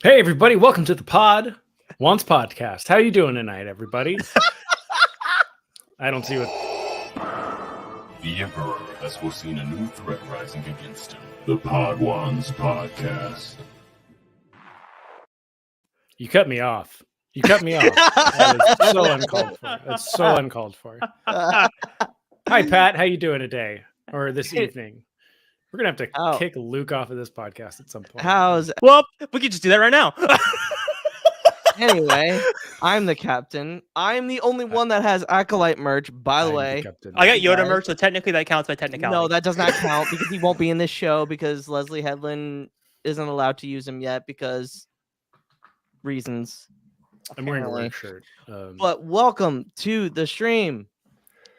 Hey everybody, welcome to the Pod Once podcast. How you doing tonight, everybody? I don't see what. The Emperor has foreseen a new threat rising against him. The Podwans Podcast. You cut me off. You cut me off. That is so uncalled for. That's so uncalled for. Hi Pat, how you doing today or this evening? We're gonna have to kick Luke off of this podcast at some point. Well, we could just do that right now. Anyway, I'm the captain. I'm the only one that has Acolyte merch, by the way. I got Yoda merch, so technically that counts by technicality. No, that does not count because he won't be in this show because Leslie Headland isn't allowed to use him yet because reasons. I'm wearing a red shirt. But welcome to the stream.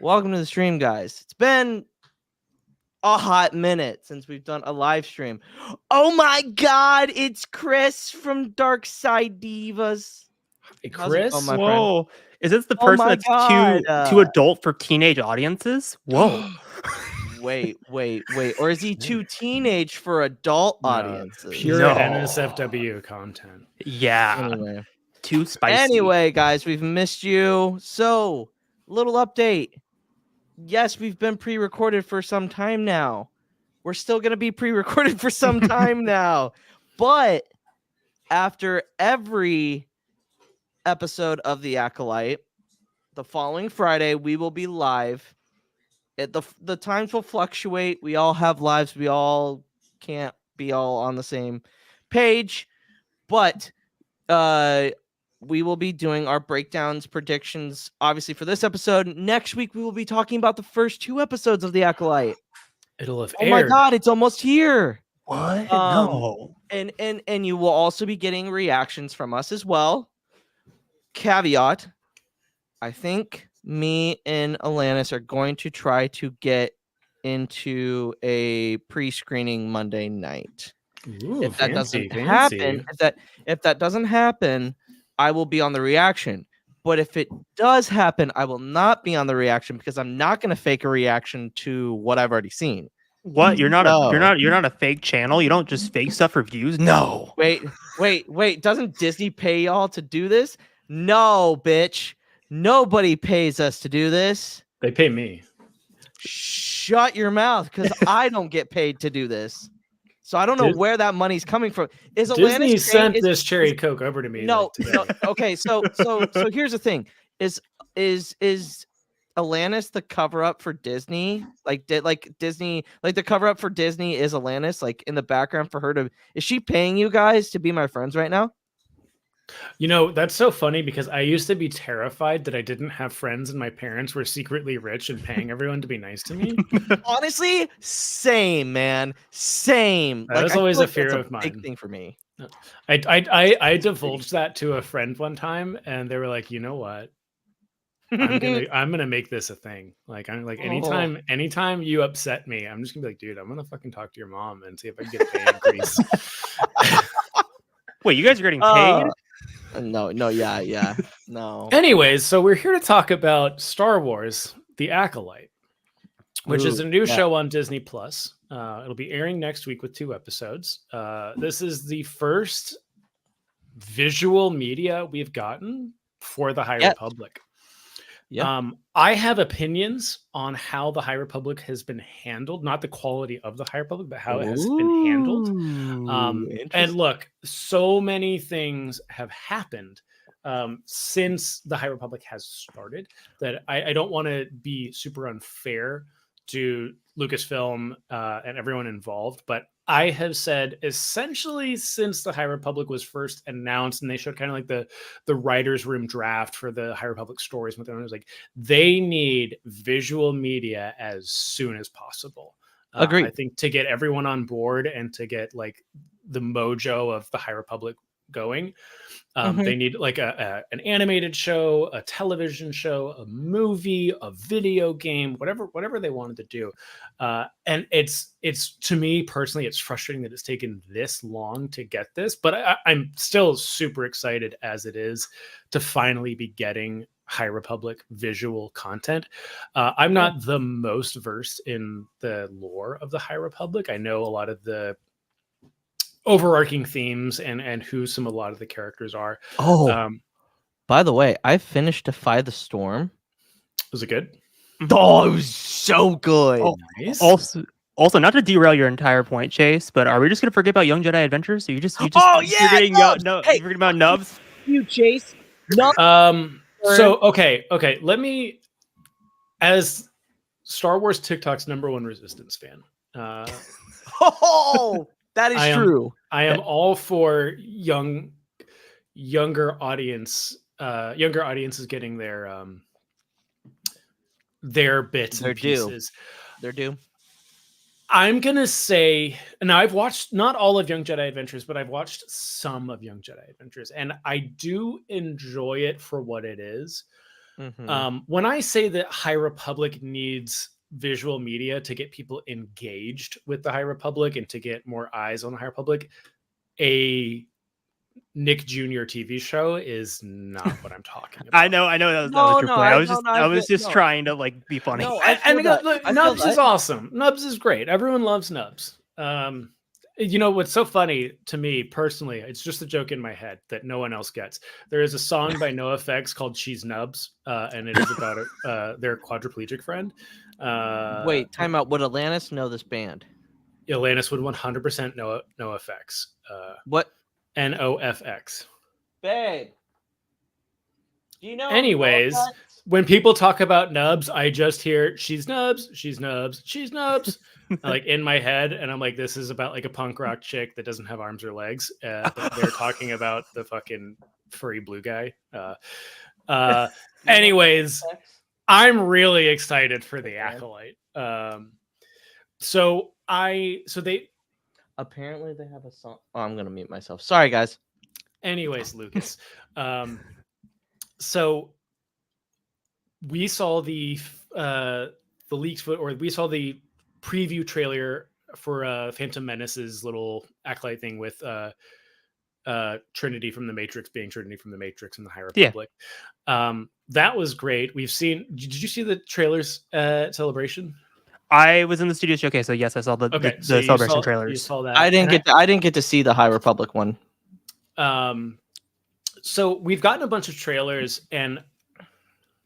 Welcome to the stream, guys. It's been a hot minute since we've done a live stream. Oh my god, it's Chris from Dark Side Divas. Hey, Chris? Whoa. Is this the person that's too adult for teenage audiences? Whoa. Wait. Or is he too teenage for adult audiences? Pure NSFW content. Yeah. Anyway. Too spicy. Anyway, guys, we've missed you. So, little update. Yes, we've been pre-recorded for some time now. We're still going to be pre-recorded for some time now. But after every episode of The Acolyte, the following Friday, we will be live. The times will fluctuate. We all have lives. We all can't be all on the same page. But we will be doing our breakdowns, predictions, obviously, for this episode. Next week, we will be talking about the first 2 episodes of The Acolyte. It'll have aired. Oh my god, it's almost here. What? No. And you will also be getting reactions from us as well. Caveat, I think me and Alanis are going to try to get into a pre-screening Monday night. Ooh, if that doesn't happen, I will be on the reaction. But if it does happen, I will not be on the reaction because I'm not going to fake a reaction to what I've already seen. What? You're not a fake channel? You don't just fake stuff for views? No. Wait. Doesn't Disney pay y'all to do this? No, bitch. Nobody pays us to do this. They pay me. Shut your mouth, because I don't get paid to do this. So I don't know where that money's coming from. Disney sent this cherry Coke over to me? No. Okay, so here's the thing: is Alanis the cover up for Disney? Like Disney, like the cover up for Disney is Alanis, like in the background for her to. Is she paying you guys to be my friends right now? You know, that's so funny because I used to be terrified that I didn't have friends and my parents were secretly rich and paying everyone to be nice to me. Honestly, same, man. Same. That was always a fear of mine. Big thing for me. I divulged that to a friend one time and they were like, you know what? I'm gonna make this a thing. Like anytime you upset me, I'm just gonna be like, dude, I'm gonna fucking talk to your mom and see if I can get a pay increase. Wait, you guys are getting paid? No, yeah. No. Anyways, so we're here to talk about Star Wars: The Acolyte, which is a new show on Disney Plus. It'll be airing next week with 2 episodes. This is the first visual media we've gotten for the High Republic. Yeah. I have opinions on how the High Republic has been handled, not the quality of the High Republic, but how it has been handled. And look, so many things have happened since the High Republic has started that I don't want to be super unfair to Lucasfilm and everyone involved, but I have said essentially since the High Republic was first announced and they showed kind of like the writer's room draft for the High Republic stories, it was like they need visual media as soon as possible. Agreed. I think to get everyone on board and to get like the mojo of the High Republic going, they need like an animated show, a television show, a movie, a video game, whatever they wanted to do. And it's to me personally, it's frustrating that it's taken this long to get this, but I'm still super excited as it is to finally be getting High Republic visual content. I'm not the most versed in the lore of the High Republic. I know a lot of the overarching themes and who a lot of the characters are. By the way, I finished Defy the Storm. Was it good? Oh, it was so good. Oh, nice. Also, not to derail your entire point, Chase, but are we just gonna forget about Young Jedi Adventures? So you just oh yeah, forgetting forgetting about Nubs? You Chase. No. So okay. Let me, as Star Wars TikTok's #1 Resistance fan. That is true. I am all for younger audiences getting their bits and pieces. They're due. I'm gonna say, now I've watched not all of Young Jedi Adventures, but I've watched some of Young Jedi Adventures, and I do enjoy it for what it is. Mm-hmm. When I say that High Republic needs visual media to get people engaged with the High Republic and to get more eyes on the High Republic, a Nick Jr. TV show is not what I'm talking about. I know that was your point. I was just trying to like be funny. No, Nubs is awesome. Nubs is great. Everyone loves Nubs. You know what's so funny to me personally, it's just a joke in my head that no one else gets. There is a song by NoFX called She's Nubs, and it is about their quadriplegic friend. Wait, time out. Would Atlantis know this band? Atlantis would 100% know NoFX. What? NoFX. Babe. Do you know? Anyways, when people talk about Nubs, I just hear she's Nubs, she's Nubs, she's Nubs, like in my head, and I'm like, this is about like a punk rock chick that doesn't have arms or legs. But they're talking about the fucking furry blue guy. Anyways, I'm really excited for the Acolyte. So they apparently they have a song. Oh, I'm gonna mute myself. Sorry, guys. Anyways, Lucas. So we saw the leaks, or we saw the preview trailer for Phantom Menace's little Acolyte thing with Trinity from the Matrix being Trinity from the Matrix and the High Republic. Yeah. That was great. We've seen. Did you see the trailers at Celebration? I was in the studio showcase, so yes, I saw the Celebration trailers. You saw that. I didn't get to see the High Republic one. So we've gotten a bunch of trailers, and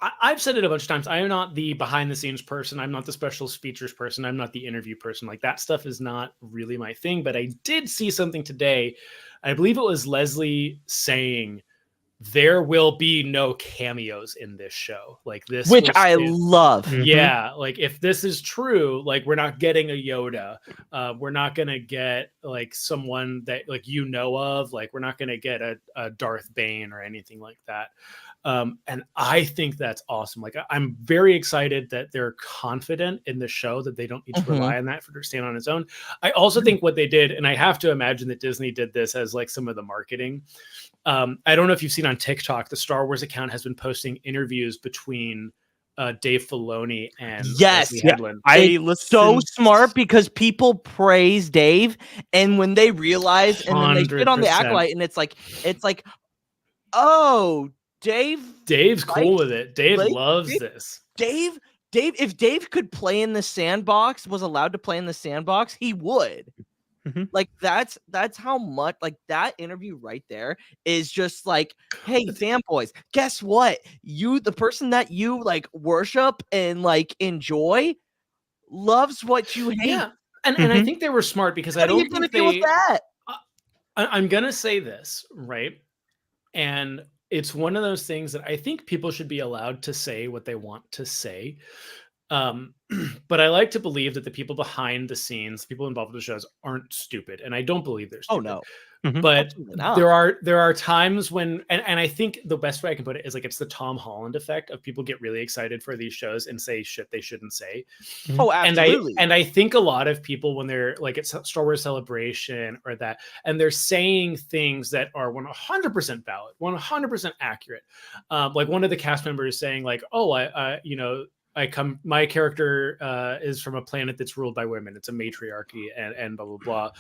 I've said it a bunch of times. I am not the behind the scenes person. I'm not the special features person. I'm not the interview person. Like, that stuff is not really my thing. But I did see something today. I believe it was Leslie saying there will be no cameos in this show. Like this, which I love. Yeah, like if this is true, like we're not getting a Yoda. We're not gonna get like someone that like you know of. Like we're not gonna get a Darth Bane or anything like that. And I think that's awesome. Like I'm very excited that they're confident in the show, that they don't need to rely on that to stand on its own. I also think what they did, and I have to imagine that Disney did this as like some of the marketing. I don't know if you've seen on TikTok, the Star Wars account has been posting interviews between Dave Filoni and Leslie Headland. It's so smart because people praise Dave, and when they realize and then they get on the Acolyte, and it's like, oh, Dave's cool with it. Dave loves this. Dave, if Dave could play in the sandbox, was allowed to play in the sandbox, he would. Like that's how much, like that interview right there is just like, hey, fanboys, guess what? The person that you like worship and like enjoy loves what you hate. Yeah. And I think they were smart because I don't think they with that. I'm gonna say this, right? And it's one of those things that I think people should be allowed to say what they want to say. But I like to believe that the people behind the scenes, people involved with the shows, aren't stupid, and I don't believe they're stupid. Oh no, but there are times when, and I think the best way I can put it is like it's the Tom Holland effect of people get really excited for these shows and say shit they shouldn't say. Oh, absolutely. And I think a lot of people, when they're like at Star Wars Celebration or that, and they're saying things that are 100% valid, 100% accurate. Like one of the cast members saying like, oh, my character is from a planet that's ruled by women. It's a matriarchy and blah, blah, blah.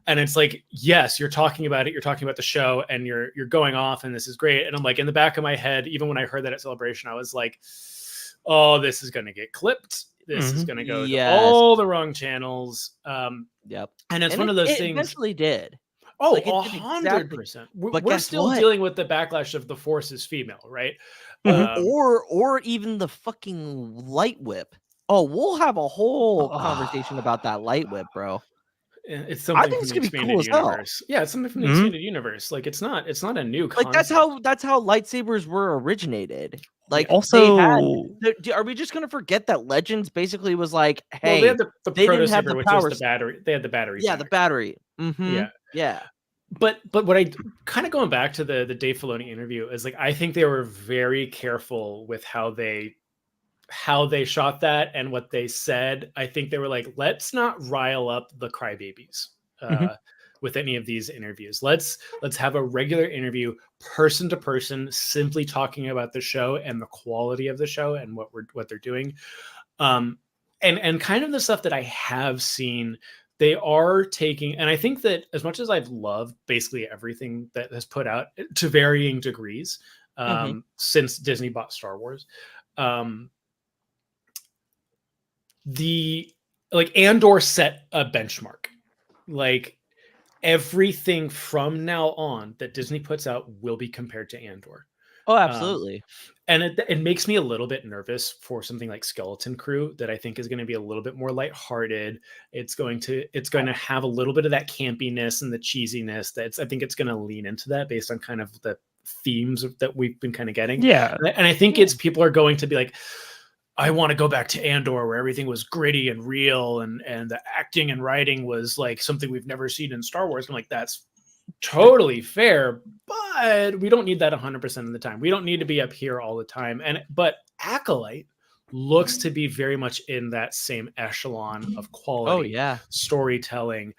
And it's like, yes, you're talking about it. You're talking about the show and you're going off and this is great. And I'm like, in the back of my head, even when I heard that at Celebration, I was like, oh, this is going to get clipped. This is going to go to all the wrong channels. Yep. And it's one of those things. Eventually did. Oh, Like, it did 100%. But We're guess still what? dealing with the backlash of the Force is female, right? Or even the fucking light whip. Oh, we'll have a whole conversation about that light whip, bro. It's I something think from it's the gonna be cool expanded as hell. universe. Yeah, it's something from the expanded universe. Like it's not a new Like concept. that's how lightsabers were originated. Like Also, are we just gonna forget that Legends basically was like, Well, they hey, had the they proto didn't have saber, the which was power. the battery. They had the battery. Yeah, the pack. battery. Mm-hmm. Yeah. But what I kind of going back to the Dave Filoni interview is like I think they were very careful with how they shot that and what they said. I think they were like, let's not rile up the crybabies with any of these interviews. Let's have a regular interview, person to person, simply talking about the show and the quality of the show and what they're doing. And kind of the stuff that I have seen, they are taking, and I think that as much as I've loved basically everything that has put out to varying degrees since Disney bought Star Wars, the like Andor set a benchmark. Like everything from now on that Disney puts out will be compared to Andor. Oh, absolutely. And it makes me a little bit nervous for something like Skeleton Crew that I think is going to be a little bit more lighthearted. It's going to have a little bit of that campiness and the cheesiness. I think it's going to lean into that based on kind of the themes that we've been kind of getting. Yeah. And I think it's people are going to be like, I want to go back to Andor where everything was gritty and real and the acting and writing was like something we've never seen in Star Wars. I'm like, that's totally fair, but we don't need that 100% of the time. We don't need to be up here all the time. But Acolyte looks to be very much in that same echelon of quality, storytelling,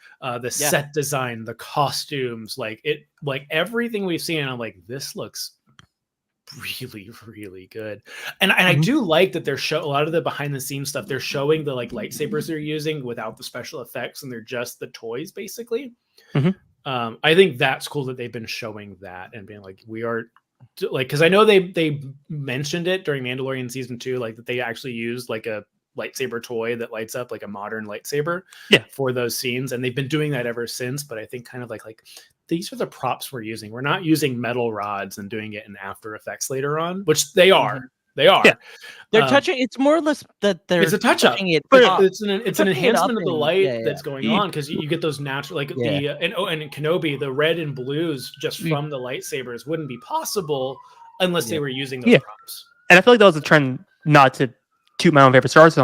set design, the costumes, like everything we've seen. And I'm like, this looks really, really good. And I do like that they're a lot of the behind the scenes stuff. They're showing the like lightsabers they're using without the special effects, and they're just the toys basically. I think that's cool that they've been showing that and being like, we are like, because I know they mentioned it during Mandalorian season 2, like that they actually used like a lightsaber toy that lights up like a modern lightsaber for those scenes, and they've been doing that ever since. But I think kind of like these are the props we're using. We're not using metal rods and doing it in After Effects later on, which they are. They are. Yeah. They're touching. It's more or less that they're. It's a touch up, but it's an enhancement of the light that's going on because you get those natural and in Kenobi, the red and blues just from the lightsabers wouldn't be possible unless they were using those props. And I feel like that was a trend. Not to toot my own favorite Star Wars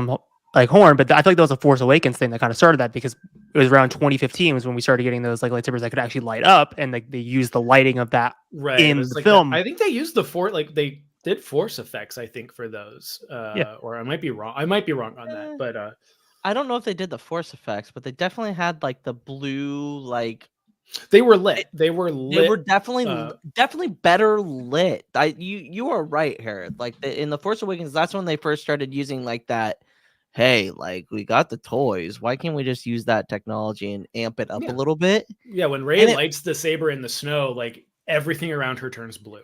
like horn, but I feel like that was a Force Awakens thing that kind of started that, because it was around 2015 was when we started getting those like lightsabers that could actually light up, and like they used the lighting of that in the film. I think they used the Force, like they did Force effects, I think, for those. Or I might be wrong. I might be wrong on that, but I don't know if they did the Force effects, but they definitely had like the blue, like they were lit. They were definitely better lit. You are right, Herod. Like in the Force Awakens, that's when they first started using like that. Hey, like we got the toys. Why can't we just use that technology and amp it up a little bit? Yeah, when Rey lights the saber in the snow, like everything around her turns blue.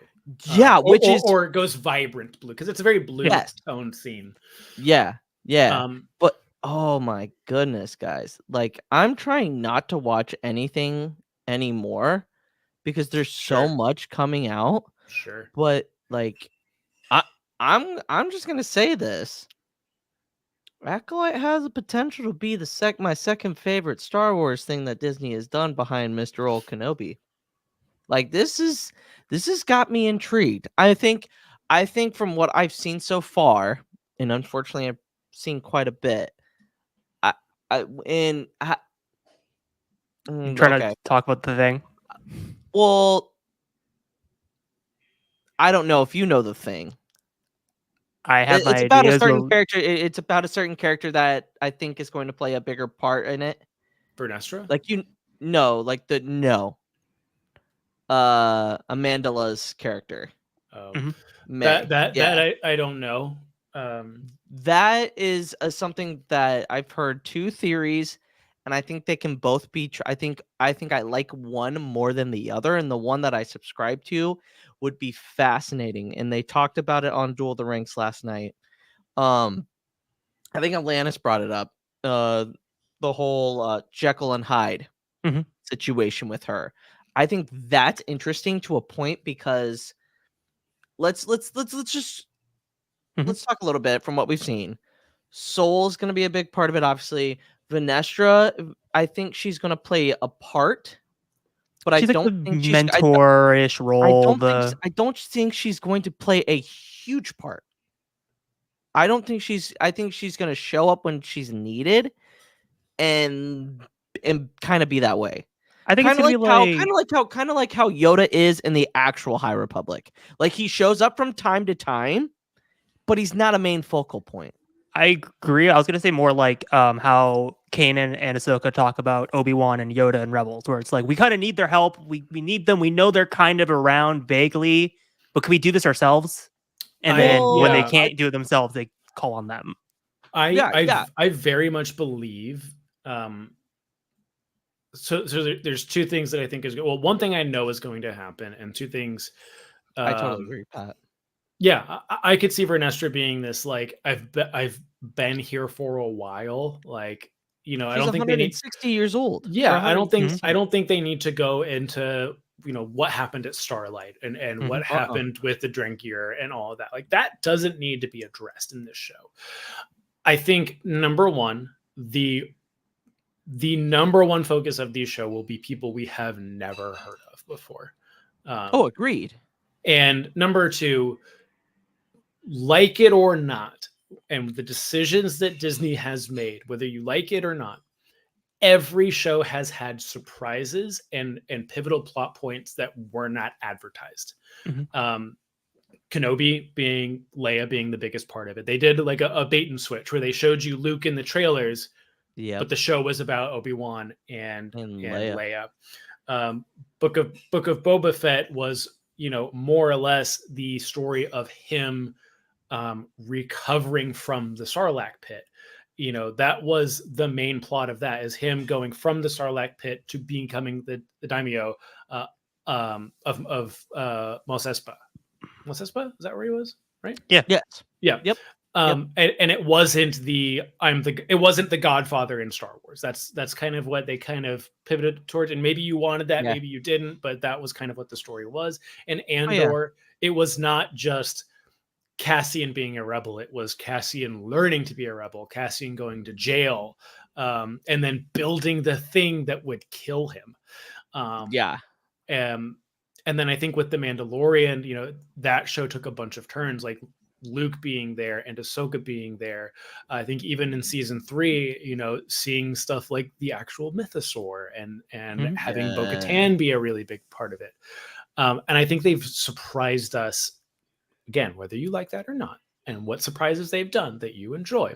Yeah, or it goes vibrant blue because it's a very blue toned scene. Yeah. But oh my goodness, guys! Like I'm trying not to watch anything anymore because there's so much coming out. Sure. But like, I'm just gonna say this. Acolyte has the potential to be my second favorite Star Wars thing that Disney has done behind Mr. Old Kenobi. Like this has got me intrigued. I think from what I've seen so far, and unfortunately I've seen quite a bit. Trying to talk about the thing. Well, I don't know if you know the thing. I have it's about a certain character. It's about a certain character that I think is going to play a bigger part in it. Vernestra? Like Amandala's character. Oh, that I don't know. That is something that I've heard two theories, and I think they can both be. I think I like one more than the other, and the one that I subscribe to would be fascinating. And they talked about it on Duel of the Ranks last night. I think Atlantis brought it up. The whole Jekyll and Hyde. situation with her. I think that's interesting to a point because let's just let's talk a little bit from what we've seen. Soul's going to be a big part of it, obviously. Vanestra, I think she's going to play a part, but She's I like the don't think mentor-ish role. I don't think she's going to play a huge part. I think she's going to show up when she's needed and kind of be that way. I think it's Kind of gonna like be how Yoda is in the actual High Republic. Like he shows up from time to time, but he's not a main focal point. I agree. I was gonna say more like how Kanan and Ahsoka talk about Obi-Wan and Yoda and Rebels, where it's like we kind of need their help. We need them. We know they're kind of around vaguely, but can we do this ourselves? And then when they can't do it themselves, they call on them. I very much believe. So there's two things that I think is good. Well, one thing I know is going to happen, and two things. I totally agree, Pat. Yeah, I could see Vernestra being this like I've been here for a while. Like She's I don't think they need 60 years old. Yeah, I don't think they need to go into what happened at Starlight and what happened with the Drinkier and all of that. Like that doesn't need to be addressed in this show. I think number one, the number one focus of the show will be people we have never heard of before. Agreed. And number two, like it or not, and the decisions that Disney has made, whether you like it or not, every show has had surprises and pivotal plot points that were not advertised. Kenobi Leia being the biggest part of it. They did like a bait and switch where they showed you Luke in the trailers, but the show was about Obi-Wan and Leia. Book of Boba Fett was more or less the story of him recovering from the Sarlacc pit. That was the main plot of that, is him going from the Sarlacc pit to becoming the daimyo of Mos Espa. Mos Espa? Is that where he was? Right? Yeah. Yes. Yeah. Yep. And it wasn't it wasn't the Godfather in Star Wars. That's kind of what they kind of pivoted towards. And maybe you wanted that, maybe you didn't, but that was kind of what the story was. And Andor, it was not just Cassian being a rebel. It was Cassian learning to be a rebel, Cassian going to jail, and then building the thing that would kill him. And then I think with The Mandalorian, that show took a bunch of turns, like Luke being there and Ahsoka being there. I think even in season 3, seeing stuff like the actual mythosaur and having Bo-Katan be a really big part of it. And I think they've surprised us, again, whether you like that or not, and what surprises they've done that you enjoy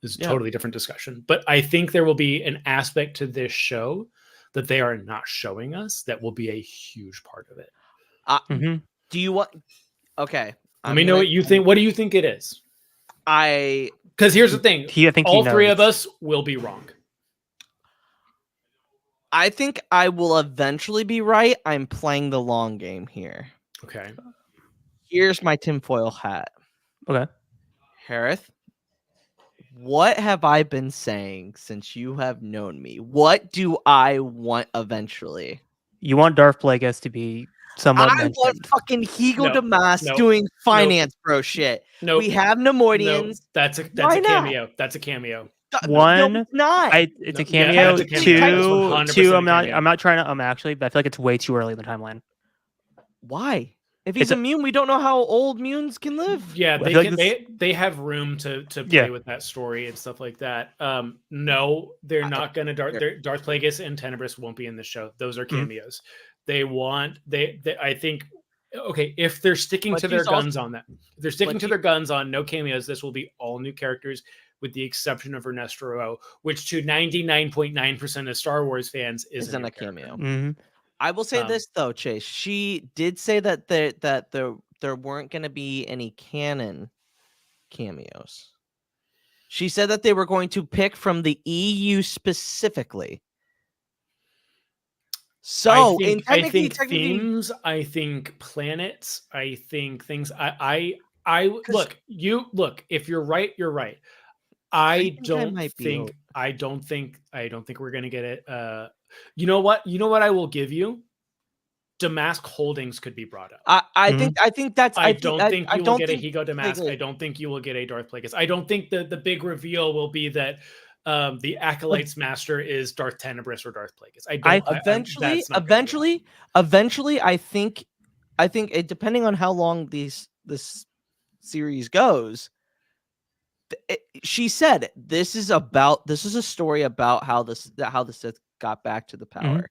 is a totally different discussion. But I think there will be an aspect to this show that they are not showing us that will be a huge part of it. Do you want? Okay. Let me know what you think. What do you think it is? Because here's the thing. All three of us will be wrong. I think I will eventually be right. I'm playing the long game here. Okay. Here's my tinfoil hat. Okay. Harith, what have I been saying since you have known me? What do I want eventually? You want Darth Plagueis to be somewhat mentioned. Want fucking Higo Damas doing finance bro shit. We have Nemoidians. That's a cameo. That's a cameo. One, it's not. It's a cameo. Two. I'm not trying to. Actually, I feel like it's way too early in the timeline. Why? If he's immune, we don't know how old mutants can live. Yeah, they have room to play with that story and stuff like that. No, they're not going to. Darth Plagueis and Tenebris won't be in the show. Those are cameos. I think. Okay, if they're sticking to their guns on that, if they're sticking to their guns on no cameos, this will be all new characters, with the exception of Ernesto Rowe, which to 99.9% of Star Wars fans isn't a cameo. I will say this though, Chase. She did say that there weren't going to be any canon cameos. She said that they were going to pick from the EU specifically. So, I think themes, I think planets, I think things. I look. If you're right, you're right. I don't think we're gonna get it. You know what I will give you? Damask Holdings could be brought up. I Mhm. think that's I don't think you will get a think Higo Damask. I don't think you will get a Darth Plagueis. I don't think the big reveal will be that the Acolyte's master is Darth Tenebris or Darth Plagueis. I don't. eventually that's not gonna be eventually I think it, depending on how long this series goes, she said this is a story about how the Sith got back to the power.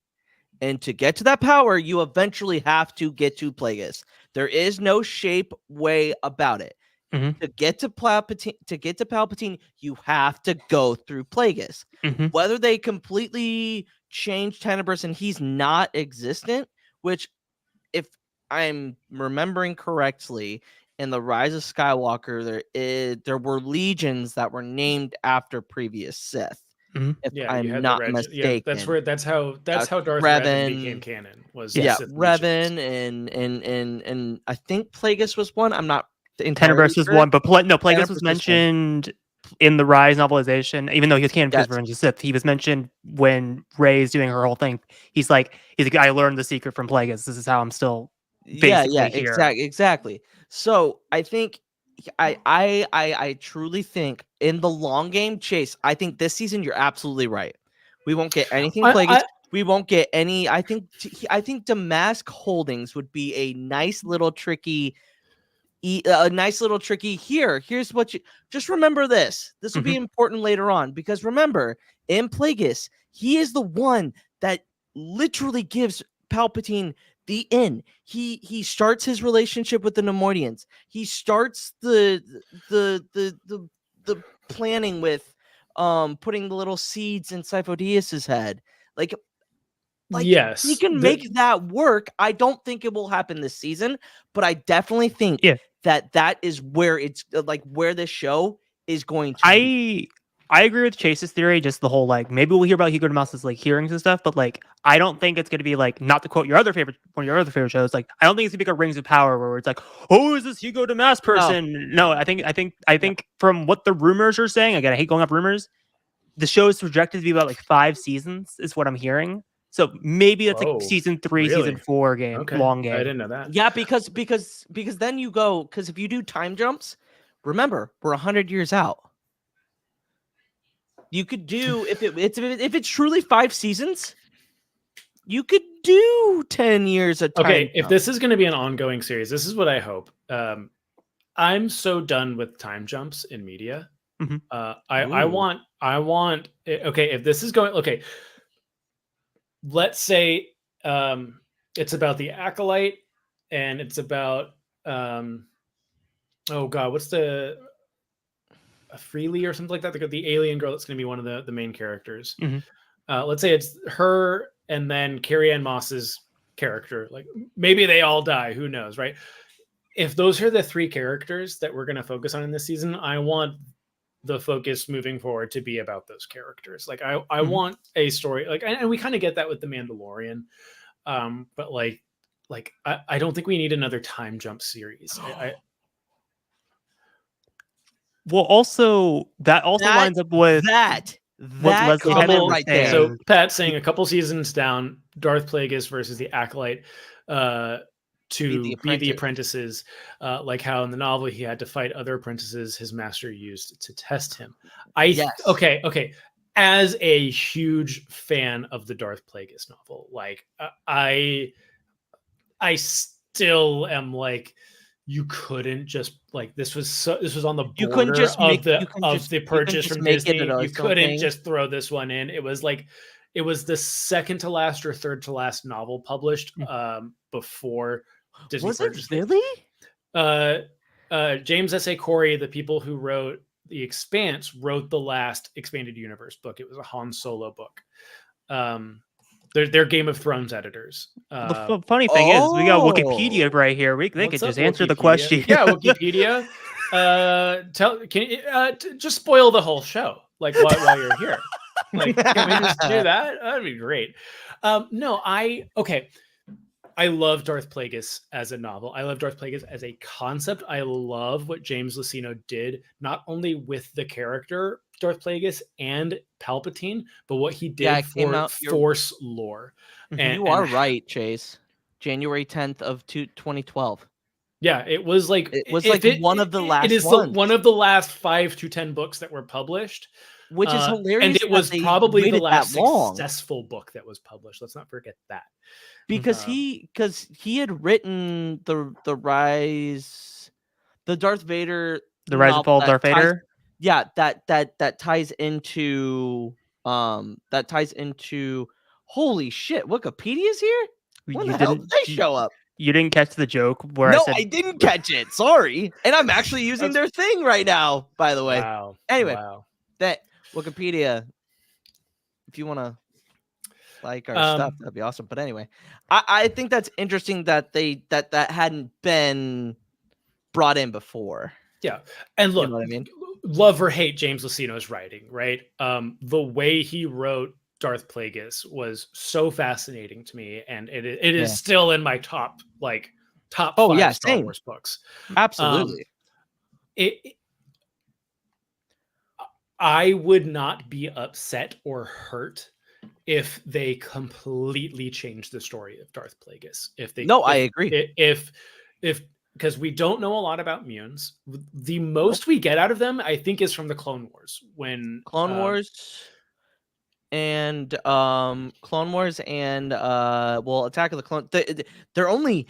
And to get to that power, you eventually have to get to Plagueis. There is no shape way about it. Mhm. To get to Palpatine, you have to go through Plagueis. Mhm. Whether they completely change Tenebris and he's not existent, which, if I'm remembering correctly, in the Rise of Skywalker, there were legions that were named after previous Sith. Mhm. If Yeah, you I'm had not the mistaken. Yeah, that's how Darth Revan became canon. Was Yeah, Sith Revan legions. and I think Plagueis was one. I'm not entirely Tenebris was sure. one, but Plagueis Tenebris was was one. mentioned in the Rise novelization, even though he was canon because Yes. Revenge of the Sith. He was mentioned when Rey's doing her whole thing. He's like, I learned the secret from Plagueis. This is how I'm still basically here. Exactly. So I think I truly think in the long game, Chase, I think this season you're absolutely right. We won't get anything Plagueis. We won't get any. I think Damask Holdings would be a nice little tricky. Here's what you just remember. This will be important later on, because remember, in Plagueis, he is the one that literally gives Palpatine the in. He starts his relationship with the Nemoidians. He starts the planning with putting the little seeds in Sifo-Dyas's head. Like Yes, he can make that work. I don't think it will happen this season, but I definitely think that is where it's where this show is going to be. I agree with Chase's theory, just the whole maybe we'll hear about Hugo de Moss's hearings and stuff, but I don't think it's gonna be not to quote one of your other favorite shows, I don't think it's gonna be like a Rings of Power where it's oh, is this Hugo de Moss person? No, I think from what the rumors are saying, again, I hate going off rumors, the show is projected to be about 5 seasons, is what I'm hearing. So maybe it's season 3, really? season 4 game, long game. I didn't know that. Yeah, because then you go, because if you do time jumps, remember, we're 100 years out. You could do, if it's truly 5 seasons, you could do 10 years of time. Okay, if this is going to be an ongoing series, this is what I hope. I'm so done with time jumps in media. I want okay, if this is going, okay, let's say it's about the Acolyte and it's about oh god, what's the Freely or something like that, the alien girl that's going to be one of the main characters. Let's say it's her and then Carrie-Anne Moss's character. Maybe they all die, who knows, right? If those are the 3 characters that we're going to focus on in this season, I want the focus moving forward to be about those characters. I want a story, and we kind of get that with the Mandalorian, but I don't think we need another time jump series. Well, also that lines up with that Leslie Headland right saying. there. So Pat saying a couple seasons down, Darth Plagueis versus the Acolyte to be the apprentices, like how in the novel he had to fight other apprentices his master used to test him. Okay. As a huge fan of the Darth Plagueis novel, I still am you couldn't just this was on the border of the purchase from Disney. You couldn't just throw this one in. It was the second to last or third to last novel published before Disney purchased it. Really? James S.A. Corey, the people who wrote The Expanse, wrote the last expanded universe book. It was a Han Solo book. They're Game of Thrones editors. The funny thing is, we got Wikipedia right here. They could just answer the question. Yeah, Wikipedia. Can you just spoil the whole show, while you're here? Can we just do that? That'd be great. I love Darth Plagueis as a novel. I love Darth Plagueis as a concept. I love what James Luceno did, not only with the character Darth Plagueis and Palpatine, but what he did it came for out- you're- Force lore. And, You are right, Chase. January 10th of 2012. Yeah, it was like It was if like one of the last It is ones. one of the last 5 to 10 books that were published, Which is hilarious. and it was that they probably the waited last that long. successful book that was published. Let's not forget that. Because he had written the Darth Vader, The Rise and novel Fall of that Darth ties- Vader. Yeah, that ties into holy shit, Wikipedia's here? When the hell did they show up? You didn't catch the joke where No, I said I didn't catch it. Sorry. And I'm actually using their thing right now, by the way. Wow. Anyway, wow. that Wikipedia, if you want to like our stuff, that'd be awesome. But anyway, I think that's interesting that that hadn't been brought in before. Yeah. And look, You know what I mean? love or hate James Luceno's writing, right? The way he wrote Darth Plagueis was so fascinating to me, and it is still in my top 5 Star same. Wars books. Absolutely. I would not be upset or hurt if they completely changed the story of Darth Plagueis. I agree. If because we don't know a lot about Munes. The most we get out of them, I think, is from the Clone Wars. When Clone Wars and Attack of the Clone. They're only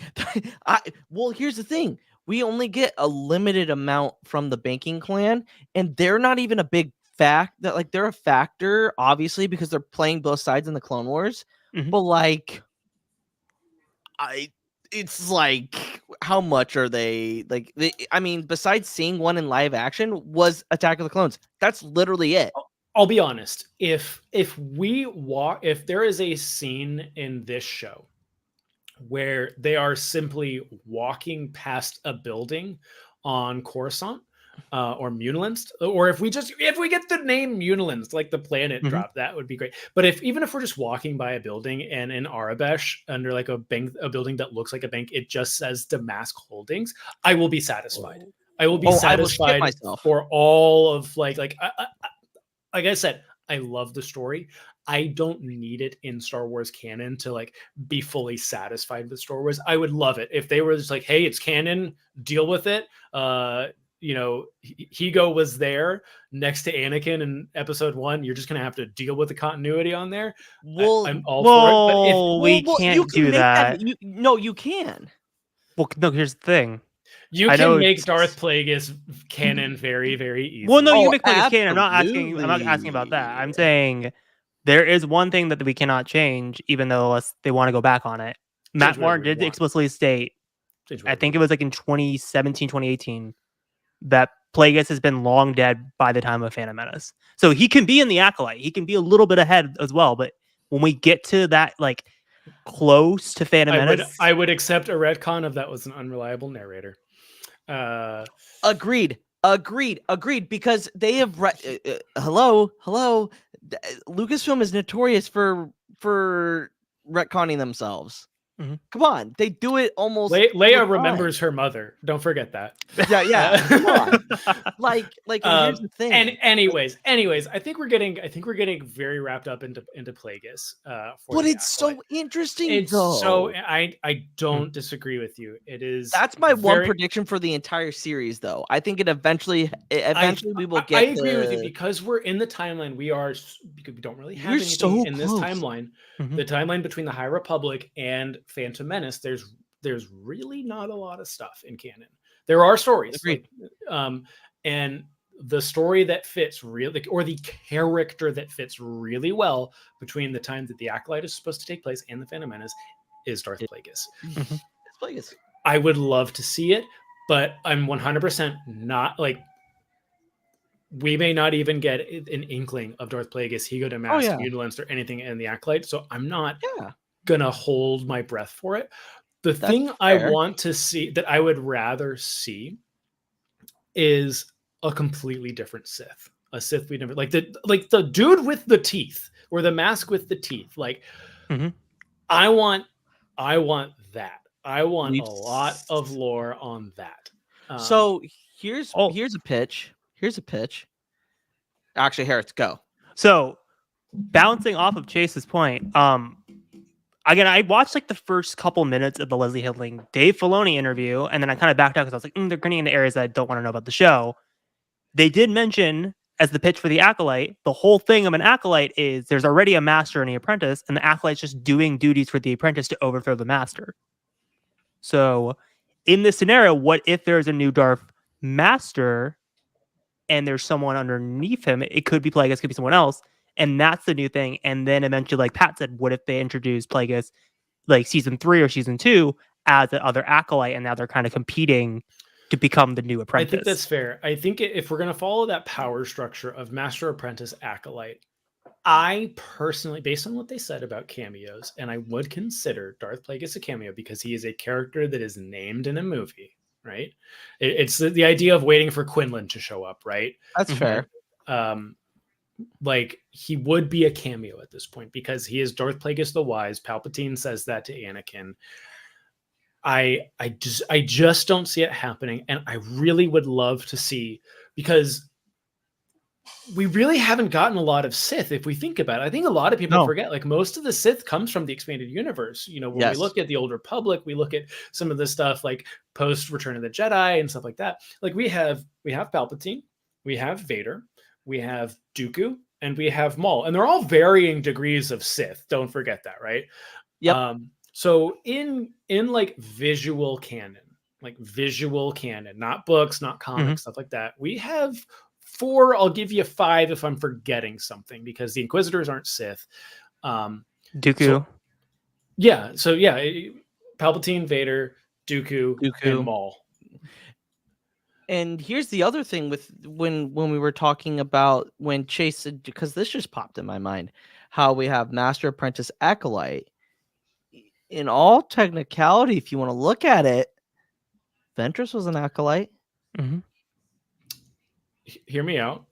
here's the thing. We only get a limited amount from the banking clan, and they're not even a big they're a factor, obviously, because they're playing both sides in the Clone Wars. Mhm. But it's like, how much are they I mean, besides seeing one in live action was Attack of the Clones. That's literally it. I'll be honest. If there is a scene in this show where they are simply walking past a building on Coruscant or Munilinst, or if we get the name Munilinst, like the planet drop, that would be great. But even if we're just walking by a building and in Arabesh under like a building that looks like a bank, it just says Damask Holdings, I will be satisfied. I will be satisfied for all of like I said, I love the story. I don't need it in Star Wars canon to like be fully satisfied with Star Wars. I would love it if they were just like, hey, it's canon, deal with it. Higo was there next to Anakin in episode 1. You're just gonna have to deal with the continuity on there. Well, I'm all for it. But we can't do that. You can. Well, no, here's the thing. You can make Darth Plagueis canon very, very easily. Well, no, you can make Plagueis canon. I'm not asking about that. I'm saying there is one thing that we cannot change, even though they want to go back on it. Matt Martin did explicitly state, I think it was like in 2017, 2018, that Plagueis has been long dead by the time of Phantom Menace. So he can be in the Acolyte. He can be a little bit ahead as well. But when we get to that, like, close to Phantom Menace, I would accept a retcon if that was an unreliable narrator. Agreed. Because they have hello. Lucasfilm is notorious for retconning themselves. Mm-hmm. Come on, they do it almost. Leia remembers her mother. Don't forget that. Yeah. Come on. Like here's the thing. And anyways, I think we're getting very wrapped up into Plagueis. But it's so interesting. I don't disagree with you. It is. That's my one prediction for the entire series, though. I think eventually we will get. I agree with you because we're in the timeline. We don't really have anything in this timeline. Mm-hmm. The timeline between the High Republic and Phantom Menace, there's really not a lot of stuff in canon. There are stories, and the story that fits really, or the character that fits really well between the time that the Acolyte is supposed to take place and the Phantom Menace is Darth Plagueis. Mm-hmm. It's Plagueis. I would love to see it, but I'm 100% not like. We may not even get an inkling of Darth Plagueis, Higo Damask, Munilinst, or anything in the Acolyte, so I'm not gonna hold my breath for it. The thing I want to see, that I would rather see, is a completely different Sith. A Sith we never like the dude with the teeth, or the mask with the teeth. Like, I want that. I want a lot of lore on that. So here's a pitch. Actually, Harris, go. So bouncing off of Chase's point, again, I watched like the first couple minutes of the Leslie Hiddling Dave Filoni interview, and then I kind of backed out because I was like, they're getting into areas that I don't want to know about the show. They did mention as the pitch for the Acolyte, the whole thing of an Acolyte is there's already a master and the apprentice, and the Acolyte's just doing duties for the apprentice to overthrow the master. So in this scenario, what if there's a new Darth Master and there's someone underneath him? It could be Plagueis, could be someone else. And that's the new thing. And then eventually, like Pat said, what if they introduce Plagueis like season 3 or season 2 as the other Acolyte, and now they're kind of competing to become the new apprentice? I think that's fair. I think if we're going to follow that power structure of Master, Apprentice, Acolyte, I personally, based on what they said about cameos, and I would consider Darth Plagueis a cameo because he is a character that is named in a movie, right? It's the idea of waiting for Quinlan to show up, right? That's fair. Like he would be a cameo at this point because he is Darth Plagueis the Wise. Palpatine says that to Anakin. I just don't see it happening, and I really would love to see, because we really haven't gotten a lot of Sith. If we think about it, I think a lot of people forget, like most of the Sith comes from the expanded universe. You know, when we look at the Old Republic, we look at some of the stuff like post Return of the Jedi and stuff like that. Like we have Palpatine, we have Vader, we have Dooku, and we have Maul, and they're all varying degrees of Sith. Don't forget that, right? Yep. So in like visual canon, not books, not comics, stuff like that, we have 4. I'll give you 5 if I'm forgetting something, because the Inquisitors aren't Sith. Dooku. Palpatine, Vader, Dooku, and Maul. And here's the other thing with when we were talking about when Chase, because this just popped in my mind, how we have Master, Apprentice, Acolyte. In all technicality, if you want to look at it, Ventress was an Acolyte. Mm-hmm. Hear me out.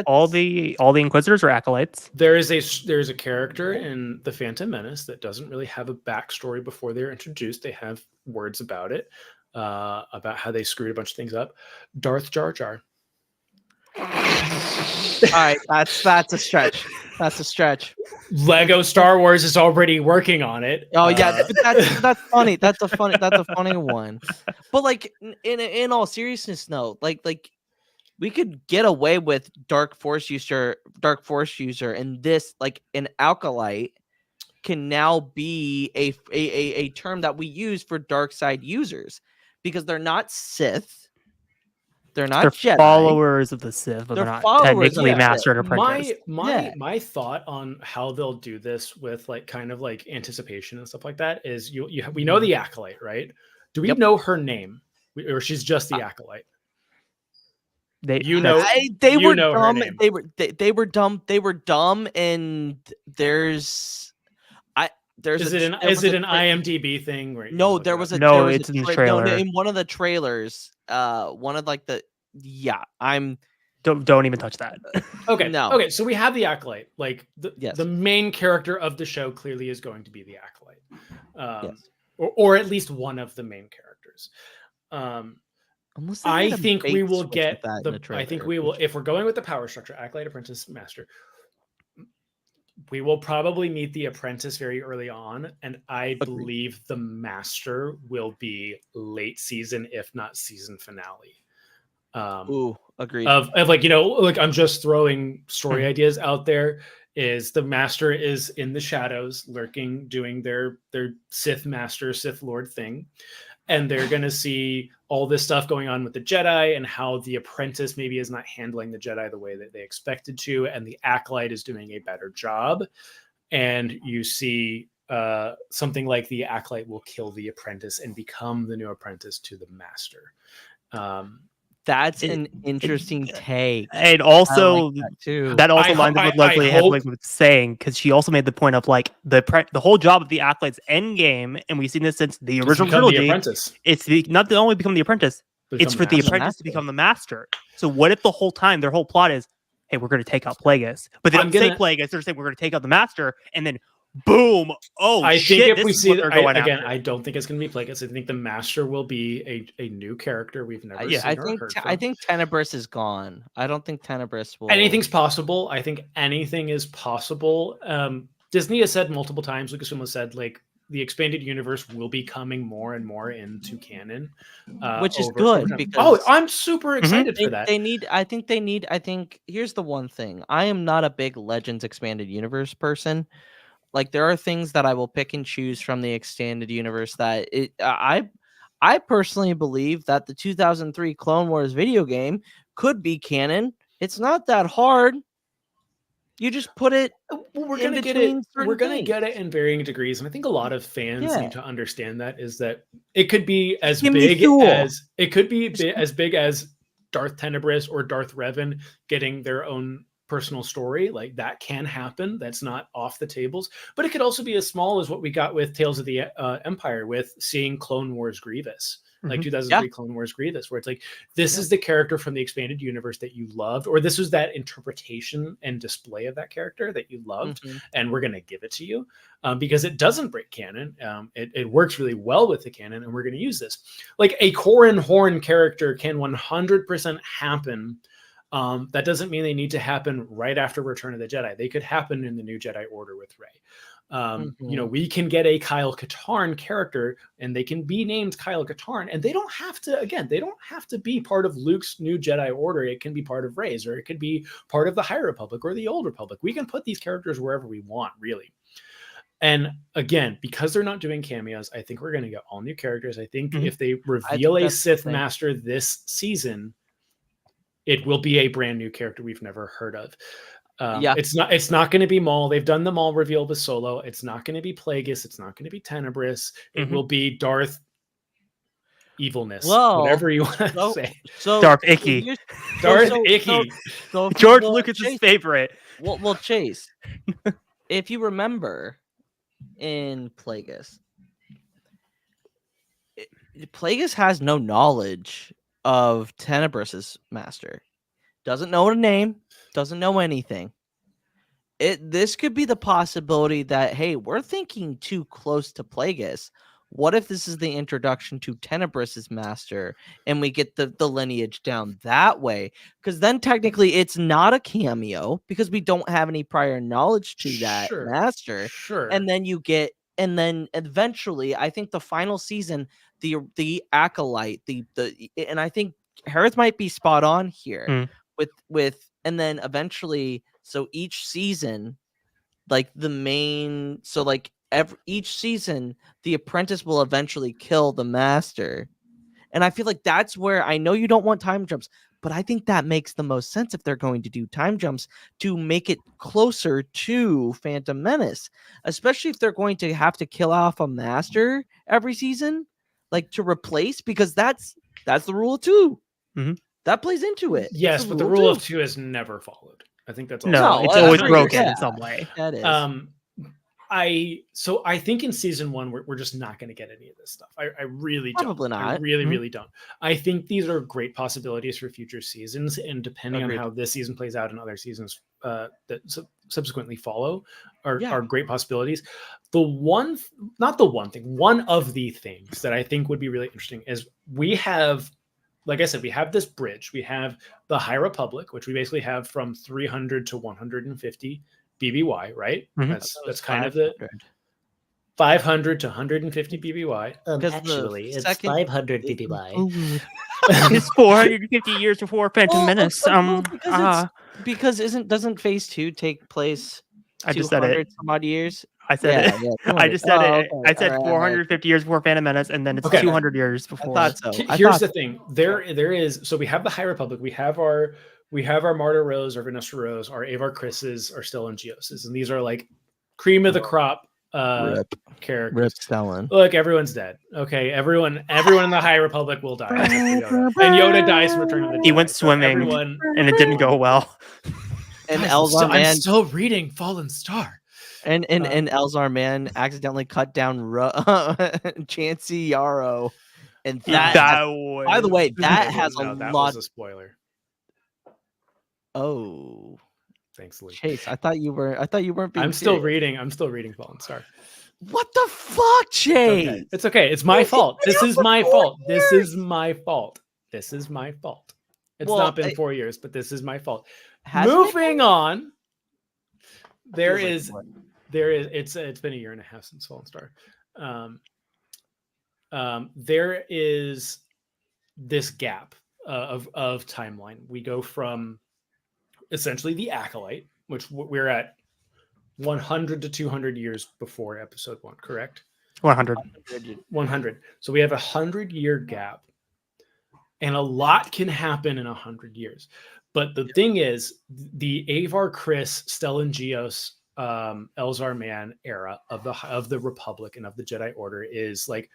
All the Inquisitors are Acolytes. There's a character in the Phantom Menace that doesn't really have a backstory before they're introduced. They have words about it, about how they screwed a bunch of things up. Darth Jar Jar. All right, that's a stretch. That's a stretch. Lego Star Wars is already working on it. Oh yeah, that's funny. That's a funny one. But like in all seriousness, no, like we could get away with dark force user, and this, like an Acolyte can now be a term that we use for dark side users, because they're not Sith. They're Jedi. Followers of the Sith, but they're not technically Master and Apprentice. My thought on how they'll do this with like kind of like anticipation and stuff like that is we know the Acolyte, right? Do we know her name, or she's just the Acolyte? They were dumb. They were dumb. They were dumb. And is it an IMDb thing? Right? No, there was a it's in the trailer. In one of the trailers. One of like don't even touch that. Okay, so we have the Acolyte. Like the main character of the show clearly is going to be the Acolyte, or at least one of the main characters. I think we will get I think we will, if we're going with the power structure, Acolyte, Apprentice, Master. We will probably meet the Apprentice very early on, and I believe the Master will be late season, if not season finale. Agreed. Of like, like I'm just throwing story ideas out there. Is the Master is in the shadows, lurking, doing their Sith Master, Sith Lord thing, and they're gonna see all this stuff going on with the Jedi and how the Apprentice maybe is not handling the Jedi the way that they expected to, and the Acolyte is doing a better job. And you see something like the Acolyte will kill the Apprentice and become the new apprentice to the Master. That's an interesting take. And also, that also lines up with Leslie Hiddling was saying, because she also made the point of like the whole job of the Acolyte's end game, and we've seen this since the original trilogy. It's not to only become the apprentice, it's for the apprentice to become the Master. So what if the whole time their whole plot is, hey, we're going to take out Plagueis, but they don't say Plagueis, they're saying we're going to take out the Master, and then Boom! Oh I shit! think if This we is see what they're going again, after. I don't think it's going to be Plagueis. I think the Master will be a new character we've never Yeah. seen I or think heard I from. think Tenebris is gone. I don't think Tenebris will. Anything's possible. I think anything is possible. Disney has said multiple times. Lucasfilm has said like the expanded universe will be coming more and more into canon, Which is over good time. because I'm super excited for that. they need. I think here's the one thing. I am not a big Legends expanded universe person. Like there are things that I will pick and choose from the extended universe that I personally believe that the 2003 Clone Wars video game could be canon. It's not that hard. You just put it Well, we're in gonna get it. between We're certain gonna things. get it in varying degrees, and I think a lot of fans Yeah. need to understand that it could be as Give me big Thule. as it could be as big as Darth Tenebris or Darth Revan getting their own personal story. Like that can happen. That's not off the tables. But it could also be as small as what we got with Tales of the Empire, with seeing Clone Wars Grievous. Like 2003 Clone Wars Grievous, where it's like, this is the character from the expanded universe that you loved, or this was that interpretation and display of that character that you loved, and we're going to give it to you because it doesn't break canon. It works really well with the canon, and we're going to use this. Like a Corran Horn character can 100% happen. That doesn't mean they need to happen right after Return of the Jedi. They could happen in the New Jedi Order with Rey. You know, we can get a Kyle Katarn character and they can be named Kyle Katarn, and they don't have to be part of Luke's New Jedi Order. It can be part of Rey's, or it could be part of the High Republic or the Old Republic. We can put these characters wherever we want, really. And again, because they're not doing cameos, I think we're going to get all new characters. I think if they reveal a Sith Master this season, it will be a brand new character we've never heard of. It's not going to be Maul. They've done the Maul reveal with Solo. It's not going to be Plagueis. It's not going to be Tenebris. It will be Darth Evilness, whatever you want to say. So Darth Icky. Darth Icky. So George Lucas's favorite. Well, Chase, if you remember in Plagueis, Plagueis has no knowledge of Tenebris's master. Doesn't know a name, doesn't know anything. This could be the possibility that, hey, we're thinking too close to Plagueis. What if this is the introduction to Tenebris's master and we get the lineage down that way? Because then technically it's not a cameo because we don't have any prior knowledge to that master. Sure. And then eventually, I think the final season, the Acolyte, and I think Harris might be spot on here with and then eventually, so each season, like each season, the apprentice will eventually kill the master. And I feel like that's where, I know you don't want time jumps, but I think that makes the most sense if they're going to do time jumps to make it closer to Phantom Menace, especially if they're going to have to kill off a master every season, like to replace, because that's the rule of 2. That plays into it. Yes, but the rule of 2 is never followed. I think that's also it's always broken in some way. That is. I think in season 1 we're just not going to get any of this stuff. I really don't. Probably not. I really don't. I think these are great possibilities for future seasons, and depending on how this season plays out and other seasons that subsequently follow are great possibilities. One of the things that I think would be really interesting is we have, like I said, we have this bridge. We have the High Republic, which we basically have from 300 to 150 BBY, right? That's kind of the 500 to 150 BBY. Actually, it's 500 BBY. It's 450 years before Phantom Menace. Because doesn't Phase 2 take place? I just said it. Some odd years. I said it. I just said it. Okay. I said 450 years before Phantom Menace, and then it's 200 years before. I thought so. Here's the thing. There is. So we have the High Republic. We have our Marta Rose, our Vanessa Rose, our Avar Chris's, our Stellan Gios's, and these are like cream of the crop characters. Rip Stellan. Look, everyone's dead. Okay, everyone in the High Republic will die. And Yoda dies in Return of the Jedi. He went swimming, and it didn't go well. And Guys, Elzar Man. I'm still reading Fallen Star. And Elzar Man accidentally cut down Chancey Yarrow, and that by the way, that has a lot. Was a spoiler. Oh, Thanks, Luke. Chase, I thought you weren't being I'm still serious. reading. I'm still reading Fallen Star. What the fuck, Chase? Okay. It's okay. It's my fault. This is my fault. This is my fault. This is my fault. It's not been 4 years, but this is my fault. Moving on. There is. It's been a year and a half since Fallen Star. There is this gap of timeline. We go from essentially the Acolyte, which we're at 100 to 200 years before episode 1, correct? 100. 100. So we have a 100-year gap, and a lot can happen in 100 years. But the thing is, the Avar Kriss, Stellan Gios, Elzar Mann era of the Republic and of the Jedi Order is like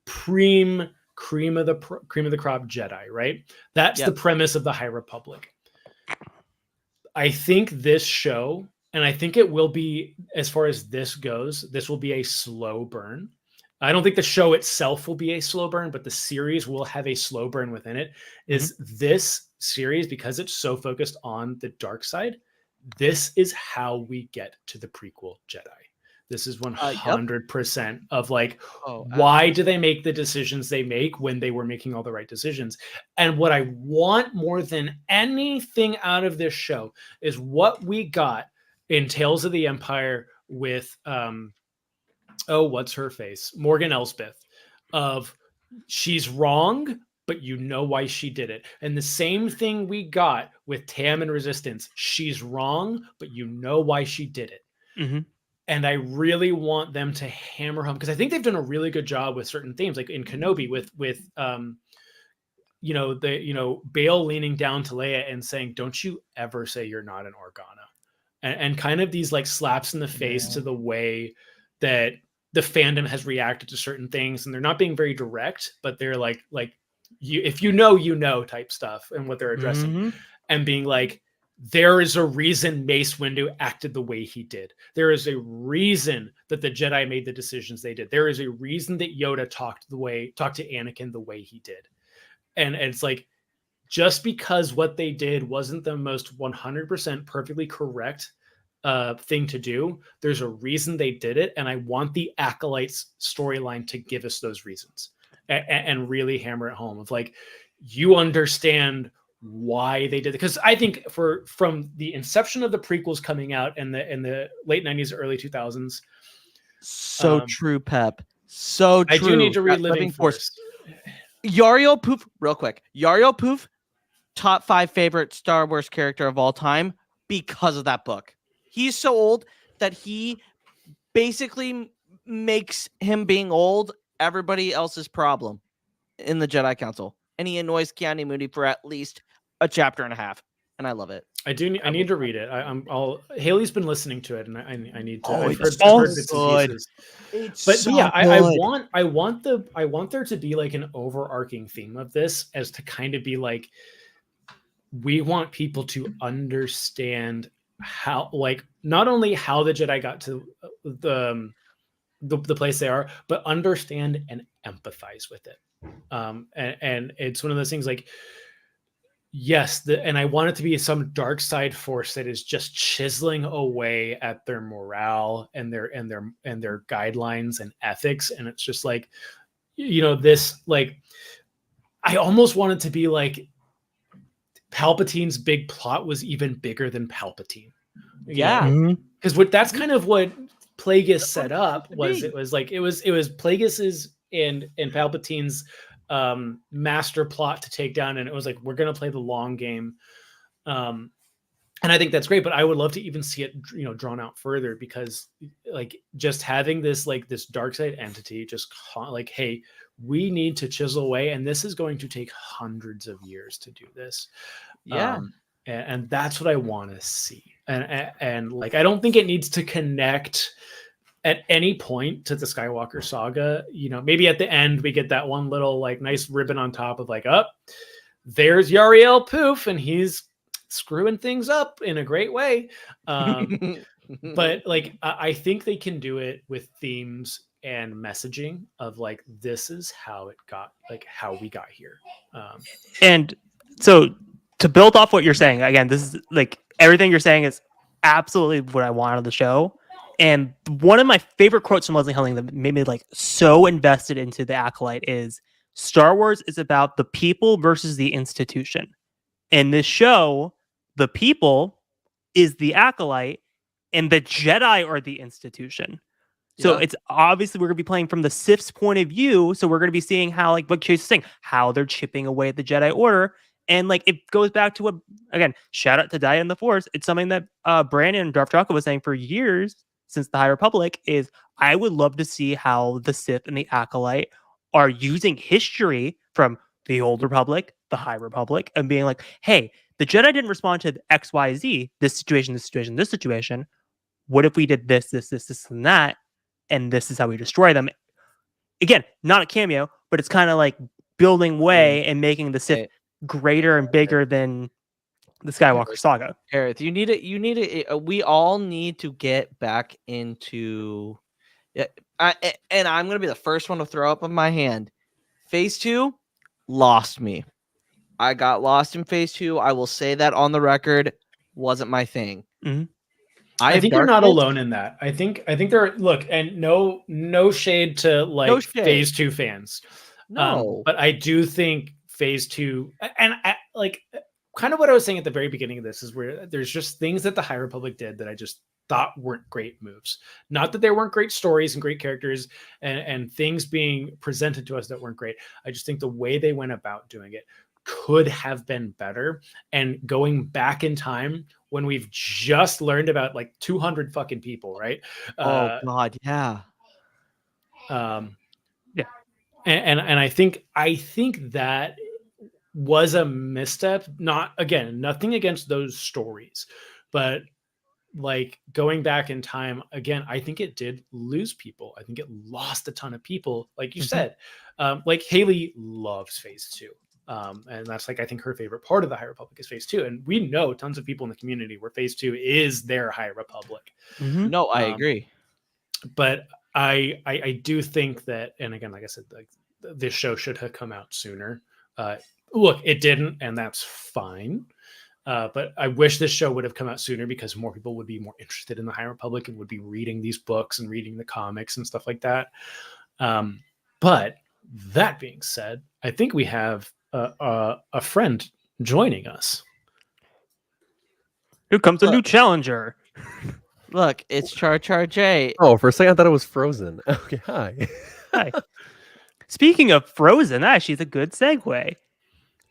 cream of the crop Jedi, right? That's the premise of the High Republic. I think this show, and I think it will be, as far as this goes, this will be a slow burn. I don't think the show itself will be a slow burn, but the series will have a slow burn within it. Is this series, because it's so focused on the dark side, this is how we get to the prequel Jedi. This is 100% of like, why do they make the decisions they make when they were making all the right decisions? And what I want more than anything out of this show is what we got in Tales of the Empire with, what's her face? Morgan Elsbeth, of she's wrong, but you know why she did it. And the same thing we got with Tam and Resistance. She's wrong, but you know why she did it. Mm-hmm. And I really want them to hammer home, because I think they've done a really good job with certain themes, like in Kenobi with Bail leaning down to Leia and saying, "Don't you ever say you're not an Organa," and kind of these like slaps in the face to the way that the fandom has reacted to certain things, and they're not being very direct, but they're like you, if you know type stuff, and what they're addressing, and being like, there is a reason Mace Windu acted the way he did. There is a reason that the Jedi made the decisions they did. There is a reason that Yoda talked to Anakin the way he did. And it's like, just because what they did wasn't the most 100% perfectly correct thing to do, there's a reason they did it. And I want the Acolytes storyline to give us those reasons and really hammer it home of like, you understand why they did it. Because I think from the inception of the prequels coming out in the late 90s, early 2000s. So true, Pep. So true. I do need to read Living Force. Yariel Poof, real quick. Yariel Poof, top 5 favorite Star Wars character of all time because of that book. He's so old that he basically makes him being old everybody else's problem in the Jedi Council. And he annoys Keanu Moody for at least a chapter and a half, and I love it. I need to read it. Haley's been listening to it, and I need to. I've heard bits and pieces. But yeah, I want there to be like an overarching theme of this, as to kind of be like, we want people to understand how, like, not only how the Jedi got to the place they are, but understand and empathize with it. And it's one of those things like, yes, and I want it to be some dark side force that is just chiseling away at their morale and their guidelines and ethics. And it's just like, this, like, I almost want it to be like Palpatine's big plot was even bigger than Palpatine. Yeah. Because that's kind of what Plagueis set up was. It was Plagueis's and Palpatine's master plot to take down, and it was like, we're going to play the long game, and I think that's great, but I would love to even see it drawn out further, because like just having this dark side entity just like, hey, we need to chisel away, and this is going to take hundreds of years to do this. And that's what I want to see, and like, I don't think it needs to connect at any point to the Skywalker saga. Maybe at the end we get that one little like nice ribbon on top of like, there's Yariel Poof, and he's screwing things up in a great way. But like, I think they can do it with themes and messaging of like, this is how it got, like how we got here. And so to build off what you're saying, again, this is like, everything you're saying is absolutely what I want out of the show. And one of my favorite quotes from Leslie Helling that made me like so invested into the Acolyte is Star Wars is about the people versus the institution. In this show, the people is the Acolyte and the Jedi are the institution. So it's obviously we're going to be playing from the Sith's point of view. So we're going to be seeing how, like what Chase is saying, how they're chipping away at the Jedi Order. And like it goes back to what, again, shout out to Die in the Force. It's something that Brandon and Darth Jocko was saying for years since the High Republic is I would love to see how the Sith and the Acolyte are using history from the Old Republic, the High Republic, and being like, hey, the Jedi didn't respond to XYZ, this situation, this situation, this situation. What if we did this, this, this, this, and that? And this is how we destroy them. Again, not a cameo, but it's kind of like building way and making the Sith greater and bigger than the Skywalker saga. Gareth, you need it. We all need to get back into. And I'm gonna be the first one to throw up on my hand. Phase 2 lost me. I got lost in Phase 2. I will say that on the record. Wasn't my thing. Mm-hmm. I think you're not alone in that. I think there. Look, and no shade to like Phase 2 fans. No, but I do think Phase 2, and like kind of what I was saying at the very beginning of this is where there's just things that the High Republic did that I just thought weren't great moves. Not that there weren't great stories and great characters and things being presented to us that weren't great. I just think the way they went about doing it could have been better. And going back in time when we've just learned about like 200 fucking people, right? Oh God, yeah. Yeah. And I think that was a misstep. Nothing against those stories, but like going back in time again, I think it did lose people. I think it lost a ton of people. Like you said, like Haley loves Phase 2. And that's like, I think her favorite part of the High Republic is Phase 2. And we know tons of people in the community where Phase 2 is their High Republic. Mm-hmm. No, I agree. But I do think that, and again, like I said, like this show should have come out sooner. Look, it didn't, and that's fine. But I wish this show would have come out sooner because more people would be more interested in the High Republic and would be reading these books and reading the comics and stuff like that. But that being said, I think we have a friend joining us. Here comes a new challenger. Look, it's Char Char J. Oh, for a second I thought it was Frozen. Okay, hi. Hi. Speaking of Frozen, actually, it's a good segue.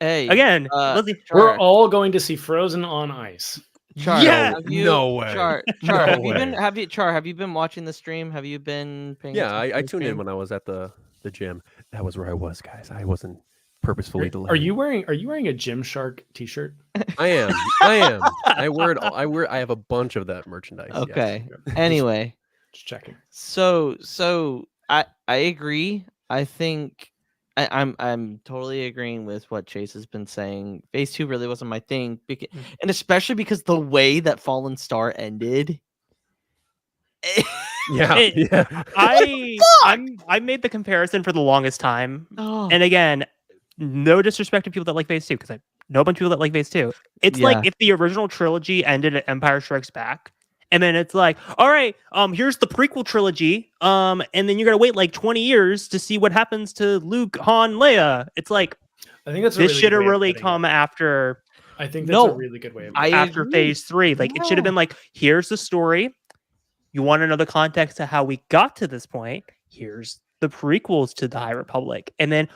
Hey, again, we're all going to see Frozen on ice. Char, yeah, no way. Char, have you been watching the stream? Have you been paying attention? I tuned in when I was at the gym. That was where I was, guys. I wasn't purposefully delayed. Are you wearing a Gymshark t-shirt? I am. I have a bunch of that merchandise. Okay. Yes. Anyway, just checking. So I agree. I think I'm totally agreeing with what Chase has been saying. Phase 2 really wasn't my thing, and especially because the way that Fallen Star ended. I made the comparison for the longest time, and again, no disrespect to people that like Phase 2 because I know a bunch of people that like Phase 2. It's like if the original trilogy ended at Empire Strikes Back. And then it's like, all right, here's the prequel trilogy. And then you're gonna wait like 20 years to see what happens to Luke, Han, Leia. It's like I think that's this should have really come after. I think that's a really good way of after Phase 3. Like it should have been like, here's the story. You want to know the context to how we got to this point? Here's the prequels to the High Republic. And then,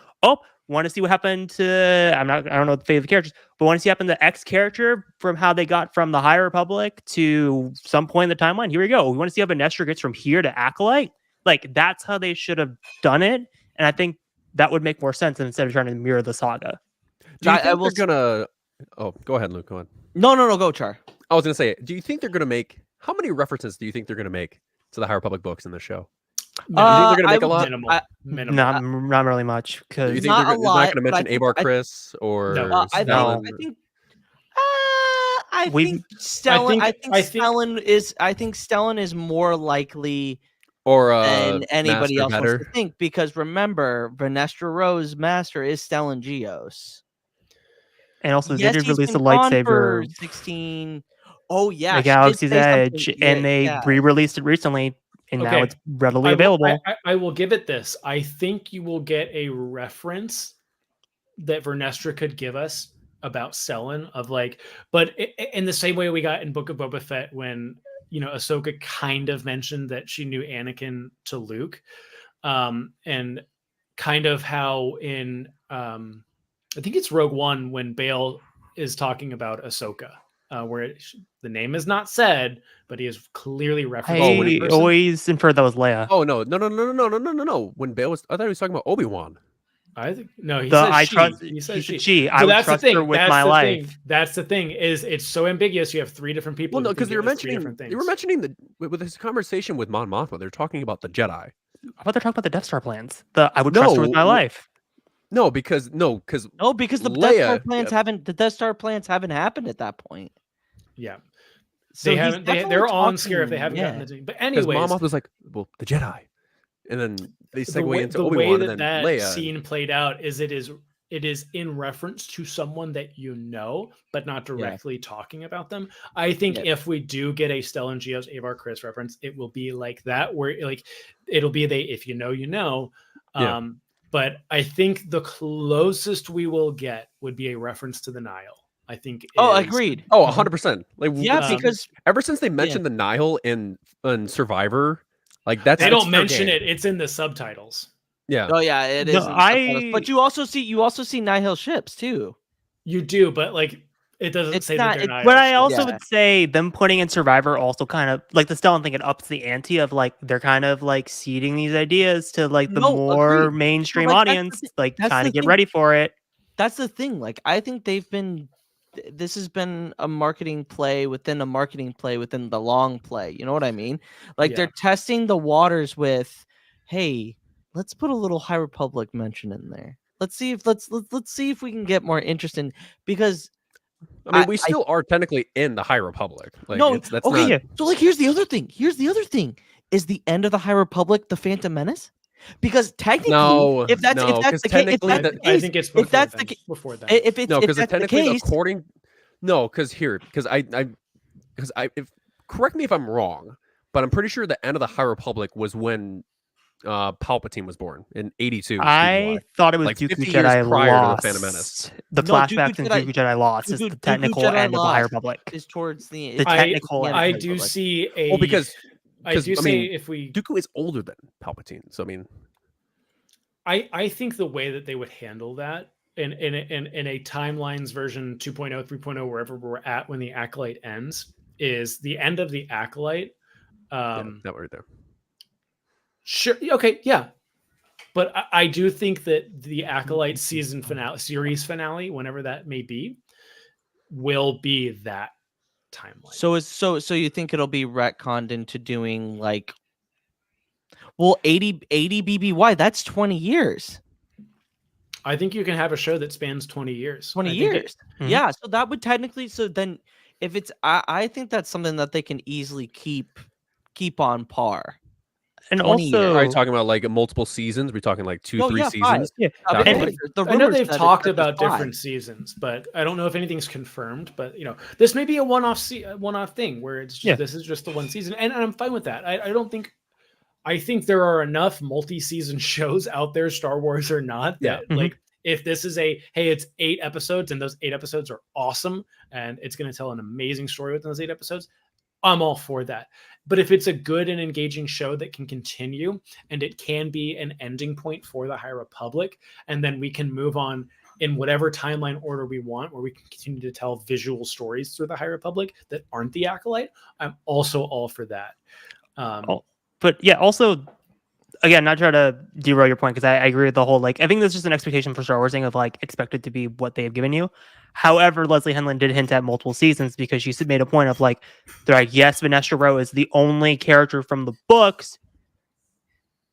want to see what happened to I don't know the fate of the characters, but want to see what happened to X character from how they got from the High Republic to some point in the timeline. Here we go. We want to see how Banestra gets from here to Acolyte. Like that's how they should have done it. And I think that would make more sense instead of trying to mirror the saga. Do you think they're gonna go ahead, Luke. Go on. No, go, Char. I was gonna say, do you think they're gonna make how many references do you think they're gonna make to the High Republic books in the show? Do you think they're gonna make a lot? Minimal. Not really much. Because you think they're not gonna mention Abar Chris or I think Stellan is more likely than anybody else wants to think, because remember, Vernestra Rose Master is Stellan Geos. And also they did release a lightsaber 16 Oh yeah, The she did Galaxy's say something- Edge, and they yeah. re-released it recently, and now Okay. it's readily available. I will give it this. I think you will get a reference that Vernestra could give us about Stellan of like, but in the same way we got in Book of Boba Fett when Ahsoka kind of mentioned that she knew Anakin to Luke, and kind of how in I think it's Rogue One when Bale is talking about Ahsoka, where the name is not said, but he is clearly referencing. I always inferred that was Leia. Oh no! When Bale was, I thought he was talking about Obi-Wan. I think no. He The says I she. trust. He says she. She. So I would that's the trust thing. her with That's my the life. thing. That's the thing. Is it's so ambiguous. You have three different people. Well, no, who because think they were it was three different mentioning things. with his conversation with Mon Mothma. They're talking about the Jedi. How about they're talking about the Death Star plans? I would trust her with my life. No, because the Death Star plans haven't happened at that point. Yeah. So they haven't. They're on scare if they haven't gotten the. But anyways, Mon Mothma was like, "Well, the Jedi," and then they segue into the Obi-Wan, way and then that Leia. scene played out is it is in reference to someone that but not directly talking about them. I think if we do get a Stellan Gios Avar Chris reference, it will be like that, where like it'll be if you know, you know. But I think the closest we will get would be a reference to the Nihil. I think. Agreed. Oh, 100%. Like because ever since they mentioned the Nihil in Survivor, like they don't mention it. It's in the subtitles. Yeah. Oh yeah, it is. But you also see Nihil ships too. You do, but like it doesn't say that they're Nihil. But I also would say them putting in Survivor also kind of like the Stellan thing. It ups the ante of like they're kind of like seeding these ideas to like the more mainstream audience, like kind of get ready for it. That's the thing. Like I think this has been a marketing play within a marketing play within the long play. You know what I mean? Like they're testing the waters with, hey, let's put a little High Republic mention in there. Let's see if we can get more interest in, because I mean we still are technically in the High Republic. Like that's okay. Not... So like here's the other thing. Is the end of the High Republic the Phantom Menace? Because technically, if that's the case, I think it's before that. Because technically, correct me if I'm wrong, but I'm pretty sure the end of the High Republic was when Palpatine was born in 82. I thought it was like Dooku 50 Jedi years prior lost. to the Phantom Menace. The flashbacks in Dooku Jedi lost is the technical end of the High Republic. Is towards the technical end. I do see a. Well, because if we Dooku is older than Palpatine, so I mean. I think the way that they would handle that in a timelines version 2.0, 3.0, wherever we're at when the Acolyte ends, is the end of the Acolyte. That right there. Sure. Okay. Yeah. But I do think that the Acolyte series finale, whenever that may be, will be that timeline. So you think it'll be retconned into doing like. Well, 80 BBY, that's 20 years. I think you can have a show that spans 20 years. 20 years. Yeah, so that would technically, so then if it's, I think that's something that they can easily keep on par. And also, are you talking about like multiple seasons? We're talking like 2-3 seasons. Yeah. I know they've talked about different seasons, but I don't know if anything's confirmed. But this may be a one-off thing where it's just, this is just the one season, and I'm fine with that. I think there are enough multi-season shows out there, Star Wars or not, that like if this is it's 8 episodes and those 8 episodes are awesome and it's going to tell an amazing story within those 8 episodes, I'm all for that. But if it's a good and engaging show that can continue and it can be an ending point for the High Republic, and then we can move on in whatever timeline order we want, where we can continue to tell visual stories through the High Republic that aren't the Acolyte, I'm also all for that. But yeah, also, again, not trying to derail your point, because I agree with the whole, like, I think that's just an expectation for Star Wars thing of, like, expected to be what they have given you. However, Leslie Henlin did hint at multiple seasons, because she made a point of, like, they're like, yes, Vanessa Rowe is the only character from the books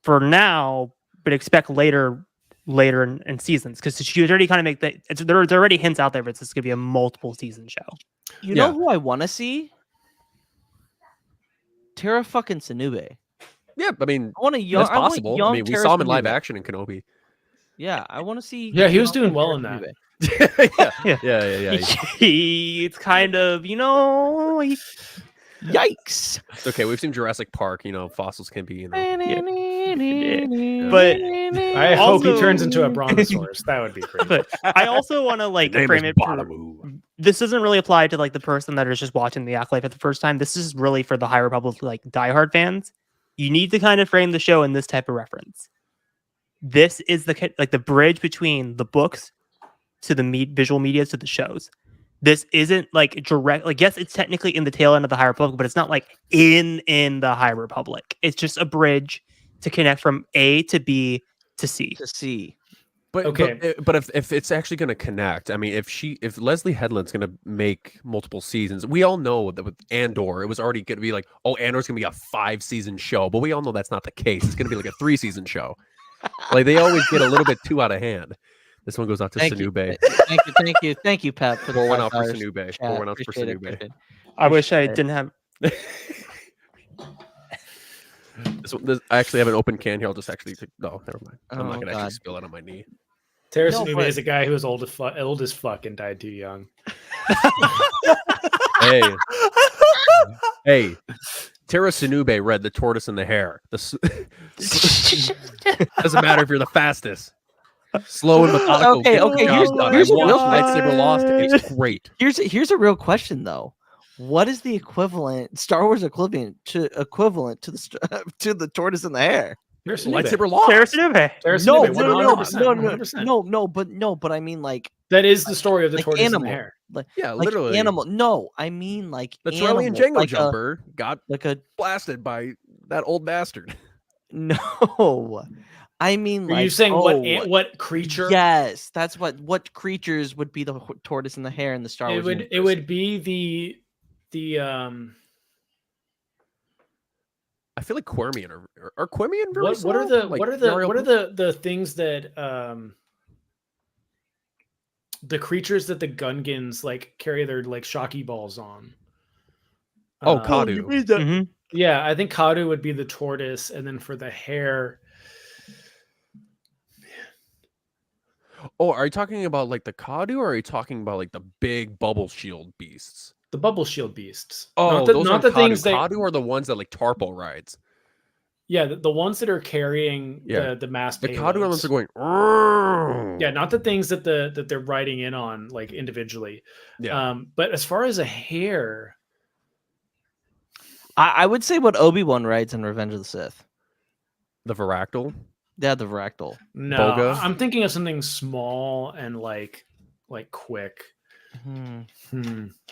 for now, but expect later in seasons, because she was already kind of make that, there's already hints out there that this is going to be a multiple season show. You know who I want to see? Tara fucking Sanube. Yeah, I mean, I want a young. that's possible. I mean, we saw him in live action in Kenobi. Yeah, I want to see. Yeah, he was doing well in that. Yeah. It's kind of, Yikes! It's okay. We've seen Jurassic Park. Fossils can be. But I hope he Also- turns into a brontosaurus. That would be great. but I also want to frame it for, this doesn't really apply to the person that is just watching the Acolyte for the first time. This is really for the High Republic diehard fans. You need to kind of frame the show in this type of reference. This is the bridge between the books to the visual media to the shows. This isn't direct. Yes, it's technically in the tail end of the High Republic, but it's not in the High Republic. It's just a bridge to connect from A to B to C. To C. But Okay. but if it's actually going to connect, I mean, if Leslie Headland's going to make multiple seasons, we all know that with Andor, it was already going to be Andor's going to be a 5-season show, but we all know that's not the case. It's going to be a 3-season show. They always get a little bit too out of hand. This one goes out to Sanube. Thank you, Pat. For Pour the one out for $5 Sanube. chat. Pour one out for Appreciate it, Sanube. appreciate it. I wish I didn't have. This, I actually have an open can here. I'll just actually. No, never mind. I'm Oh, not going to actually God. spill it on my knee. Tara No, Sanube but- is a guy who was old as fuck and died too young. Hey, Tara Sanube read The Tortoise and the Hare. Doesn't matter if you're the fastest. Slow and methodical. Okay, get the okay, job here's- done. here's I a real watched Lightsaber Lost. It's great. Here's a real question though. What is the Star Wars equivalent to the Tortoise and the Hare? Tara Sanube. Lightsaber Lost. Tara Sanube. Tara No, Sanube, no, 100%. no, but I mean That is the story of the like tortoise and animal. the hare. Yeah, literally. Animal. No, I mean like The Charlie and Django animal, jumper got like a blasted by that old bastard. no. I mean, Are you saying what creature? Yes, that's what creatures would be the tortoise and the hare in the Star Wars. It would be the I feel like Quirmian are Quirmian very what are small? the Like what are the Yariel what are Blue? the things that the creatures that the Gungans carry their shocky balls on? Oh, Kadu. Mhm. Yeah, I think Kadu would be the tortoise, and then for the hare. Oh, are you talking about the Kadu, or are you talking about the big bubble shield beasts? The bubble shield beasts. Oh, those not the Kadu. things that. Kadu are the ones that Tarpo rides. Yeah, the ones that are carrying Yeah. the mass. The Kadu payloads. ones are going. Yeah, not the things that that they're riding in on individually. Yeah. But as far as a hare, I would say what Obi-Wan rides in Revenge of the Sith. The Varactyl. Yeah, the Varactyl. no, Boga? I'm thinking of something small and quick. Hmm.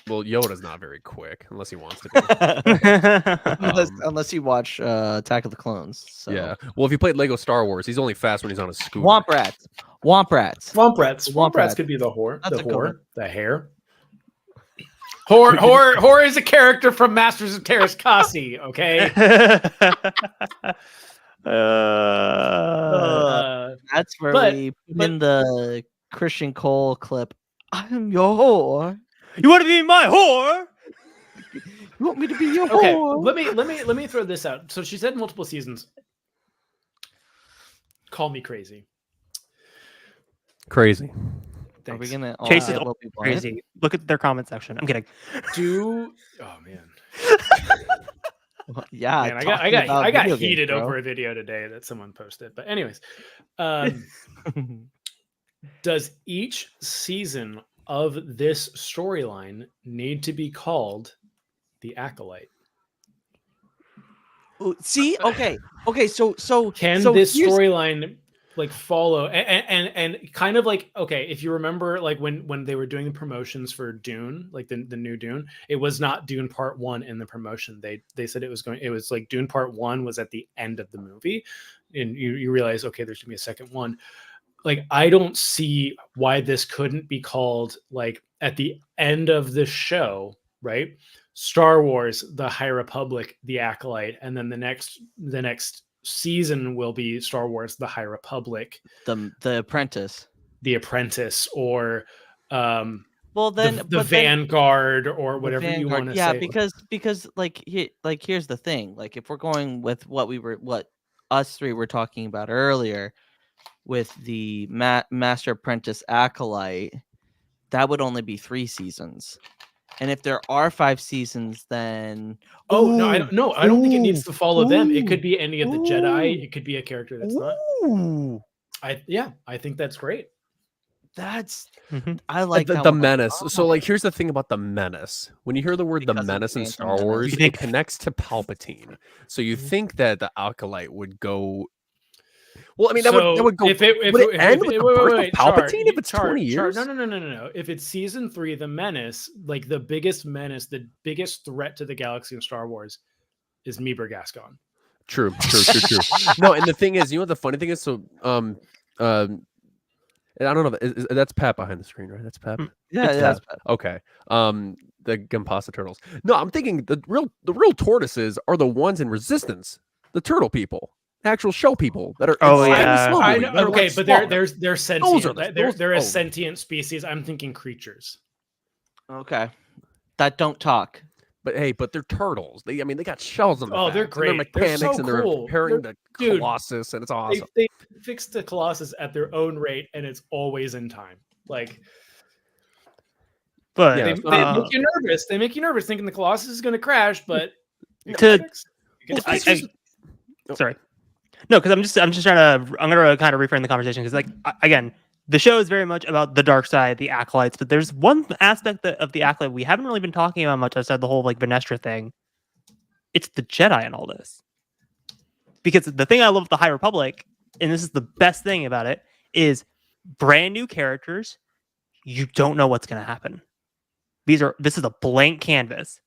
Well, Yoda's not very quick unless he wants to be. Unless you watch Attack of the Clones. So. Yeah. Well, if you played Lego Star Wars, he's only fast when he's on a scooter. Womp rats. Swamp rats. Womp rats. Could be the whore. That's The a good one. whore. The hare. Whore is a character from Masters of Terrascasi. Okay. That's where but- we put in the Christian Cole clip. I'm your whore. You want to be my whore? You want me to be your Okay. whore? Let me throw this out. So she said multiple seasons. Call me crazy. Crazy. Are we Thanks. gonna all Chase is say what we wanted? Crazy. Look at their comment section. I'm kidding. Oh man. Yeah, Man, I talking about got video games, heated bro. over a video today that someone posted. But anyways, does each season of this storyline need to be called the Acolyte? See, okay, so Can so this here's- storyline follow and kind of okay, if you remember when they were doing the promotions for Dune, the new Dune, it was not Dune Part 1 in the promotion. They said it was Dune Part 1 was at the end of the movie, and you realize, okay, there's gonna be a second one. I don't see why this couldn't be called at the end of the show, right? Star Wars, the High Republic, the Acolyte, and then the next season will be Star Wars, the High Republic, the Apprentice. the Apprentice, or Well, then the Vanguard, or the whatever you Vanguard. want to Yeah, say. because here's the thing. If we're going with what us three were talking about earlier, with the Master Apprentice Acolyte, that would only be 3 seasons. And if there are 5 seasons, then no, I don't think it needs to follow them. It could be any of the Jedi. It could be a character that's not. I think that's great. That's I like the that menace. So like, here's the thing about the menace. When you hear the word the menace in Star Wars, it connects to Palpatine. So you think that the Acolyte would go. Well, I mean, that would go. Would it end with the birth of Palpatine if it's 20 years? No. If it's season 3, the menace, like the biggest menace, the biggest threat to the galaxy in Star Wars, is Meeber Gascon. True. No, and the thing is, you know what the funny thing is? So, I don't know. That's Pat behind the screen, right? That's Pat. Yeah, that's Pat. Okay. The Gampasa turtles. No, I'm thinking the real tortoises are the ones in Resistance, the turtle people, actual show people that are. I know, okay, but they're sentient. They're a sentient species. I'm thinking creatures. Okay, that don't talk. But hey, they're turtles. They got shells on them. Oh, they're great. They're mechanics, they're so and they're cool. repairing the Colossus, and it's awesome. They fix the Colossus at their own rate, and it's always in time. Like, but they make you nervous. They make you nervous, thinking the Colossus is going to crash. But sorry, no, because I'm just trying to. I'm going to kind of reframe the conversation because, like, again, the show is very much about the dark side, the acolytes, but there's one aspect of the acolyte we haven't really been talking about much outside the whole like Venestra thing. It's the Jedi in all this. Because the thing I love with the High Republic, and this is the best thing about it, is brand new characters. You don't know what's going to happen. This is a blank canvas.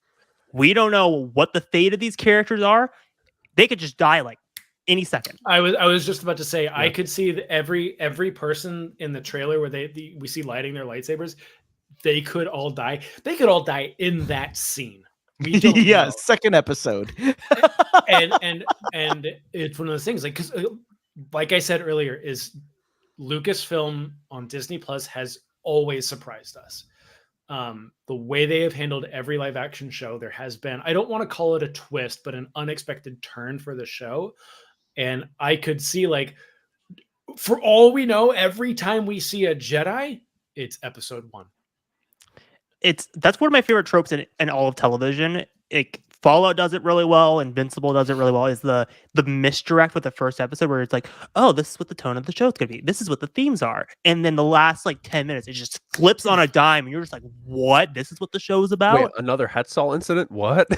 We don't know what the fate of these characters are. They could just die like any second. I was just about to say, I could see that every person in the trailer where we see lighting their lightsabers, they could all die. They could all die in that scene. We don't know. Second episode. and it's one of those things, like, because like I said earlier, is Lucasfilm on Disney Plus has always surprised us. The way they have handled every live action show, there has been, I don't want to call it a twist, but an unexpected turn for the show. And I could see, like, for all we know, every time we see a Jedi, it's episode 1. That's one of my favorite tropes in all of television. Fallout does it really well. Invincible does it really well. Is the misdirect with the first episode where it's like, oh, this is what the tone of the show is going to be. This is what the themes are. And then the last like 10 minutes, it just flips on a dime. And you're just like, what? This is what the show is about? Wait, another Hetzal incident? What?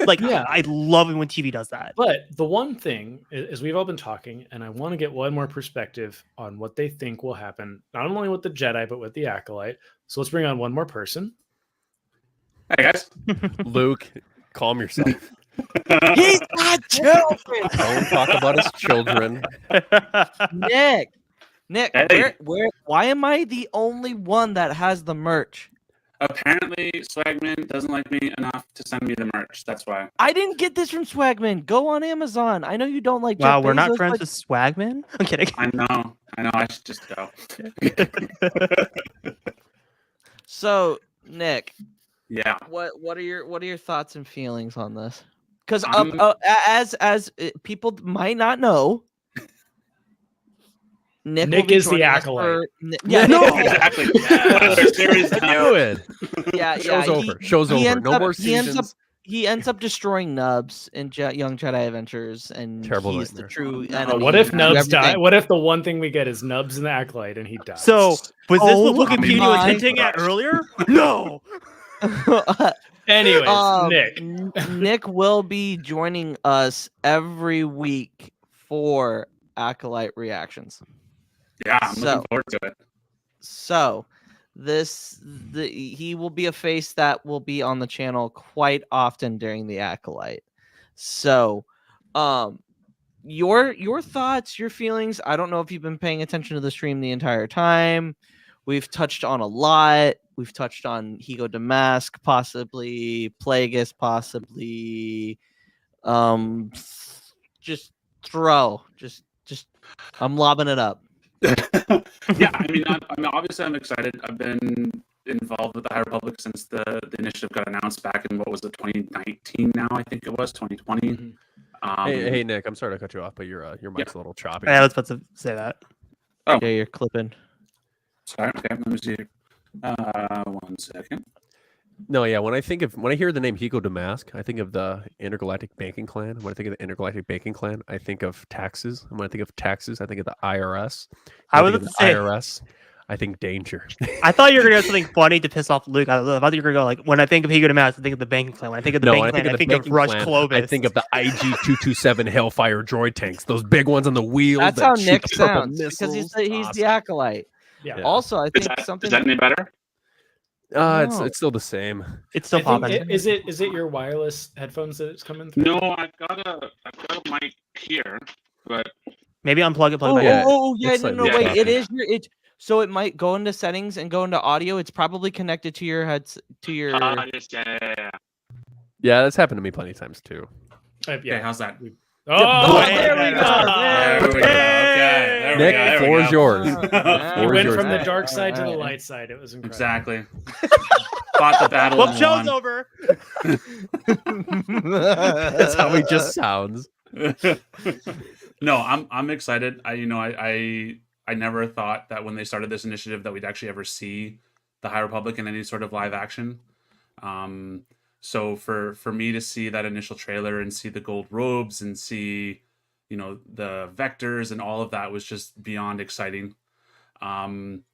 Like, yeah, I love it when TV does that. But the one thing is we've all been talking, and I want to get one more perspective on what they think will happen, not only with the Jedi, but with the Acolyte. So let's bring on one more person. Hey, guys. Luke, calm yourself. He's got children. Don't talk about his children. Nick, hey. why am I the only one that has the merch? Apparently, Swagman doesn't like me enough to send me the merch. That's why. I didn't get this from Swagman. Go on Amazon. I know you don't like. Wow, Jeff we're not Bezos, friends but... with Swagman. I'm kidding. I know. I should just go. So, Nick. Yeah. What are your thoughts and feelings on this? Because as people might not know, Nick is the Acolyte. Exactly. Show's over. No more seasons. He ends up destroying Nubs in Young Jedi Adventures, and terrible he's nightmare. the true enemy. What if Nubs die? What if the one thing we get is Nubs and the Acolyte, and he dies? So was this what Wikipedia was hinting at earlier? No. Anyways, Nick will be joining us every week for Acolyte reactions. Yeah, I'm looking forward to it. So, he will be a face that will be on the channel quite often during the Acolyte. So, your thoughts, your feelings. I don't know if you've been paying attention to the stream the entire time. We've touched on a lot. We've touched on Higo Damask, possibly Plagueis, possibly. Just I'm lobbing it up. Yeah, I mean, obviously I'm excited. I've been involved with the High Republic since the initiative got announced back in, what was it, 2019 now, I think it was, 2020. Mm-hmm. Hey, Nick, I'm sorry to cut you off, but your mic's a little choppy. I was about to say that. Oh, Yeah, you're clipping. sorry. Okay, let me see. 1 second. No, yeah. When I hear the name Hiko Damask, I think of the Intergalactic Banking Clan. When I think of the Intergalactic Banking Clan, I think of taxes. And when I think of taxes, I think of the IRS. I When was think about of to say, IRS, I think danger. I thought you were gonna have something funny to piss off Luke. I thought you were gonna go like, when I think of Higo Damask, I think of the banking clan. When I think of the No, banking when I clan, think of I the think of banking Rush clan, Clovis. I think of the IG-227 Hellfire droid tanks, those big ones on the wheels. That's that how shoot Nick the purple sounds because he's missiles. he's the Awesome. acolyte. Yeah. Also, I Is think that, something is that any better? It's No. still the same. It's still I think popping. is it your wireless headphones that it's coming through? No, I've got a mic here, but Maybe unplug it, plug Oh, it back Yeah, in. yeah, it's no, slightly wait. It choppy. is your it. So it might go into settings and go into audio. It's probably connected to your heads to your. yeah. Yeah, that's happened to me plenty of times too. Yeah. Okay, how's that? Oh, way there we better. go. There we go. Okay, there we Nick, go. There floor we is go. yours. You Floor is went yours. from the Alright, dark side to the alright. light side. It was incredible. Exactly. Fought the battle Well, and show's won. over. That's how he just sounds. No, I'm excited. I never thought that when they started this initiative that we'd actually ever see the High Republic in any sort of live action. So for me to see that initial trailer and see the gold robes and see, the vectors and all of that was just beyond exciting. Then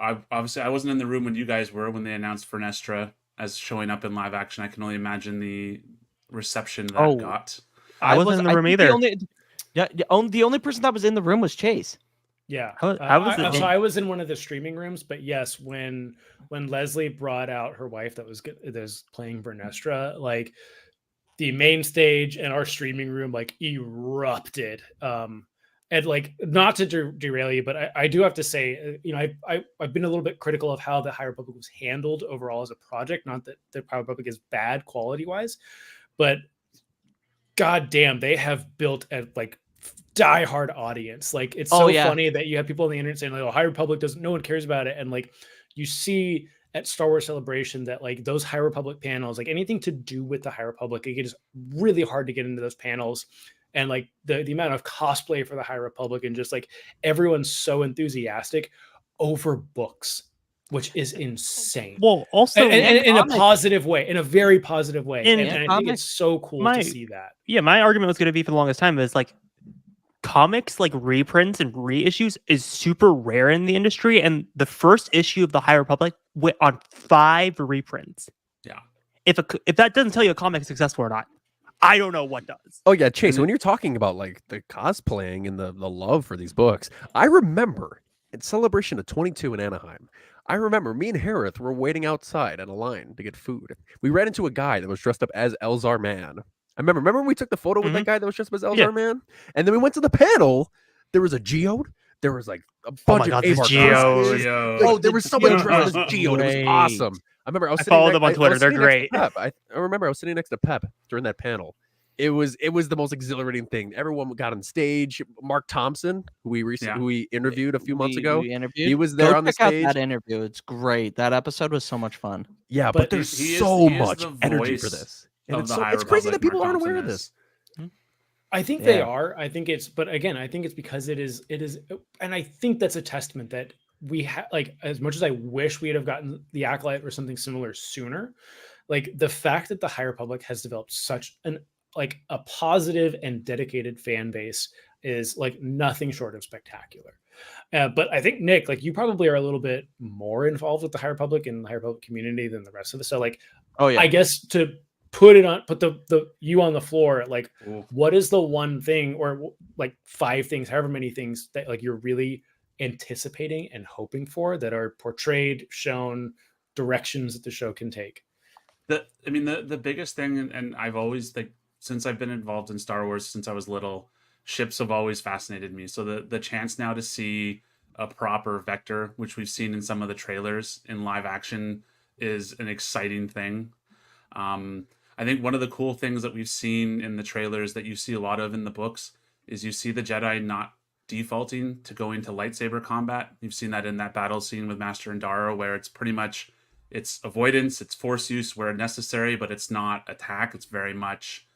obviously I wasn't in the room when you guys were when they announced Vernestra as showing up in live action. I can only imagine the reception that got. I wasn't in the room think either. The only person that was in the room was Chase. Yeah, I was so I was in one of the streaming rooms, but yes, when Leslie brought out her wife that was playing Vernestra, like the main stage and our streaming room like erupted. And like not to derail you, but I do have to say, I've been a little bit critical of how the High Republic was handled overall as a project. Not that the High Republic is bad quality wise, but god damn, they have built a like diehard audience. Like it's so funny that you have people on the internet saying like, "Oh, High Republic no one cares about it," and like you see at Star Wars Celebration that like those High Republic panels, like anything to do with the High Republic, it is really hard to get into those panels. And like the amount of cosplay for the High Republic and just like everyone's so enthusiastic over books, which is insane. Well, also in a positive way, in a very positive way. And I think it's so cool to see that. Yeah, my argument was going to be for the longest time is like comics like reprints and reissues is super rare in the industry. And the first issue of the High Republic went on 5 reprints. Yeah. If that doesn't tell you a comic is successful or not, I don't know what does. Oh yeah, Chase, when you're talking about like the cosplaying and the love for these books, I remember in Celebration of 22 in Anaheim, I remember me and Harith were waiting outside in a line to get food. We ran into a guy that was dressed up as Elzar Man. I remember when we took the photo with that guy that was dressed up as Elzar Man? And then we went to the panel. There was a Geode. There was like a bunch of Geodes. Like, there was someone dressed as Geode. It was awesome. I remember I followed them on Twitter. They're great. I remember I was sitting next to Pep during that panel. It was the most exhilarating thing. Everyone got on stage. Mark Thompson, who we interviewed a few months ago, he was there on the stage. That interview, it's great. That episode was so much fun. Yeah, but there's so much energy for this, and it's crazy that people aren't aware of this. I think they are. I think it's, but again, I think it's because it is, and I think that's a testament that we have, like, as much as I wish we'd have gotten the Acolyte or something similar sooner, like the fact that the High Republic has developed such a positive and dedicated fan base is like nothing short of spectacular. But I think Nick, like you probably are a little bit more involved with the High Republic and the High Republic community than the rest of us. So like, I guess to put the you on the floor, like what is the one thing or like 5 things, however many things that like you're really anticipating and hoping for that are portrayed, shown, directions that the show can take? The biggest thing, and I've always like, since I've been involved in Star Wars since I was little, ships have always fascinated me. So the chance now to see a proper vector, which we've seen in some of the trailers in live action, is an exciting thing. I think one of the cool things that we've seen in the trailers that you see a lot of in the books is you see the Jedi not defaulting to going to lightsaber combat. You've seen that in that battle scene with Master Indara, where it's pretty much it's avoidance, it's force use where necessary, but it's not attack. It's very much,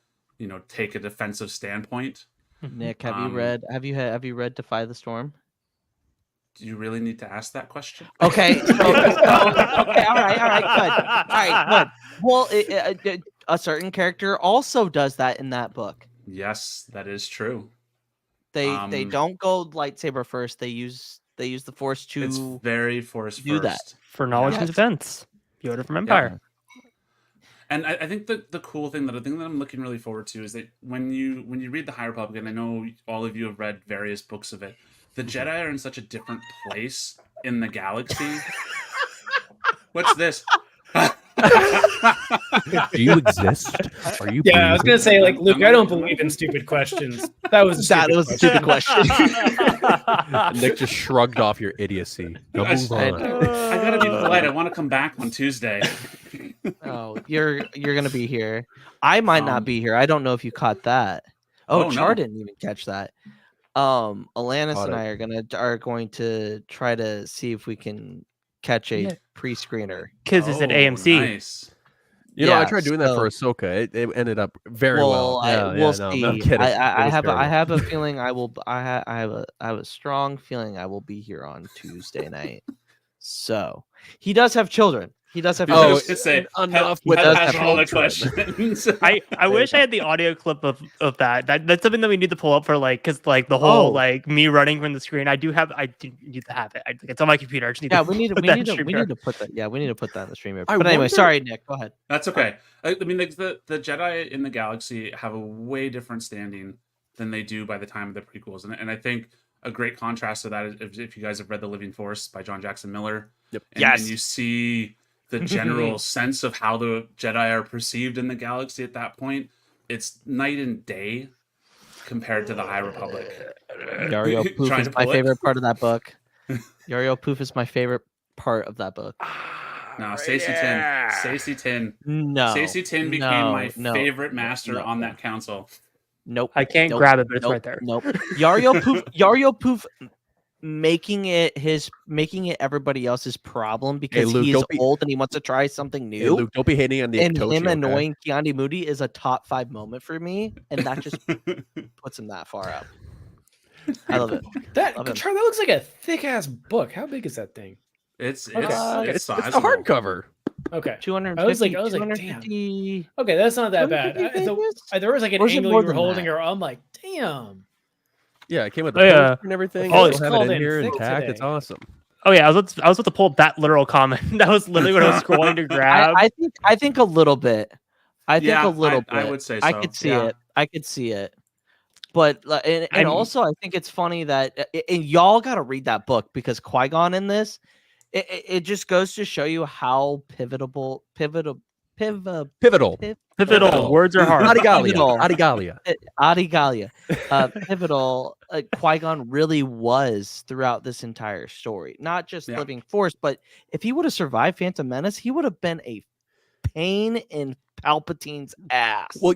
take a defensive standpoint. Nick, have you read Defy the Storm? Do you really need to ask that question? Okay. Okay. All right. Good. Well, a certain character also does that in that book. Yes, that is true. They don't go lightsaber first. They use the Force to It's very Force do that. first. For knowledge and defense. Yoda from Empire. And I think that the cool thing that I'm looking really forward to is that when you read the High Republic, and I know all of you have read various books of it, the Jedi are in such a different place in the galaxy. What's this? Do you exist? Are you? Yeah, I was gonna say, like, Luke, I don't believe in stupid questions. That was a stupid question. Nick just shrugged off your idiocy. Now move on. I gotta be polite. I want to come back on Tuesday. Oh, you're gonna be here. I might not be here. I don't know if you caught that. Oh, Char didn't even catch that. Alanis and I are going to try to see if we can catch a pre-screener because it's at AMC. Nice. You know, I tried doing that for Ahsoka. It ended up very well. We'll see. No, I'm kidding. I have a feeling I will. I have a strong feeling I will be here on Tuesday night. So he does have children. He does have. Oh, say enough with all the questions. I wish I had the audio clip of that. That's something that we need to pull up for, like, because like the whole like me running from the screen. I do need to have it. It's on my computer. I just need to we need to put that. Yeah, we need to put that in the stream. But anyway, sorry, Nick. Go ahead. That's okay. I mean, like, the Jedi in the galaxy have a way different standing than they do by the time of the prequels, and I think a great contrast to that is if you guys have read The Living Force by John Jackson Miller. Yep. And you see the general sense of how the Jedi are perceived in the galaxy at that point. It's night and day compared to the High Republic. Yario Poof is my favorite part of that book. Yario Poof is my favorite part of that book. No, Stacey Tin. Stacey Tin. No. Stacey Tin became my favorite master on that council. Nope. I can't grab it, but it's right there. Nope. Yario Poof making it everybody else's problem because he's old and he wants to try something new. Hey, Luke, don't be hating on the and him annoying Keanu Moody is a top 5 moment for me, and that just puts him that far up. I love it. That looks like a thick ass book. How big is that thing? It's a hardcover. Okay. 250. I was like, damn. Okay, that's not that bad. There was like an angle you were holding her. I'm like, damn. Yeah, it came with the poster and everything. Oh, it's called in here intact. Today. It's awesome. Oh yeah, I was about to pull that literal comment. That was literally what I was scrolling to grab. I think a little bit. I would say so. I could see it. I could see it. But and also I think it's funny that and y'all got to read that book because Qui-Gon in this, it just goes to show you how pivotal. Words are hard. Adigalia. Pivotal. Qui-Gon really was throughout this entire story. Not just Living Force, but if he would have survived Phantom Menace, he would have been a pain in Palpatine's ass. Well,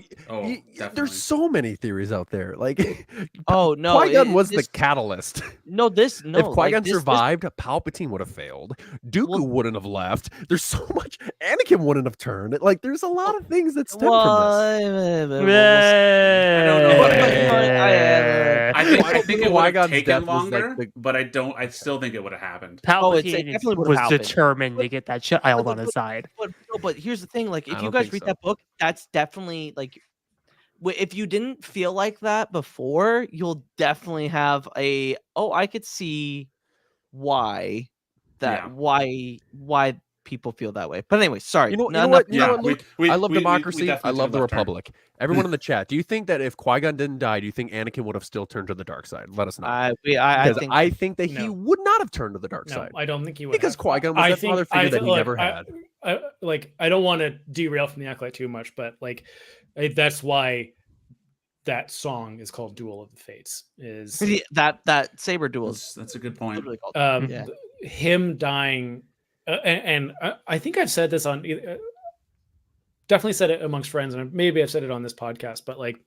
there's so many theories out there. Like, no, Qui-Gon was the catalyst. If Qui-Gon survived, Palpatine would have failed. Dooku wouldn't have left. There's so much. Anakin wouldn't have turned. Like, there's a lot of things that stem from this. I don't know. I think it would have taken longer, but I still think it would have happened. Palpatine was determined to get that child on his side. But here's the thing: like, if you guys read that book, that's definitely like, if you didn't feel like that before, you'll definitely have I could see why people feel that way. But anyway, sorry. You know what, Luke? I love democracy. I love the Republic. Everyone in the chat, do you think that if Qui-Gon didn't die, do you think Anakin would have still turned to the dark side? Let us know. I think that he would not have turned to the dark side. I don't think he would. Because Qui-Gon was that father figure that he never had. I don't want to derail from the Acolyte too much, but like that's why that song is called "Duel of the Fates." Is that saber duel? That's a good point. Him dying, and I think I've said this on. Definitely said it amongst friends, and maybe I've said it on this podcast, but like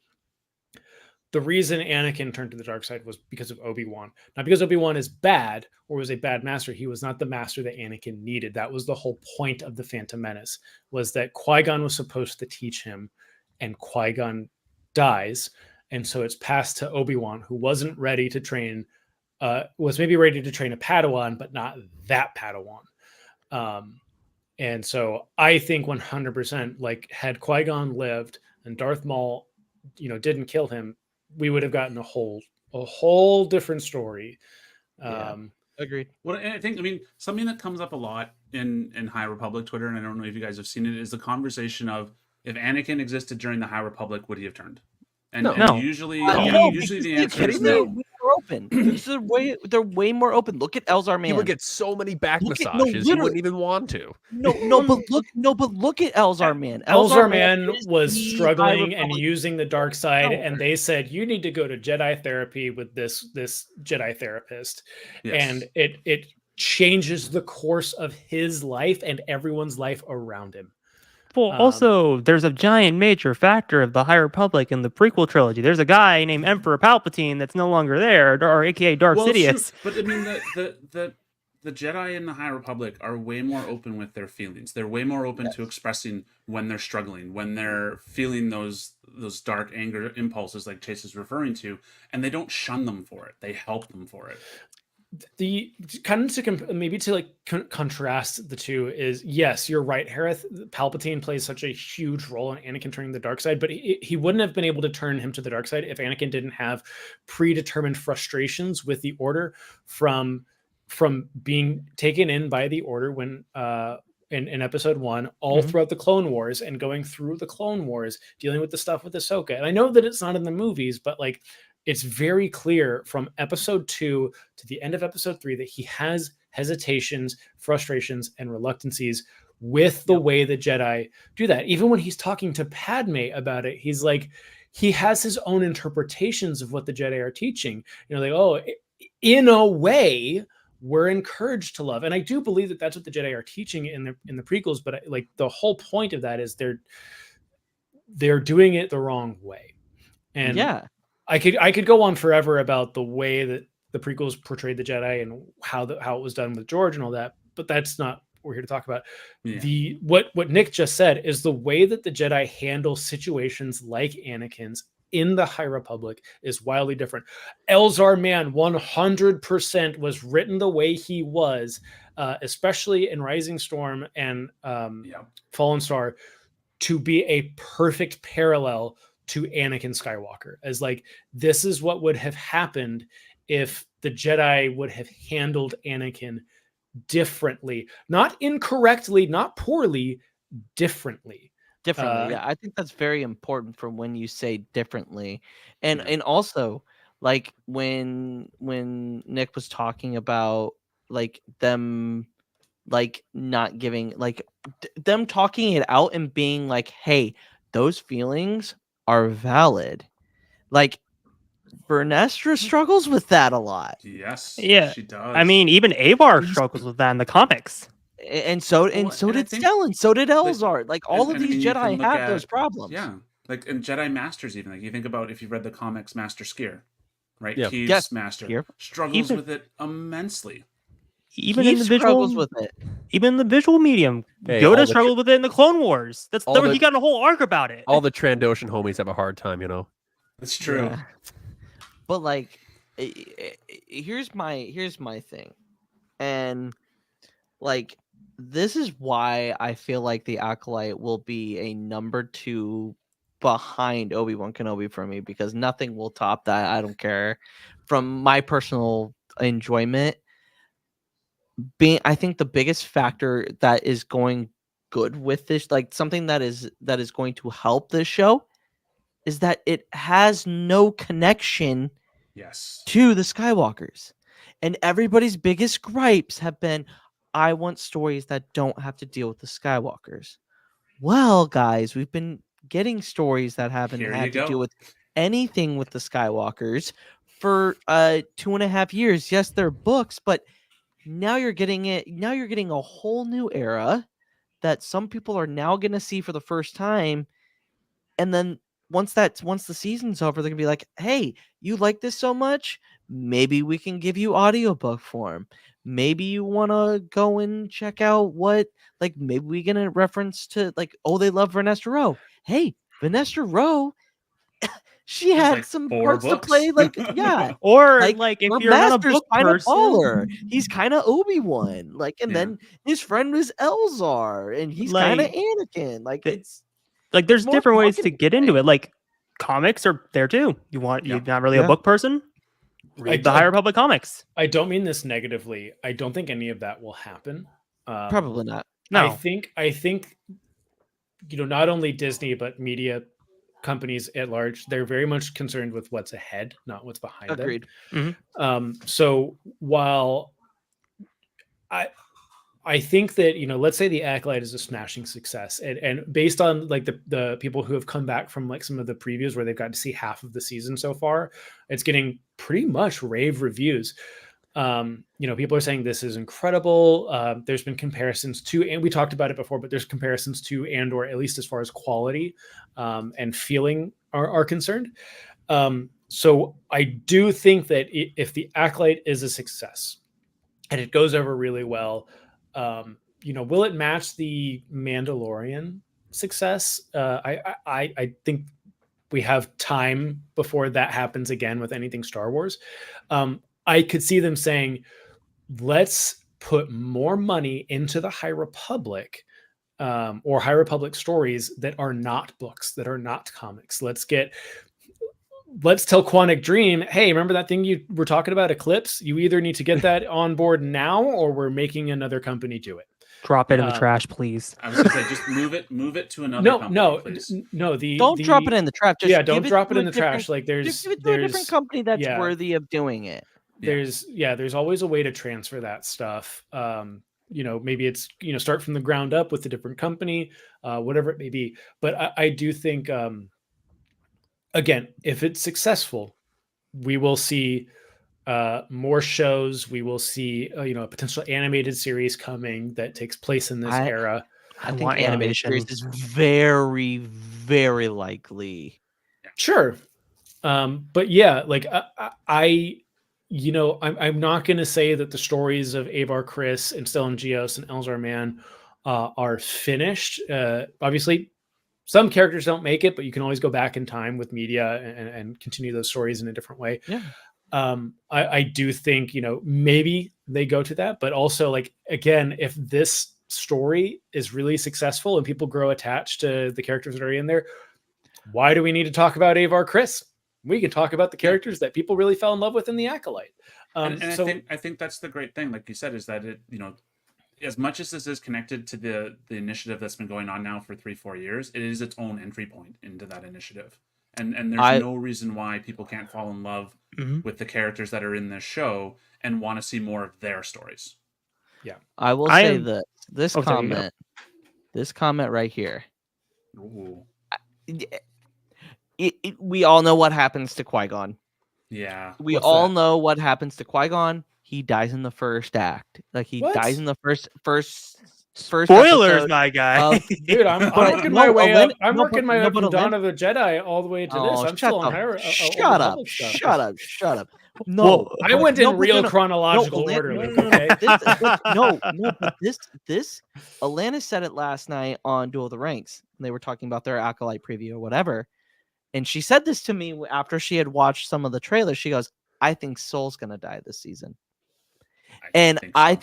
the reason Anakin turned to the dark side was because of Obi-Wan. Not because Obi-Wan is bad or was a bad master. He was not the master that Anakin needed. That was the whole point of the Phantom Menace, was that Qui-Gon was supposed to teach him, and Qui-Gon dies. And so it's passed to Obi-Wan, who wasn't ready to train was maybe ready to train a Padawan, but not that Padawan. And so I think 100%, like, had Qui-Gon lived and Darth Maul, didn't kill him, we would have gotten a whole different story. Agreed. What I mean, something that comes up a lot in High Republic Twitter, and I don't know if you guys have seen it, is the conversation of, if Anakin existed during the High Republic, would he have turned? And usually the answer is no. More open. They're way more open. Look at Elzar Man. He would get so many back massages. He wouldn't even want to. But look at Elzar Man. Elzar Man was struggling and using the dark side, and they said, you need to go to Jedi therapy with this Jedi therapist. Yes. And it changes the course of his life and everyone's life around him. Well, also, there's a giant major factor of the High Republic in the prequel trilogy. There's a guy named Emperor Palpatine that's no longer there, or aka Darth Sidious. But I mean, the Jedi in the High Republic are way more open with their feelings. They're way more open to expressing when they're struggling, when they're feeling those dark anger impulses, like Chase is referring to, and they don't shun them for it. They help them for it. The kind of to contrast the two is, yes, you're right, Harith. Palpatine plays such a huge role in Anakin turning the dark side, but he wouldn't have been able to turn him to the dark side if Anakin didn't have predetermined frustrations with the Order from being taken in by the Order when in episode 1, all throughout the Clone Wars, and going through the Clone Wars, dealing with the stuff with Ahsoka. And I know that it's not in the movies, but like, it's very clear from episode 2 to the end of episode 3 that he has hesitations, frustrations, and reluctancies with the way the Jedi do that. Even when he's talking to Padme about it, he's like, he has his own interpretations of what the Jedi are teaching. In a way, we're encouraged to love. And I do believe that that's what the Jedi are teaching in the prequels, but like, the whole point of that is they're doing it the wrong way. And I could go on forever about the way that the prequels portrayed the Jedi and how it was done with George and all that, but that's not what we're here to talk about. Yeah. What Nick just said is the way that the Jedi handle situations like Anakin's in the High Republic is wildly different. Elzar Man 100% was written the way he was, especially in Rising Storm and Fallen Star, to be a perfect parallel to Anakin Skywalker, as like, this is what would have happened if the Jedi would have handled Anakin differently, not incorrectly, not poorly, differently. I think that's very important for when you say differently. And also, like, when Nick was talking about like them like not giving, like them talking it out and being like, hey, those feelings are valid. Like, Vernestra struggles with that a lot. Yes, yeah, she does. I mean, even Avar struggles with that in the comics. And so did Stellan, so did Elzar. Like, all of these Jedi have those problems. Yeah, like, and Jedi Masters, even, like, you think about, if you read the comics, Master Skier, right? Yeah. Keith's Master struggles with it immensely. Even in the visual, with it. Even in the visual medium, Yoda struggled with it in the Clone Wars. He got a whole arc about it. All the Trandoshan homies have a hard time, That's true. Yeah. But like, here's my thing, and like, this is why I feel like the Acolyte will be a number 2 behind Obi-Wan Kenobi for me, because nothing will top that. I don't care. From my personal enjoyment, I think the biggest factor that is going good with this, like something that is going to help this show, is that it has no connection to the Skywalkers. And everybody's biggest gripes have been, I want stories that don't have to deal with the Skywalkers. Well, guys, we've been getting stories that haven't had to deal with anything with the Skywalkers for 2.5 years. Yes, they're books, but now you're getting it. Now you're getting a whole new era that some people are now going to see for the first time. And then once the season's over, they're gonna be like, hey, you like this so much? Maybe we can give you audiobook form. Maybe you want to go and check out what, like, maybe we get a reference to, like, oh, they love Vanessa Rowe. Hey, Vanessa Rowe she had like some 4 parts books. to play. Like, yeah, Or like, like if her you're not a master's book kind of person, baller. He's kind of Obi-Wan. Like, and Yeah. then his friend was Elzar, and he's kind of Like, Anakin. Like, it's like there's more different ways to marketing get into play. it. Like comics are there too. You're not really a Yeah. book person? Read the High Republic comics. I don't mean this negatively. I don't think any of that will happen. Probably not. No. I think not only Disney but media companies at large, they're very much concerned with what's ahead, not what's behind Agreed. them. So while I think that, let's say the Acolyte is a smashing success, and based on like the people who have come back from like some of the previews where they've got to see half of the season so far, it's getting pretty much rave reviews. People are saying this is incredible. There's been comparisons to, and we talked about it before, but there's comparisons to Andor, at least as far as quality and feeling are concerned. So I do think that if the Acolyte is a success and it goes over really well, will it match the Mandalorian success? I think we have time before that happens again with anything Star Wars. I could see them saying, let's put more money into the High Republic or High Republic stories that are not books, that are not comics. Let's tell Quantic Dream, hey, remember that thing you were talking about, Eclipse? You either need to get that on board now or we're making another company do it. Drop it in the trash, please. I was gonna say, just move it to another company, please. Don't drop it in the trash. Just don't drop it in the trash. Like just give it to a different company that's worthy of doing it. There's always a way to transfer that stuff. Maybe it's start from the ground up with a different company, whatever it may be. But I do think again, if it's successful, we will see more shows. We will see a potential animated series coming that takes place in this era. I think animated series is very, very likely. Sure. But yeah, like I'm not going to say that the stories of Avar Kriss and Stellan Gios and Elzar Mann are finished. Obviously, some characters don't make it, but you can always go back in time with media and continue those stories in a different way. Yeah. I do think, maybe they go to that, but also like, again, if this story is really successful and people grow attached to the characters that are in there, why do we need to talk about Avar Kriss? We can talk about the characters that people really fell in love with in the Acolyte. I think that's the great thing, like you said, is that it, as much as this is connected to the initiative that's been going on now for 3-4 years, it is its own entry point into that initiative. And there's no reason why people can't fall in love with the characters that are in this show and want to see more of their stories. Yeah. I will say that this comment right here. Ooh. We all know what happens to Qui-Gon. Yeah. We all know what happens to Qui-Gon. He dies in the first act. Like he dies in the first spoilers, my guy. Dude, I'm working my way up. I'm working my way up from Dawn of the Jedi all the way to this. I'm still on her. Shut up. No, I went in real chronological order. Okay. But this Alana said it last night on Duel of the Ranks. They were talking about their Acolyte preview or whatever. And she said this to me after she had watched some of the trailers. She goes, I think Soul's gonna die this season. And I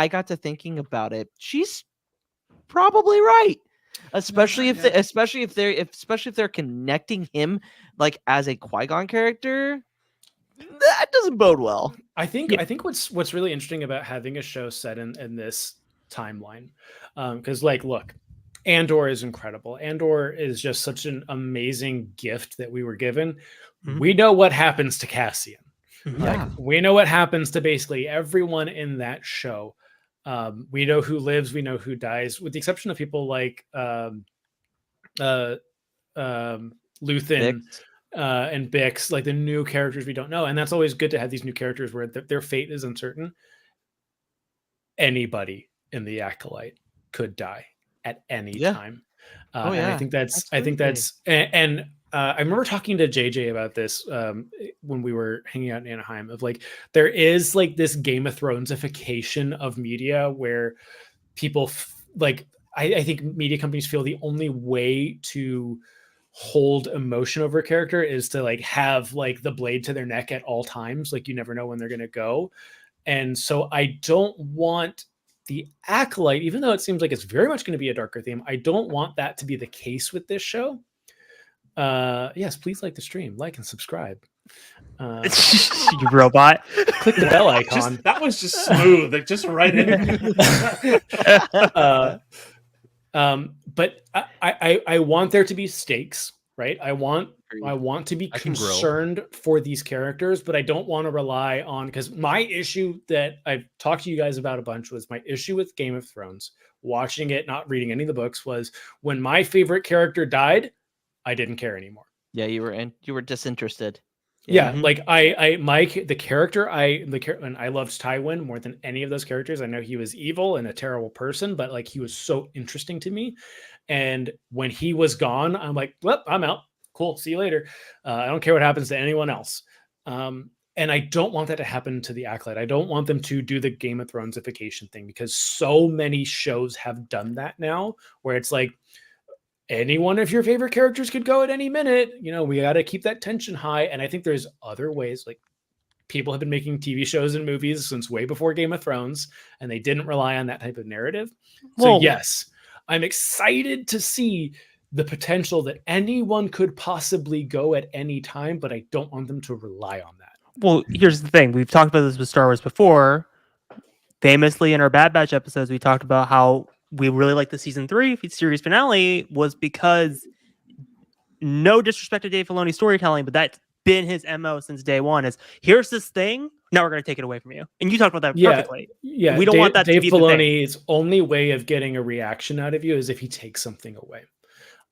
got to thinking about it. She's probably right, especially if they're connecting him like as a Qui-Gon character. That doesn't bode well. I think what's really interesting about having a show set in this timeline, because look, Andor is incredible. Andor is just such an amazing gift that we were given. Mm-hmm. We know what happens to Cassian. Yeah. We know what happens to basically everyone in that show. We know who lives, we know who dies, with the exception of people like Luthen and Bix, like the new characters we don't know. And that's always good to have these new characters where their fate is uncertain. Anybody in the Acolyte could die at any time. And I think that's I remember talking to JJ about this when we were hanging out in Anaheim, of like, there is like this Game of Thronesification of media where people I think media companies feel the only way to hold emotion over a character is to like have like the blade to their neck at all times. Like you never know when they're going to go. And so I don't want the Acolyte, even though it seems like it's very much going to be a darker theme, I don't want that to be the case with this show. Yes, please like the stream, like and subscribe. You robot. Click the bell icon. That was just smooth. Like, just right in. But I want there to be stakes, right? I want to be concerned for these characters, but I don't want to rely on, because my issue that I've talked to you guys about a bunch was my issue with Game of Thrones, watching it, not reading any of the books, was when my favorite character died, I didn't care anymore. Yeah, you were disinterested. Yeah, like the character and I loved Tywin more than any of those characters. I know he was evil and a terrible person, but like he was so interesting to me. And when he was gone, I'm like, well, I'm out. Cool, see you later. I don't care what happens to anyone else. And I don't want that to happen to the Acolyte. I don't want them to do the Game of Thronesification thing, because so many shows have done that now, where it's like, any one of your favorite characters could go at any minute. You know, we got to keep that tension high. And I think there's other ways. Like, people have been making TV shows and movies since way before Game of Thrones, and they didn't rely on that type of narrative. So yes, I'm excited to see the potential that anyone could possibly go at any time, but I don't want them to rely on that. Well, here's the thing. We've talked about this with Star Wars before. Famously, in our Bad Batch episodes, we talked about how we really like the season 3 series finale was because, no disrespect to Dave Filoni's storytelling, but that's been his MO since day one, is here's this thing, now we're going to take it away from you. And you talked about that perfectly. Yeah. We don't want that Dave to be Filoni's only way of getting a reaction out of you is if he takes something away.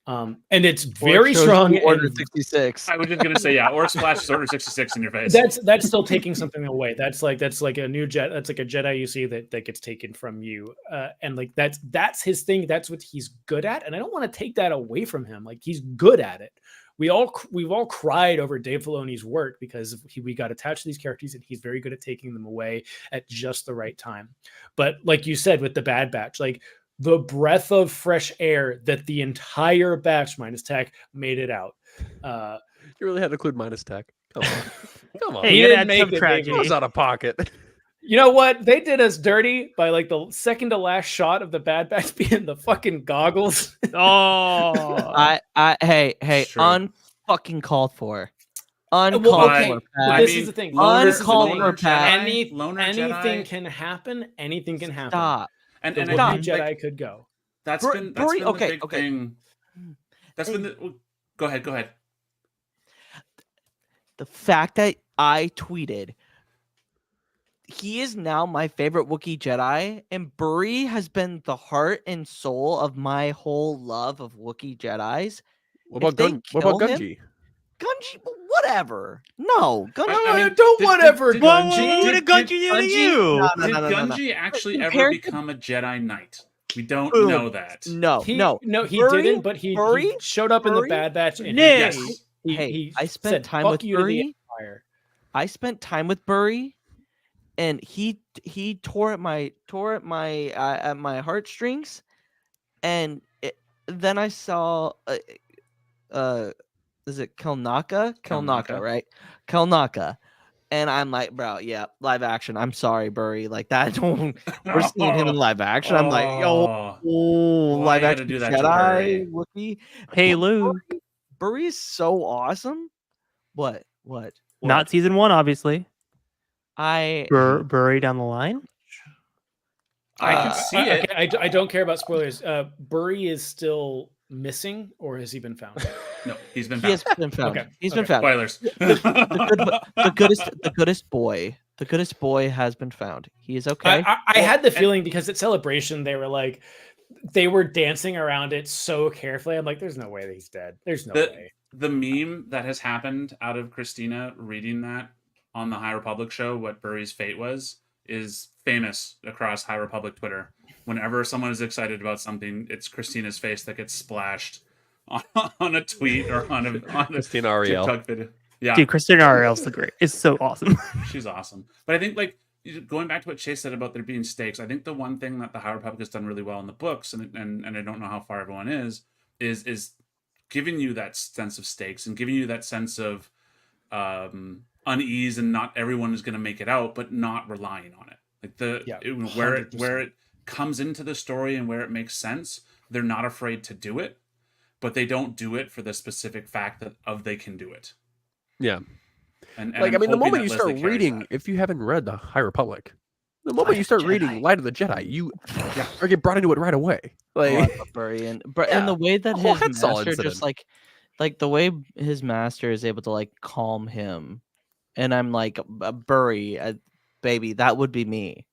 And it's very strong. Order 66. I was just gonna say, yeah, or splashes Order 66 in your face. That's still taking something away. That's like a new jet. That's like a Jedi you see that gets taken from you. And like that's his thing. That's what he's good at. And I don't want to take that away from him. Like, he's good at it. We've all cried over Dave Filoni's work because we got attached to these characters, and he's very good at taking them away at just the right time. But like you said with the Bad Batch, like, the breath of fresh air that the entire batch minus Tech made it out. You really had to include minus Tech. Come on. Come on. Hey, He you didn't make make it, tragedy. It was out of pocket. You know what? They did us dirty by like the second to last shot of the Bad Batch being the fucking goggles. Oh, Hey, True. unfucking called for. Uncalled Well, okay, for. but Pat. this is the thing. Loner- This is the thing. Loner Pat. Anything Jedi. can happen. Anything can happen. Stop. And The I Wookiee think, Jedi like, could go. that's Bur- been Buri- the okay, big okay. thing. That's been the. Go ahead. The fact that I tweeted, he is now my favorite Wookiee Jedi, and Buri has been the heart and soul of my whole love of Wookiee Jedis. What about they What about kill him- Gunji? Gunji, whatever. No, Gunji. I mean, Don't did- whatever, did- Gunji. what did Gunji do to Gunji- you? No, Did no. Gunji actually ever Compared to- become a Jedi Knight? We don't Boom. know that. No, He Buri- didn't, but he showed up in the Buri- Bad Batch. And Yes. he I spent said, time "Fuck with you to the Buri. Empire." I spent time with Buri, and he tore at my heartstrings, and then I saw is it Kelnaka? Kelnaka. Right? Kelnaka. And I'm like, bro, yeah, live action. I'm sorry, Buri. Like that. Don't we're seeing him in live action. I'm like, yo, Why live you gotta action do that to Jedi Wookiee. hey, Lou. Buri is so awesome. What? Not season 1, obviously. I Buried down the line. I can see it. Okay, I don't care about spoilers. Buri is still missing, or has he been found? No, he's been he has found. been found. Okay, He's been okay. found. Spoilers. The goodest boy has been found. He is okay. I had the feeling because at Celebration they were dancing around it so carefully. I'm like, there's no way that he's dead. There's no way. The meme that has happened out of Christina reading that on the High Republic show, what Buri's fate was, is famous across High Republic Twitter. Whenever someone is excited about something, it's Christina's face that gets splashed on a tweet or on a Christina Ariel. TikTok video. Yeah, Dude, Christina Ariel's the great. It's so awesome. she's awesome. But I think, like, going back to what Chase said about there being stakes, I think the one thing that the High Republic has done really well in the books, and I don't know how far everyone is giving you that sense of stakes and giving you that sense of unease, and not everyone is going to make it out, but not relying on it. Like where it comes into the story and where it makes sense, they're not afraid to do it, but they don't do it for the specific fact that they can do it. Yeah. And like, I'm I mean, the hoping moment that you Leslie start carries reading, that. if you haven't read the High Republic, the moment you start reading Light of the Jedi, you or get brought into it right away. Like Bury and the way that whole his Hetzal master just incident. like the way his master is able to like calm him, and I'm like, Bury, baby, that would be me.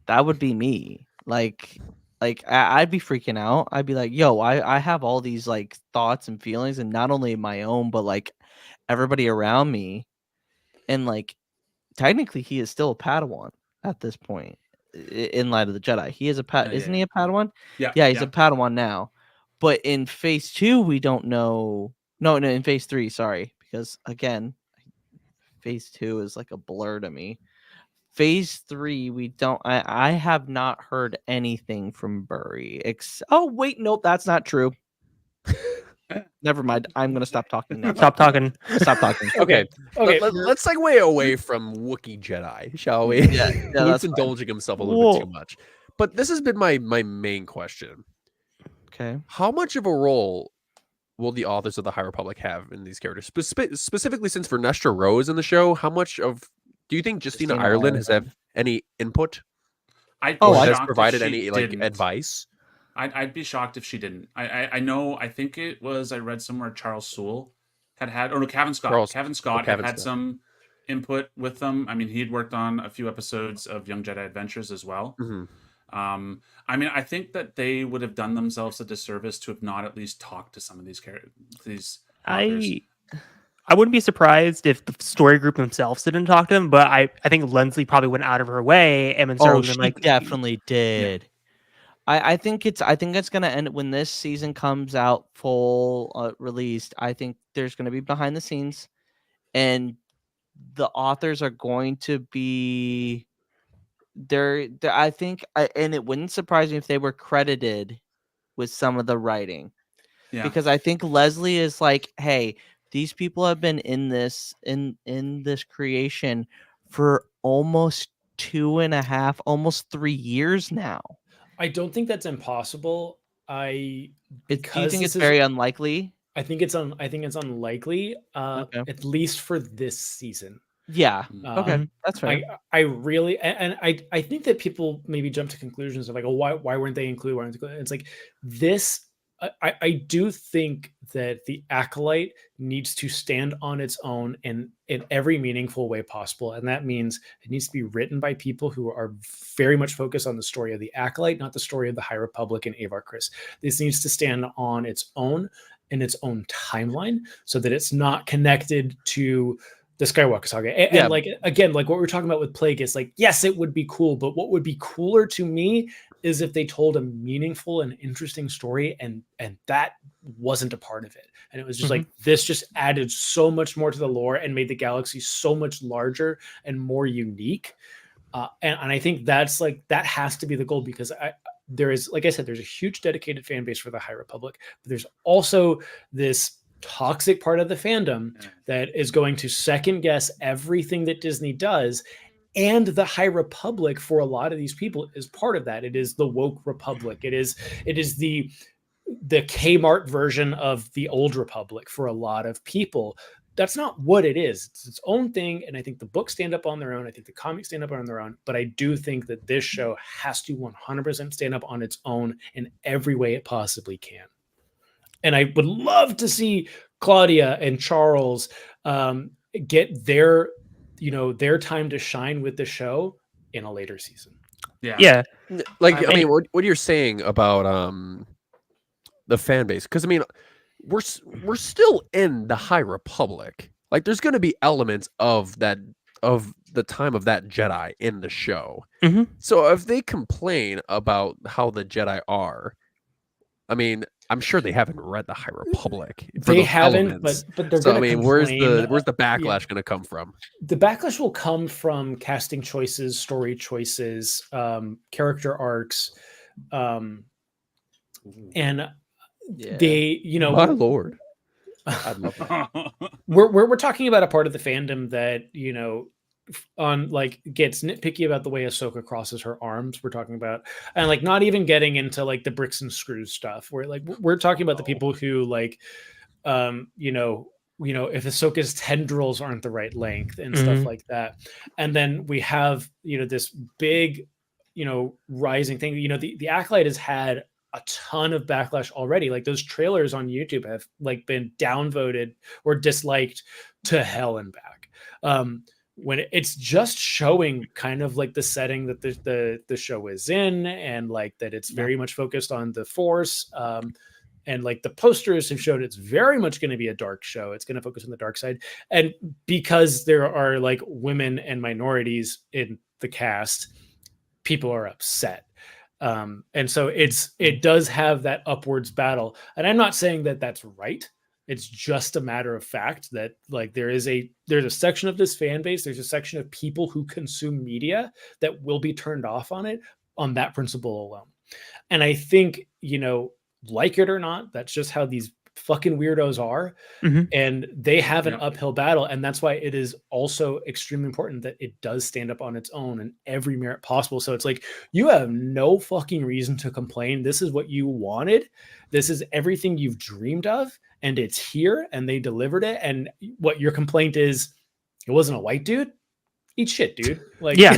That would be me. Like I'd be freaking out. I'd be like, yo, I have all these like thoughts and feelings, and not only my own, but like everybody around me. And like technically he is still a Padawan at this point in Light of the Jedi. He is isn't he a Padawan? Yeah, he's a Padawan now. But in phase 2, we don't know. No, in phase 3, sorry, because again, phase 2 is like a blur to me. Phase 3, we don't. I have not heard anything from Bury. Oh wait, nope, that's not true. Never mind. I'm gonna stop talking now. Stop talking. Stop talking. Okay. Let's segue away from Wookiee Jedi, shall we? Yeah, Luke's indulging himself a little bit too much. But this has been my main question. Okay. How much of a role will the authors of the High Republic have in these characters? Specifically, since Vernestra Rose in the show, how much do you think Justina Ireland has had any input? Has provided any advice? I'd be shocked if she didn't. I know. I think it was. I read somewhere Charles Soule Cavan Scott. Cavan Scott had some input with them. I mean, he'd worked on a few episodes of Young Jedi Adventures as well. Mm-hmm. I mean, I think that they would have done themselves a disservice to have not at least talked to some of these characters. I wouldn't be surprised if the story group themselves didn't talk to them, but I think Lensley probably went out of her way and she definitely did. Yeah. I think it's gonna end when this season comes out full released. I think there's gonna be behind the scenes, and the authors are going to be there. I think, and it wouldn't surprise me if they were credited with some of the writing, because I think Leslie is like, hey, these people have been in this creation for almost 2.5, almost 3 years now. I don't think that's impossible. Do you think it's very unlikely? I think it's unlikely, at least for this season. Yeah. Okay, that's fair. I really and I think that people maybe jump to conclusions of like, oh, why weren't they included? Why weren't they included? It's like this. I do think that the Acolyte needs to stand on its own in every meaningful way possible. And that means it needs to be written by people who are very much focused on the story of the Acolyte, not the story of the High Republic and Avar Kriss. This needs to stand on its own in its own timeline so that it's not connected to the Skywalker saga. And like, again, like what we're talking about with Plagueis, like, yes, it would be cool, but what would be cooler to me is if they told a meaningful and interesting story, and that wasn't a part of it. And it was just like, this just added so much more to the lore and made the galaxy so much larger and more unique. And I think that's like, that has to be the goal, because there is, like I said, there's a huge dedicated fan base for the High Republic, but there's also this toxic part of the fandom that is going to second guess everything that Disney does. And the High Republic, for a lot of these people, is part of that. It is the woke Republic. It is the Kmart version of the old Republic for a lot of people. That's not what it is. It's its own thing. And I think the books stand up on their own. I think the comics stand up on their own. But I do think that this show has to 100% stand up on its own in every way it possibly can. And I would love to see Claudia and Charles get their time to shine with the show in a later season. Yeah. Like, I mean, what you're saying about the fan base, because I mean, we're still in the High Republic. Like, there's going to be elements of that, of the time of that Jedi in the show. Mm-hmm. So if they complain about how the Jedi are, I mean, I'm sure they haven't read the High Republic. They haven't, but they're going to. I mean, where's the backlash going to come from? The backlash will come from casting choices, story choices, character arcs, and they, you know, My lord, I'd love that. we're talking about a part of the fandom that, you know, on like gets nitpicky about the way Ahsoka crosses her arms. We're talking about, and like not even getting into like the bricks and screws stuff. Where like we're talking about the people who like, you know, if Ahsoka's tendrils aren't the right length and stuff like that. And then we have, you know, this big, you know, rising thing. You know, the Acolyte has had a ton of backlash already. Like those trailers on YouTube have like been downvoted or disliked to hell and back. When it's just showing kind of like the setting that the show is in, and like that it's very much focused on the Force. And like the posters have showed it's very much going to be a dark show. It's going to focus on the dark side. And because there are like women and minorities in the cast, people are upset. And so it does have that upwards battle. And I'm not saying that that's right. It's just a matter of fact that like there's a section of this fan base, there's a section of people who consume media that will be turned off on it on that principle alone. And I think, you know, like it or not, that's just how these fucking weirdos are. And they have an uphill battle. And that's why it is also extremely important that it does stand up on its own in every merit possible. So it's like, you have no fucking reason to complain. This is what you wanted. This is everything you've dreamed of. And it's here, and they delivered it. And what your complaint is, it wasn't a white dude. Eat shit, dude. Like, yeah.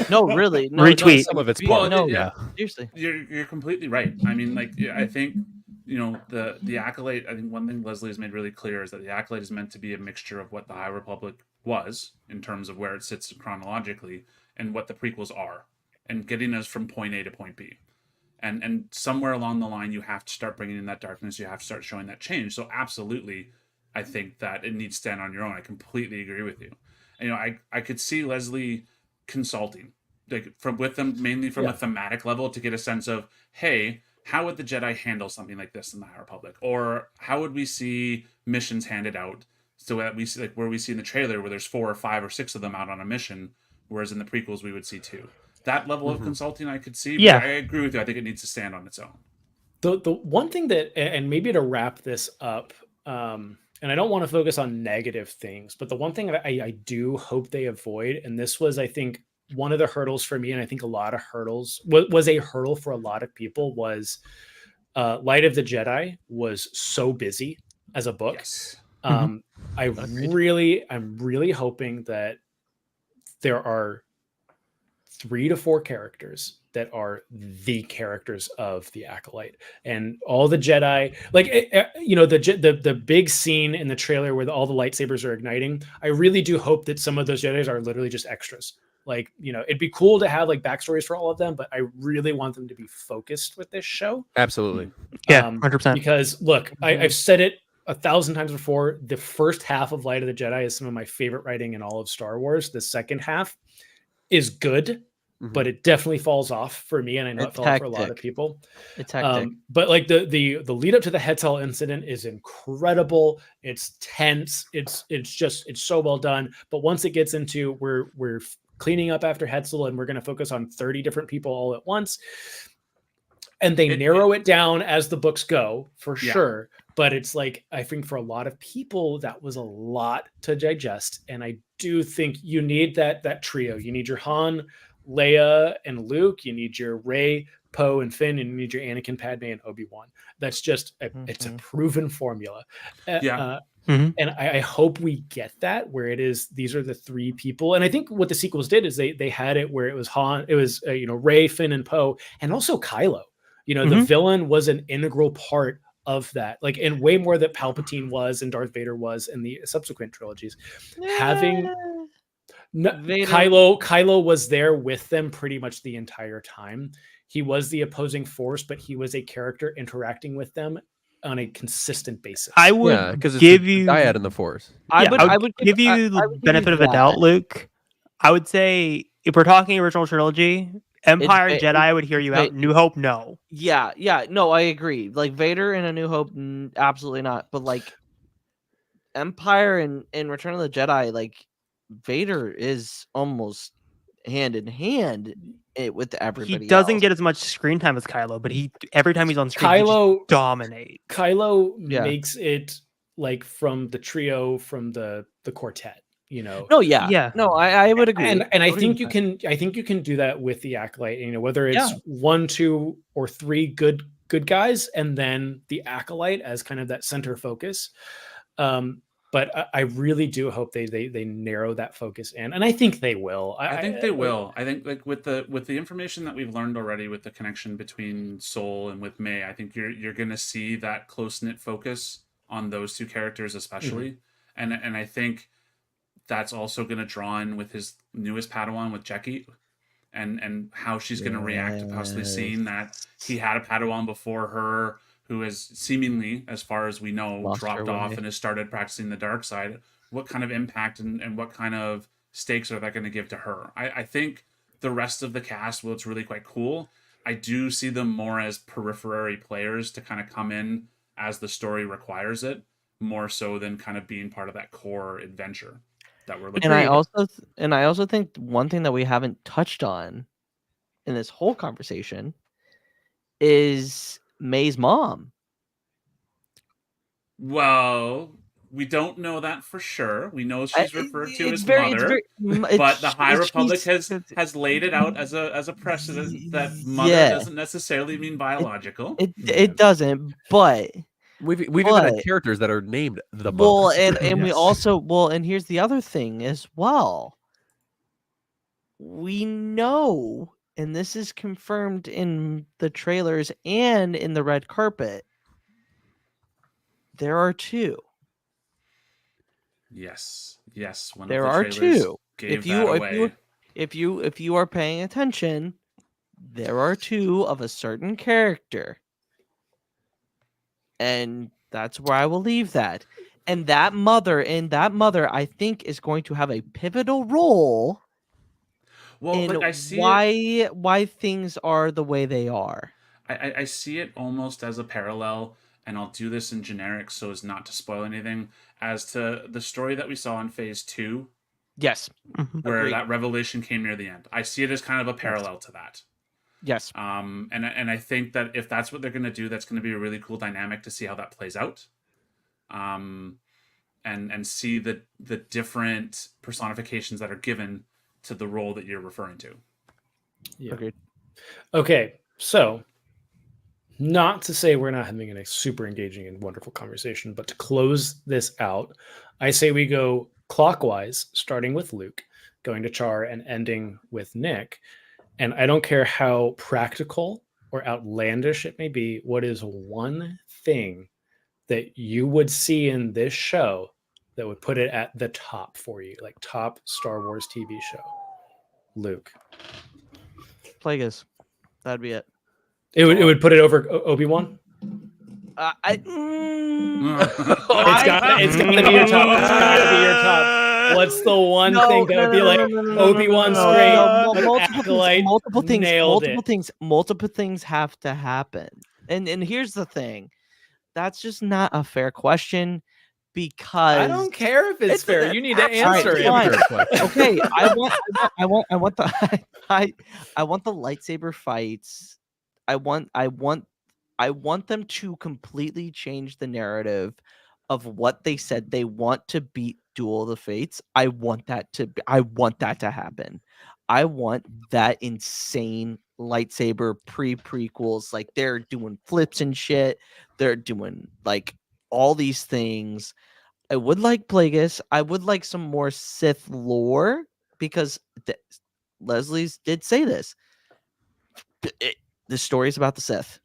No, really. No, Retweet some of it's Well, part. yeah, seriously. You're completely right. I mean, like, I think, you know, the Acolyte, I think one thing Leslie has made really clear is that the Acolyte is meant to be a mixture of what the High Republic was in terms of where it sits chronologically and what the prequels are, and getting us from point A to point B. And somewhere along the line, you have to start bringing in that darkness. You have to start showing that change. So absolutely, I think that it needs to stand on your own. I completely agree with you. And, you know, I could see Leslie consulting like with them mainly from a thematic level to get a sense of, hey, how would the Jedi handle something like this in the High Republic? Or how would we see missions handed out so that we see, like where we see in the trailer where there's 4 or 5 or 6 of them out on a mission, whereas in the prequels we would see 2. That level of consulting I could see, but I agree with you. I think it needs to stand on its own. The one thing that, and maybe to wrap this up, and I don't want to focus on negative things, but the one thing that I do hope they avoid, and this was, I think, one of the hurdles for me, and I think a lot of hurdles was a hurdle for a lot of people, was Light of the Jedi was so busy as a book. Yes. I'm really hoping that there are 3 to 4 characters that are the characters of the Acolyte, and all the Jedi, like, you know, the big scene in the trailer where all the lightsabers are igniting. I really do hope that some of those Jedis are literally just extras. Like, you know, it'd be cool to have like backstories for all of them, but I really want them to be focused with this show. Absolutely. Yeah, 100%. Because look, I've said it 1,000 times before. The first half of Light of the Jedi is some of my favorite writing in all of Star Wars. The second half is good, but it definitely falls off for me, and I know it fell off for a lot of people. It's hectic. But like the lead up to the Hetzal incident is incredible. It's tense. It's so well done. But once it gets into we're cleaning up after Hetzal, and we're going to focus on 30 different people all at once, and they narrow it down as the books go, for sure. But it's like, I think for a lot of people, that was a lot to digest. And I do think you need that trio. You need your Han, Leia, and Luke. You need your Rey, Poe, and Finn, and you need your Anakin, Padme, and Obi-Wan. That's just it's a proven formula. And I hope we get that, where it is, these are the 3 people. And I think what the sequels did is they had it where it was Han, it was Rey, Finn, and Poe, and also Kylo. You know, the villain was an integral part of that, like, and way more that Palpatine was and Darth Vader was in the subsequent trilogies. Having Kylo was there with them pretty much the entire time. He was the opposing force, but he was a character interacting with them on a consistent basis. I would give you dyad in the Force. I would give you the benefit of a doubt, Luke. I would say, if we're talking original trilogy, Empire and Jedi, I would hear you out. New Hope, no. Yeah, no, I agree. Like Vader in A New Hope, absolutely not. But like Empire and Return of the Jedi, like Vader is almost hand in hand with everybody. He doesn't else. get as much screen time as Kylo, but every time he's on screen, he Kylo just dominates. Kylo Yeah. makes it like from the trio, from the quartet. No, yeah, Yeah. no, I would agree, and I would think agree you can do that with the Acolyte. Whether it's Yeah. 1, 2, or 3 good guys, and then the Acolyte as kind of that center focus. But I really do hope they narrow that focus in, and I think they will. I think they will. I think like with the information that we've learned already, with the connection between Soul and with May, I think you're going to see that close knit focus on those two characters especially, and I think that's also going to draw in with his newest Padawan, with Jackie, and how she's going to react to possibly seeing that he had a Padawan before her who has seemingly, as far as we know, Lost her dropped off way. and has started practicing the dark side. What kind of impact and what kind of stakes are that going to give to her? I think the rest of the cast, well, it's really quite cool. I do see them more as periphery players to kind of come in as the story requires it, more so than kind of being part of that core adventure that we're looking And at. I also think one thing that we haven't touched on in this whole conversation is May's mom. Well, we don't know that for sure. We know she's referred to as very, mother, it's but the High Republic she's- has laid it out as a precedent that mother Yeah. doesn't necessarily mean biological. It doesn't, but We've even had characters that are named the mother. well, and we Yes. also and here's the other thing as well. We know, and this is confirmed in the trailers and in the red carpet, there are 2. Yes. One There of the are trailers 2. gave that away. If you are paying attention, there are 2 of a certain character. And that's where I will leave that. And that mother, I think, is going to have a pivotal role in like I see why things are the way they are. I see it almost as a parallel, and I'll do this in generic so as not to spoil anything, as to the story that we saw in Phase 2, Yes. where Agreed. that revelation came near the end. I see it as kind of a parallel to that. Yes. And I think that if that's what they're going to do, that's going to be a really cool dynamic to see how that plays out. And see the different personifications that are given to the role that you're referring to. Yeah. Agreed. Okay, so not to say we're not having a super engaging and wonderful conversation, but to close this out, I say we go clockwise, starting with Luke, going to Char, and ending with Nick. And I don't care how practical or outlandish it may be, what is one thing that you would see in this show that would put it at the top for you, like top Star Wars TV show? Luke. Plagueis. That'd be it. It would put it over Obi-Wan? Mm. It's got to be your top. It's got to be your top. What's the one thing that would be like Obi-Wan's great? Multiple things have to happen. And here's the thing. That's just not a fair question, because I don't care if it's fair. You need to answer it. Okay, I want the I want the lightsaber fights. I want them to completely change the narrative of what they said they want to beat Duel of the Fates. I want that to happen. I want that insane lightsaber prequels. Like, they're doing flips and shit. They're doing like all these things. I would like Plagueis. I would like some more Sith lore, because Leslie's did say this. The story is about the Sith.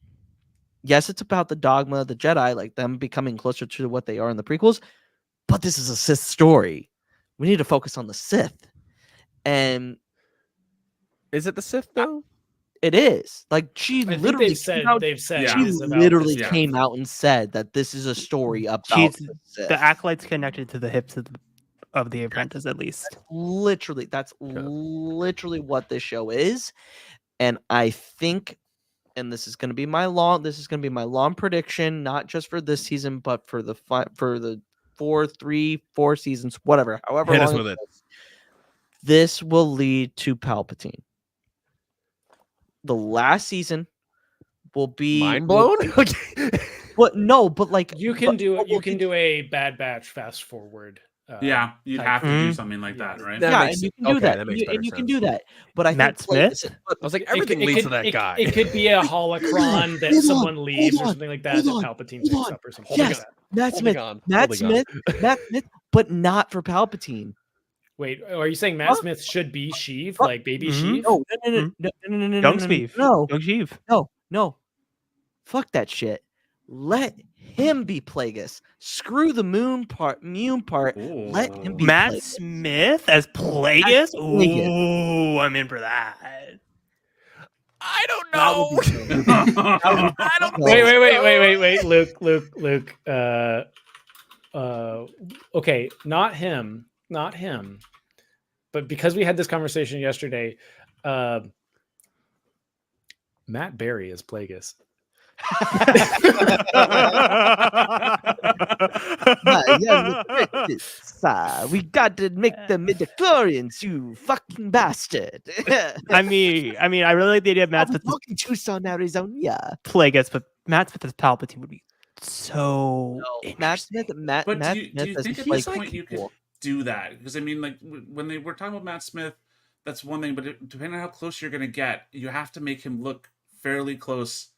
Yes, it's about the dogma of the Jedi, like them becoming closer to what they are in the prequels, but this is a Sith story. We need to focus on the Sith. And is it the Sith though? It is. Like, she literally came out and said that this is a story about the Sith. The Acolyte's connected to the hips of the apprentice, at least. That's literally what this show is. And I think, and this is going to be my long prediction, not just for this season, but for the 4 seasons, whatever, however Hit long us with it. this will lead to Palpatine. The last season will be Mind blown. What? No, but like You can do it. You can do a Bad Batch fast forward. Yeah, you'd type have to thing. do Mhm. something like that, right? That yeah, makes and you sense. can do Okay, that, that makes and better you can sense. do that. But I Matt think Smith? I was like, everything leads to that guy. It could be a holocron that Hold on, someone leaves or hold on, something like that hold that on, Palpatine hold picks on. up or something. Yes, like that. Matt Smith, Matt Smith, but not for Palpatine. Wait, are you saying Matt Huh? Smith should be Sheev, Huh? like baby Mhm. Sheev? No, Mhm. no, Young Steve. no, Young Sheev. no. Fuck that shit. Let him be Plagueis. Screw the moon part. Let him be Matt Plagueis. Smith as Plagueis? Plagueis. Ooh, I'm in for that. I don't That would be know. cool. I don't Wait, Luke. Okay, not him. But because we had this conversation yesterday, Matt Berry is Plagueis. We got to make the midichlorians, you fucking bastard. I mean, I really like the idea of Matt Smith as talking Tucson, Arizona. Plagueis, but Matt Smith as Palpatine would be so Matt interesting. Smith, But Matt do you Smith as think at Plagueis this point you could do that? Because I mean, like when they were talking about Matt Smith, that's one thing. But depending on how close you're going to get, you have to make him look fairly close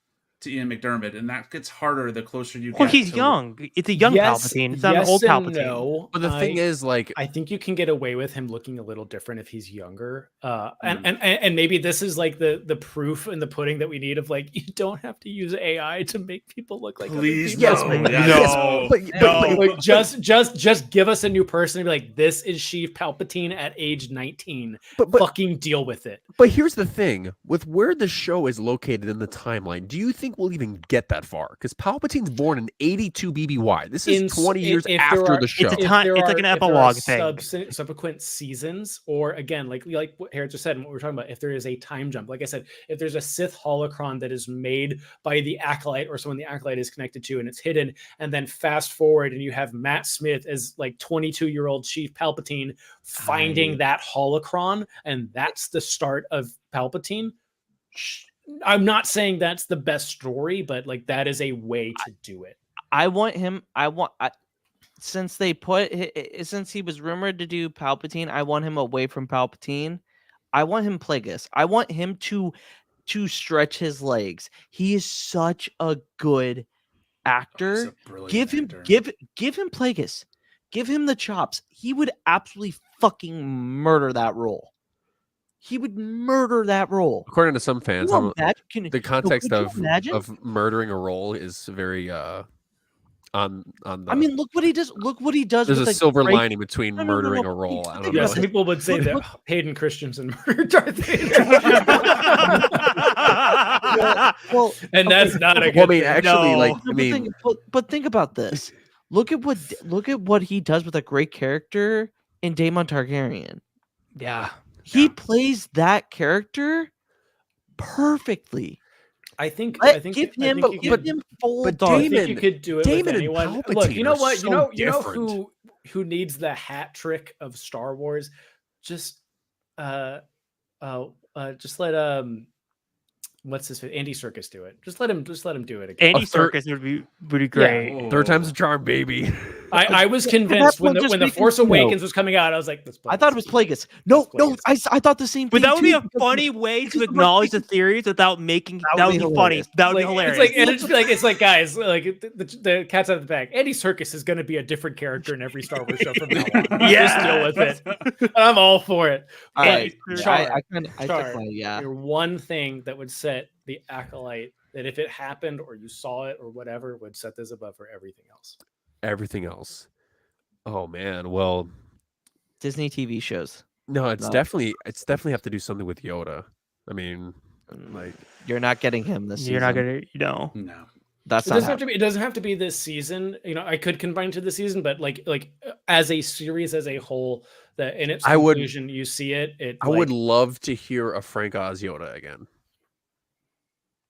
to Ian McDermott, and that gets harder the closer you get. Well, he's to- young. It's a young Palpatine. It's not an old and Palpatine. no. But the thing is, like, I think you can get away with him looking a little different if he's younger. And maybe this is like the proof in the pudding that we need of like, you don't have to use AI to make people look like Please, other no, people. yeah, No. no. Like, just give us a new person and be like, this is Sheev Palpatine at age 19. but Fucking deal with it. But here's the thing: with where the show is located in the timeline, do you think we'll even get that far? Because Palpatine's born in '82 BBY. This is 20 years after the show. It's a time. It's like an epilogue thing. Subsequent seasons, or again, like what Harris just said, and what we're talking about, if there is a time jump, like I said, if there's a Sith holocron that is made by the Acolyte or someone the Acolyte is connected to, and it's hidden, and then fast forward, and you have Matt Smith as like 22-year-old Chief Palpatine finding that holocron, and that's the start of Palpatine. I'm not saying that's the best story, but like that is a way to do it. Since he was rumored to do Palpatine, I want him away from Palpatine. I want him Plagueis. I want him to stretch his legs. He is such a good actor. Give him Plagueis. Give him the chops. He would absolutely fucking murder that role. He would murder that role. According to some fans, the context of murdering a role is very on the. I mean, look what he does. Look what he does. There's with a silver lining between murdering a but role. I don't Yeah, know. some people would say that Hayden Christensen murdered Darth Vader. And that's not a good Well, I mean, thing. actually, No. like, I But mean, but think about this. Look at what he does with a great character in Daemon Targaryen. Yeah. He plays that character perfectly. I think Give him full but Darth. I think you could do it Damon with and anyone. Look, Palpatine you know are what? so You know different. who needs the hat trick of Star Wars? Just just let what's his Andy Serkis do it. Just let him do it again. Andy Serkis would be great. third time's a charm, baby. I was convinced when point, the Force Awakens was coming out, I was like, I thought it was Plagueis. No, I thought the same thing. But that would be too, a because funny way to acknowledge the theories without making That would that would be be funny. hilarious. That would be Like, hilarious. it's like guys, like the cat's out of the bag. Andy Serkis is going to be a different character in every Star Wars show from now on. Just deal with it. I'm all for it. All right, Char, I took my, your one thing that would set the Acolyte, that if it happened or you saw it or whatever, would set this above for everything else. Everything else. Oh man, well, Disney TV shows. no, it's definitely have to do something with Yoda. I mean, like, You're not getting him this season. You're not gonna, No. That's It not doesn't have to be. It doesn't have to be this season. You know, I could combine to the season, but like as a series as a whole, that in its conclusion, you see it. I would love to hear a Frank Oz Yoda again.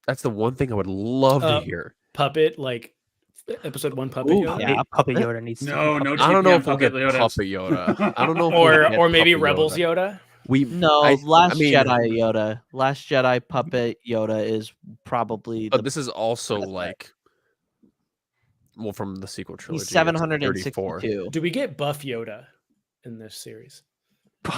That's the one thing I would love to hear. Puppet, like episode 1 Puppet Ooh, Yoda? yeah. Puppet Yoda needs to. No, no. I don't know TPM if we'll get Yodas. Puppet Yoda. I don't know if we'll get Or maybe Puppet Rebels Yoda. Yoda. Last mean, Jedi Yoda. Last Jedi puppet Yoda is probably But the this is also best bet. like, well, from the sequel trilogy. He's it's 34. 762. Do we get Buff Yoda in this series?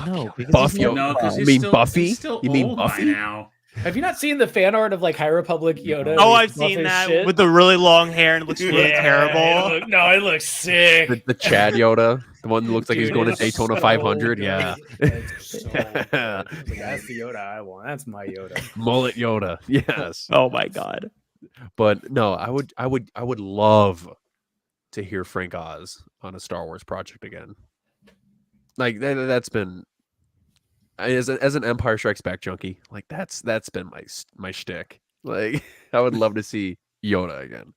No, because Buff he's not Yoda. No, because You he's mean still, Buffy? He's still You mean old Buffy? by now. Have you not seen the fan art of like High Republic Yoda? Oh, where I've he's buff seen as that shit? with the really long hair and it looks really Yeah, terrible. it looks sick. The Chad Yoda, the one that looks like he's Dude, going to it's Daytona so 500. good. Yeah. It's so good. I was like, that's the Yoda I want. That's my Yoda. Mullet Yoda. Yes. Oh my god. But no, I would love to hear Frank Oz on a Star Wars project again. Like that's been as an Empire Strikes Back junkie. Like that's been my shtick. Like I would love to see Yoda again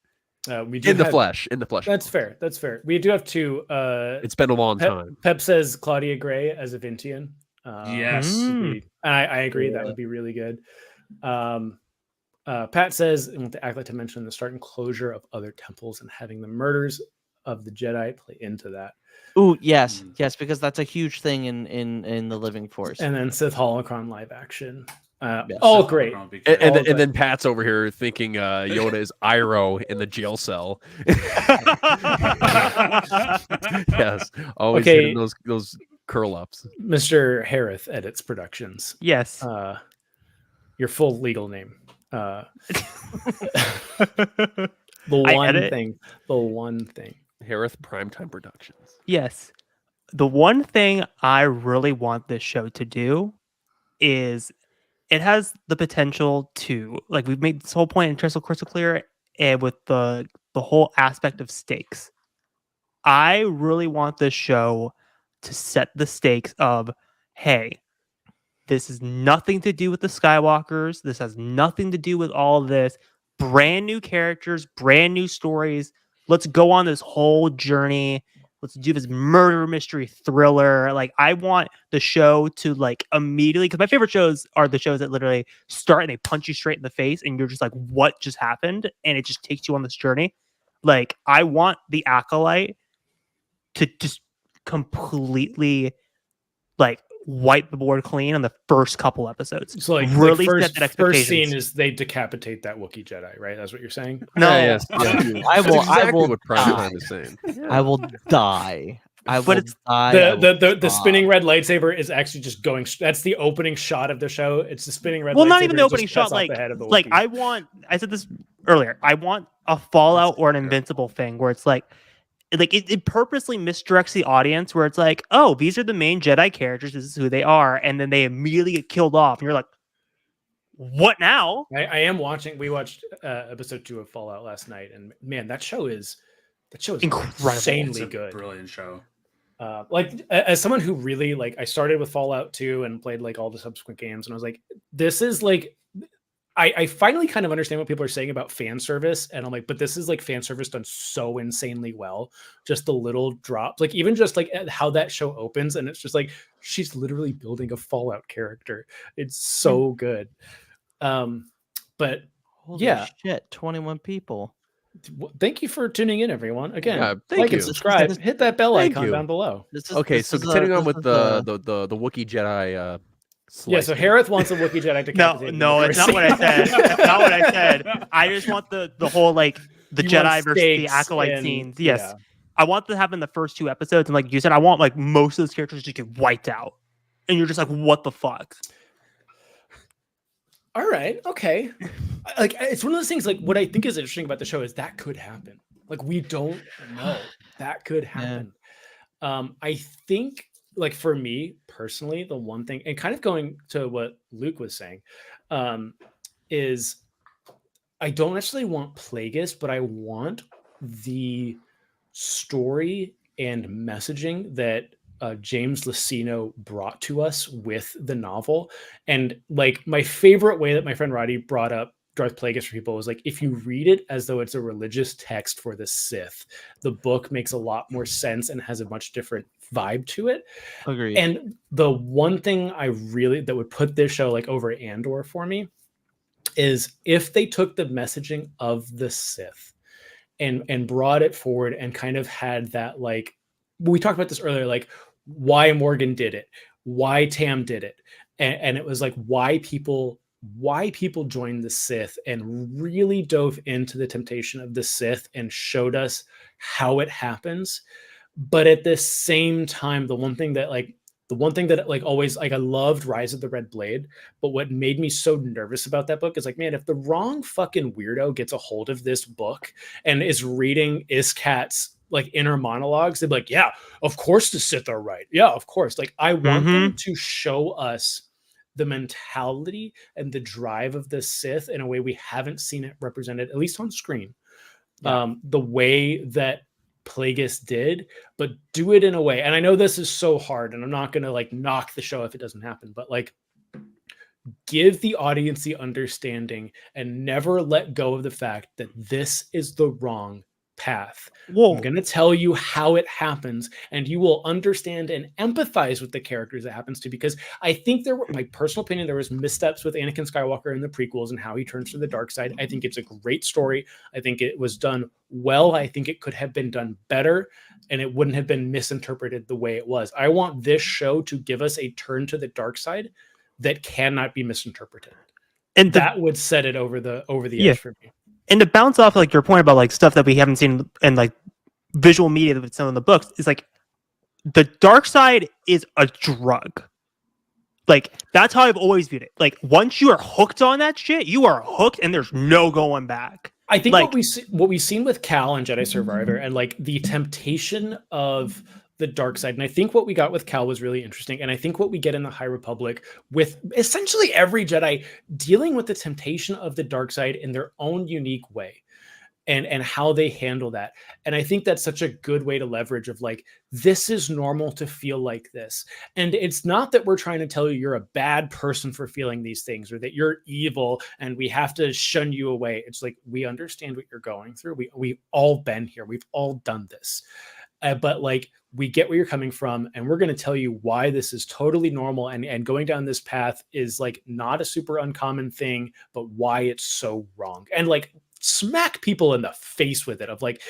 We do in the have- flesh. In the flesh. That's fair. That's fair. We do have two. It's been a long time. Pep says Claudia Gray as a Vintian. Yes. I agree. That would be really good. Pat says, I want the Acolyte to mention the start and closure of other temples and having the murders of the Jedi play into that. Ooh, yes, because that's a huge thing in the Living Force. And then Sith Holocron live action. Yes. All Sith great. Holocron would be And, cool. and then Pat's over here thinking Yoda is Iroh in the jail cell. Yes, always Okay. hitting those curl ups. Mr. Harith edits productions. Yes. Your full legal name. The I one edit? thing. The one thing. Harith Primetime Productions. Yes. The one thing I really want this show to do is it has the potential to, like, we've made this whole point in crystal clear, and with the whole aspect of stakes. I really want this show to set the stakes of, hey, this is nothing to do with the Skywalkers. This has nothing to do with all this. Brand new characters, brand new stories. Let's go on this whole journey. Let's do this murder mystery thriller. Like, I want the show to, like, immediately, because my favorite shows are the shows that literally start and they punch you straight in the face and you're just like, what just happened? And it just takes you on this journey. Like, I want the Acolyte to just completely, like, wipe the board clean on the first couple episodes. So, like, really first, set that first scene expectations. is they decapitate that Wookiee Jedi, right? That's what you're saying? No. Yes. I That's will. exactly I will what die. Primetime is saying. I will die. I But will it's- die. I will The die. spinning red lightsaber is actually just going. That's the opening shot of the show. It's the spinning red. Well, lightsaber not even the that opening just shot. cuts off Like, the head of the like Wookiee. I said this earlier. I want a Fallout or an Invincible thing where it's like it purposely misdirects the audience where it's like, oh, these are the main Jedi characters. This is who they are, and then they immediately get killed off, and you're like, what now? I am watching. We watched episode 2 of Fallout last night, and man, that show is Incredible. insanely It's a good. brilliant show. Like, as someone who really, like, I started with Fallout 2 and played like all the subsequent games, and I was like, this is like, I finally kind of understand what people are saying about fan service, and I'm like, but this is like fan service done so insanely well. Just the little drops, like even just like how that show opens, and it's just like she's literally building a Fallout character. It's so good. But Holy yeah. shit! 21 people. Thank you for tuning in, everyone. Again, Yeah, thank like you. and subscribe. Hit that bell Thank icon you. down below. Okay, so continuing on with the Wookiee Jedi. Yeah, so slicing. Harith wants a Wookiee Jedi to decapitate. No, it's not what I said. That's not what I said. I just want the whole, like, the You Jedi want versus the stakes Acolyte and- scenes. Yes. yeah. I want to happen in the first 2 episodes, and like you said, I want, like, most of those characters to get wiped out. And you're just like, what the fuck? All right, okay. Like, it's one of those things. Like, what I think is interesting about the show is that could happen. Like, we don't know that could happen. I think, like, for me personally, the one thing, and kind of going to what Luke was saying, is I don't necessarily want Plagueis, but I want the story and messaging that James Luceno brought to us with the novel. And, like, my favorite way that my friend Roddy brought up Darth Plagueis for people was, like, if you read it as though it's a religious text for the Sith, the book makes a lot more sense and has a much different vibe to it. Agreed. And the one thing that would put this show, like, over Andor for me is if they took the messaging of the Sith and brought it forward and kind of had that, like, we talked about this earlier, like why Morgan did it, why Tam did it, and it was like why people joined the Sith and really dove into the temptation of the Sith and showed us how it happens. But at the same time, the one thing that always, like, I loved Rise of the Red Blade, but what made me so nervous about that book is like, man, if the wrong fucking weirdo gets a hold of this book and is reading Iskat's like inner monologues, they'd be like, yeah, of course the Sith are right. Yeah, of course. Like, I want them to show us the mentality and the drive of the Sith in a way we haven't seen it represented, at least on screen. The way that Plagueis did, but do it in a way. And I know this is so hard, and I'm not going to like knock the show if it doesn't happen, but like give the audience the understanding and never let go of the fact that this is the wrong path. Whoa. I'm going to tell you how it happens, and you will understand and empathize with the characters it happens to, because I think there were, my personal opinion, there was missteps with Anakin Skywalker in the prequels and how he turns to the dark side. I think it's a great story. I think it was done well. I think it could have been done better, and it wouldn't have been misinterpreted the way it was. I want this show to give us a turn to the dark side that cannot be misinterpreted. And that would set it over the edge for me. And to bounce off like your point about like stuff that we haven't seen in like visual media that's in the books, is like the dark side is a drug. Like, that's how I've always viewed it. Like, once you are hooked on that shit, you are hooked and there's no going back. I think like, what we've seen with Cal and Jedi Survivor, and like the temptation of the dark side, and I think what we got with Cal was really interesting, and I think what we get in the High Republic with essentially every Jedi dealing with the temptation of the dark side in their own unique way, and how they handle that. And I think that's such a good way to leverage of like, this is normal to feel like this. And it's not that we're trying to tell you you're a bad person for feeling these things, or that you're evil and we have to shun you away. It's like, we understand what you're going through. We've all been here. We've all done this. But like, we get where you're coming from, and we're going to tell you why this is totally normal, and going down this path is like not a super uncommon thing, but why it's so wrong. And like, smack people in the face with it of like,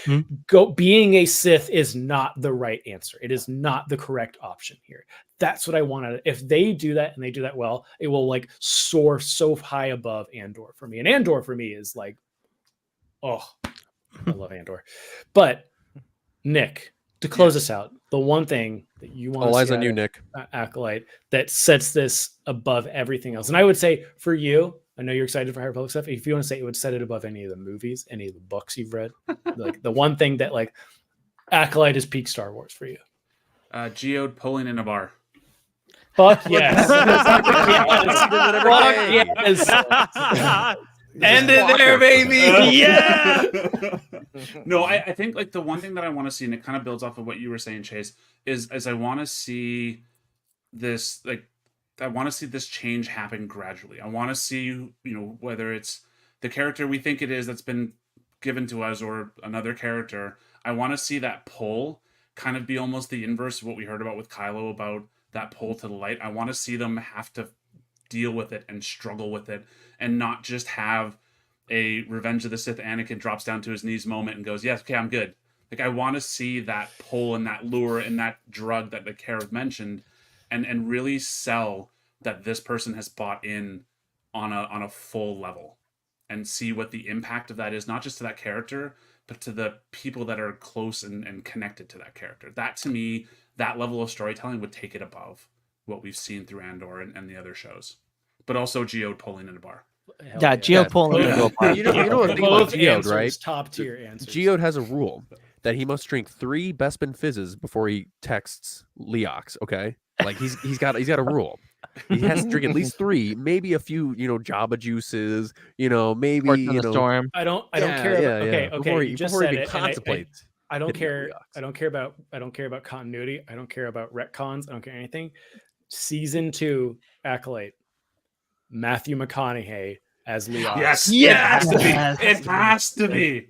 being a Sith is not the right answer. It is not the correct option here. That's what I wanted. If they do that and they do that well, it will like soar so high above Andor for me. And Andor for me is like, oh, I love Andor. But Nick, to close us out, the one thing that you want all to eyes see on you, Nick, Acolyte, that sets this above everything else. And I would say for you, I know you're excited for High Republic stuff. If you want to say it would set it above any of the movies, any of the books you've read, like the one thing that like Acolyte is peak Star Wars for you. Geode pulling in a bar. Fuck yes. Fuck yes. End it there, baby. Yeah. No, I think like the one thing that I want to see, and it kind of builds off of what you were saying, Chase, is I want to see this, like, I want to see this change happen gradually. I want to see, you know, whether it's the character we think it is that's been given to us or another character, I want to see that pull kind of be almost the inverse of what we heard about with Kylo, about that pull to the light. I want to see them have to deal with it and struggle with it, and not just have a Revenge of the Sith Anakin drops down to his knees moment and goes, yes, okay, I'm good. Like, I want to see that pull and that lure and that drug that the Kara mentioned, and really sell that this person has bought in on a full level, and see what the impact of that is, not just to that character, but to the people that are close and connected to that character. That, to me, that level of storytelling would take it above what we've seen through Andor and the other shows. But also Geode pulling in a bar. Yeah, Geode pulling in a bar. You know what thing about Geode, right? Top tier answers. Geode has a rule that he must drink 3 Bespin fizzes before he texts Leox. Okay, like he's got a rule. He has to drink at least 3, maybe a few, Java juices, maybe Storm. I don't care. Yeah, okay. Before he even contemplates. I don't care. I don't care about continuity. I don't care about retcons. I don't care anything. Season 2 Acolyte, Matthew McConaughey as Leox. Yes. It has to be.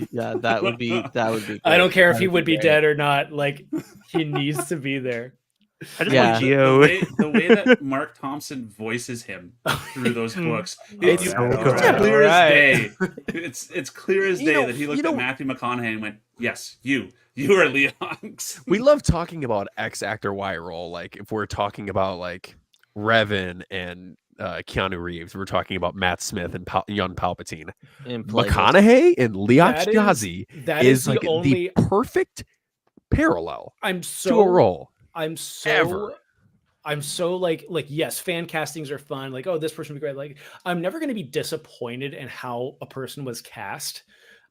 Yeah, that would be. I don't care if he would be dead or not. Like, he needs to be there. I just Yeah. want The Geo. way that Mark Thompson voices him through those books, It's you- so it's good. clear as Alright. day. It's clear as You day know- that he you looked know- at Matthew McConaughey and went, "Yes, you are Leonx." We love talking about X actor Y role. Like if we're talking about like Revan and Keanu Reeves, we're talking about Matt Smith and young Palpatine. In Plagueis. McConaughey and Leox That is- Jazzy that is the like only. the perfect parallel I'm to a so. role. I'm so. Ever. I'm so like yes, fan castings are fun. Like, oh, this person would be great. Like, I'm never going to be disappointed in how a person was cast,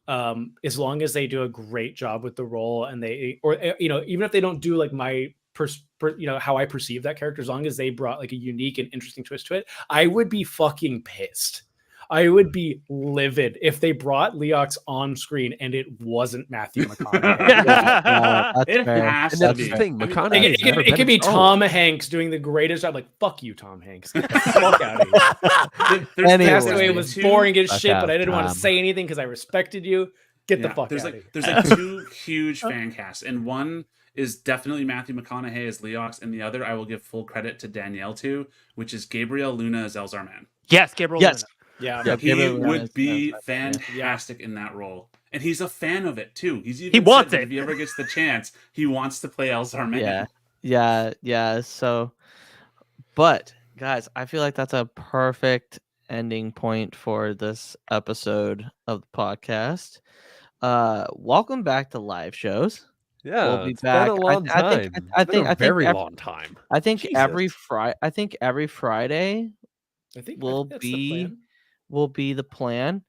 as long as they do a great job with the role, and they, or even if they don't do like my how I perceive that character, as long as they brought like a unique and interesting twist to it, I would be fucking pissed. I would be livid if they brought Leox on screen and it wasn't Matthew McConaughey. That's It fair. has And to that's be. the thing. I mean, McConaughey. It could be Tom Hanks doing the greatest job. Like, fuck you, Tom Hanks. Get the fuck out of here. there's Anyway. Castaway been was two- boring as Fuck shit, but out, I didn't want to Tom. say anything because I respected you. Get the Yeah, fuck there's out like of here. there's like two huge fan casts, and one is definitely Matthew McConaughey as Leox, and the other I will give full credit to Danielle to, which is Gabriel Luna as Elzar Mann. Yes, Gabriel. Yes. Yeah. Yeah, He Gabriel Luna would is- be that's fantastic in that role, and he's a fan of it too. He's even He wants said that it. if he ever gets the chance, he wants to play Elzar Mann. Yeah. So, but guys, I feel like that's a perfect ending point for this episode of the podcast. Welcome back to live shows. Yeah, We'll be it's back. been a long I time. think- It's been a very ev- long time. I think every Jesus. Friday. I think every Friday I think will that's the be plan. will be the plan.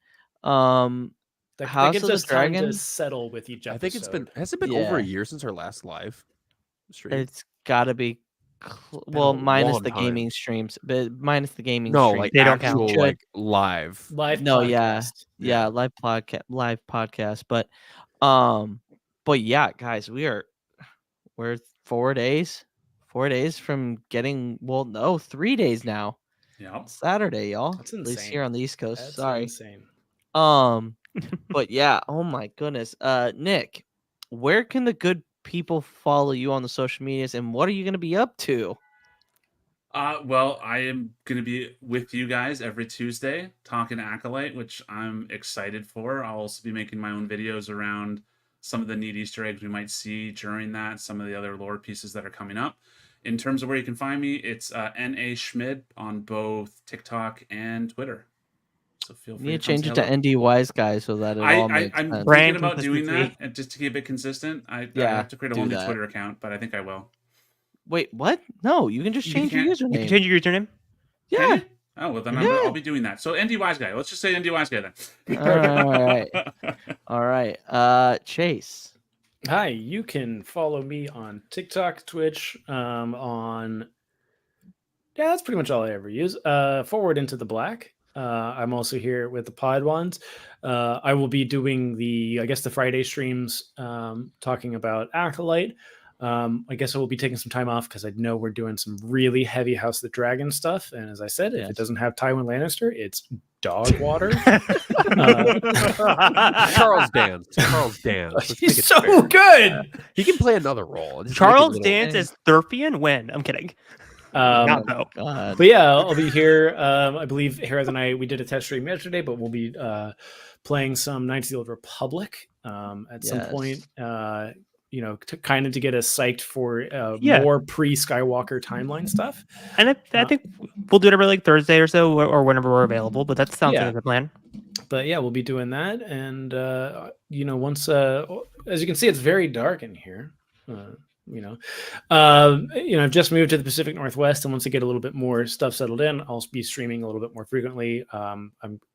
That House gives of the us time Dragon? to settle with each episode. I think it's been. Has it been over a Yeah. year since our last live stream? It's got to be. been Well, a minus long the time. gaming streams, but minus the gaming. No, stream. like They don't count. actual Should- like live. live. No, yeah. podcast. Yeah, live podcast. But yeah, guys, we're 4 days from getting 3 days now. Yep. Saturday, y'all. That's At least insane. here on the East Coast. That's Sorry. insane. But yeah, oh my goodness. Nick, where can the good people follow you on the social medias, and what are you gonna be up to? Well, I am going to be with you guys every Tuesday talking Acolyte, which I'm excited for. I'll also be making my own videos around some of the neat Easter eggs we might see during that, some of the other lore pieces that are coming up. In terms of where you can find me, it's N.A. Schmid on both TikTok and Twitter. So feel free You need to to change come it say to hello. ND Wise Guy so that it all makes I'm sense. Brand thinking about doing that, consistency. and just to keep it consistent. I Yeah, have to create a do whole new that. Twitter account, but I think I will. Wait, what? No, you can just You change your can't- You username. can change your username. Yeah. Can you? Oh well, then Yeah. I'll be doing that. So ND Wise Guy. Let's just say ND Wise Guy then. All right. Chase. Hi, you can follow me on TikTok, Twitch, that's pretty much all I ever use. Forward into the Black. I'm also here with the Pod Ones. I will be doing the Friday streams, talking about Acolyte. I guess I will be taking some time off because I know we're doing some really heavy House of the Dragon stuff. And as I said, if Yes. it doesn't have Tywin Lannister, it's dog water. Charles Dance. Let's make He's it so fair. good. He can play another role. Just make it Charles little- Dance is Thurfian. When? I'm kidding. Um, Not though. God. But yeah, I'll be here. I believe Harris and I, we did a test stream yesterday, but we'll be playing some Knights of the Old Republic at some point. To kind of to get us psyched for more pre-Skywalker timeline stuff. And I think we'll do it every like Thursday or so, or whenever we're available. But that sounds Yeah. like a good plan. But yeah, we'll be doing that. And once as you can see, it's very dark in here. I've just moved to the Pacific Northwest, and once I get a little bit more stuff settled in, I'll be streaming a little bit more frequently.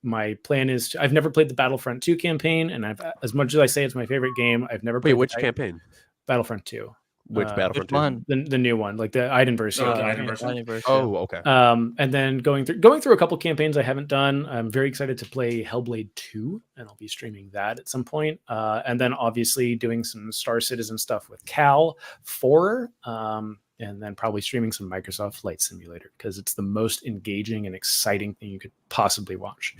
My plan is I've never played the Battlefront 2 campaign, and as much as I say it's my favorite game, I've never Wait, played which campaign? Battlefront 2. Which Battlefront? Which one? The new one, like the Idenverse. Oh, the campaign. Idenverse. Oh, okay. And then going through a couple campaigns I haven't done. I'm very excited to play Hellblade 2, and I'll be streaming that at some point. And then obviously doing some Star Citizen stuff with Cal 4, and then probably streaming some Microsoft Flight Simulator because it's the most engaging and exciting thing you could possibly watch.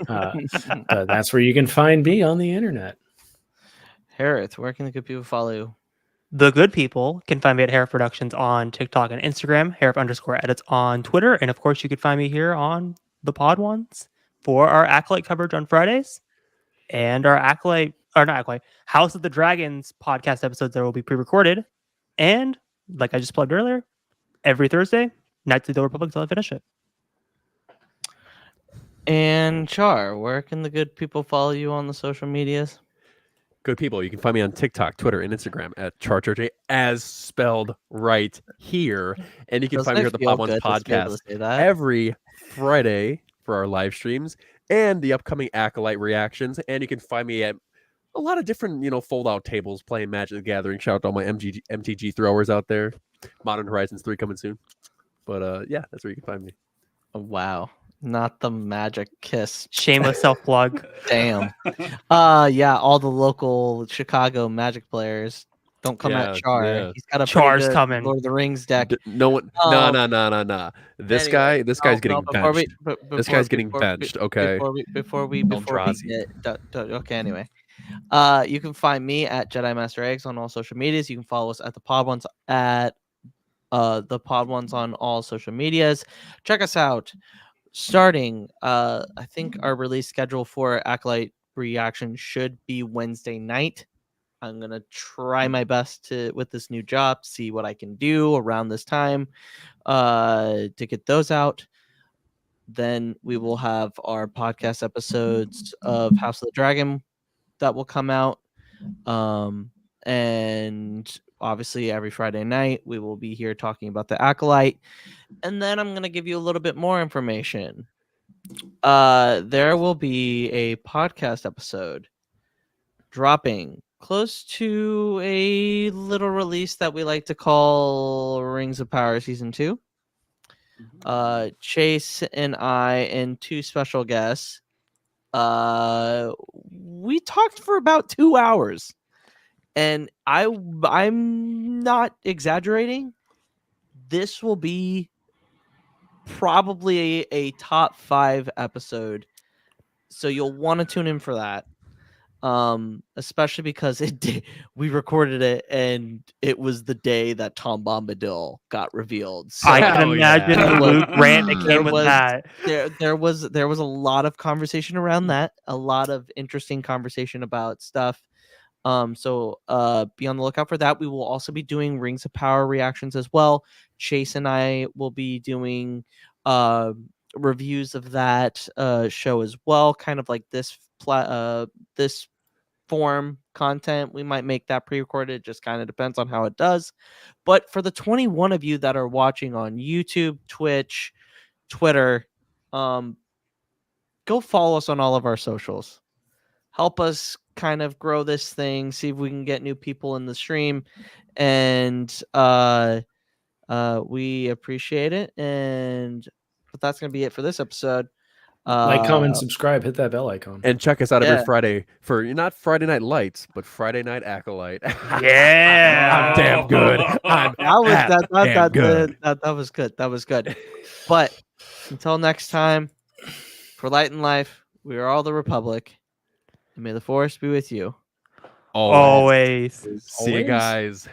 But that's where you can find me on the internet. Harith, where can the good people follow you? The Good People can find me at Harif Productions on TikTok and Instagram, Harif_edits on Twitter. And of course, you could find me here on the Pod Ones for our Acolyte coverage on Fridays and our House of the Dragons podcast episodes that will be pre-recorded. And like I just plugged earlier, every Thursday, Knights of the Old Republic until I finish it. And Char, where can the good people follow you on the social medias? Good people, you can find me on TikTok, Twitter, and Instagram at CharCharJ, as spelled right here. And you can find me here at the Pod Ones podcast every Friday for our live streams and the upcoming Acolyte reactions. And you can find me at a lot of different, fold-out tables playing Magic the Gathering. Shout out to all my MTG throwers out there. Modern Horizons 3 coming soon. But yeah, that's where you can find me. Oh, wow. Not the Magic Kiss. Shameless self-plug. Damn. Yeah, all the local Chicago Magic players. Don't come at Char. Yeah. He's got a Char's coming. Lord of the Rings deck. No one. No. This Anyway, guy's getting benched. This guy's getting benched. Okay. Before we get okay. Anyway, you can find me at Jedi Master Eggs on all social medias. You can follow us at the Pod Ones at the Pod Ones on all social medias. Check us out. Starting, I think our release schedule for Acolyte reaction should be Wednesday night. I'm gonna try my best with this new job to see what I can do around this time to get those out. Then we will have our podcast episodes of House of the Dragon that will come out. And obviously every Friday night we will be here talking about the Acolyte. And then I'm going to give you a little bit more information. There will be a podcast episode dropping close to a little release that we like to call Rings of Power Season 2. Chase and I and two special guests, we talked for about 2 hours. And I'm not exaggerating. This will be probably a top 5 episode. So you'll want to tune in for that. Especially because we recorded it and it was the day that Tom Bombadil got revealed. So I can imagine the Luke rant that came with that. There was a lot of conversation around that, a lot of interesting conversation about stuff. So be on the lookout for that. We will also be doing Rings of Power reactions as well. Chase and I will be doing reviews of that show as well, kind of like this form content. We might make that pre-recorded. It just kind of depends on how it does. But for the 21 of you that are watching on YouTube, Twitch, Twitter, go follow us on all of our socials. Help us kind of grow this thing, see if we can get new people in the stream, and we appreciate it. But that's gonna be it for this episode. Like, comment, subscribe, hit that bell icon, and check us out every Friday for not Friday Night Lights, but Friday Night Acolyte. Yeah, I'm damn good. That was good. That was good. But until next time, for Light and Life, we are all the Republic. May the Force be with you. Always. See you guys.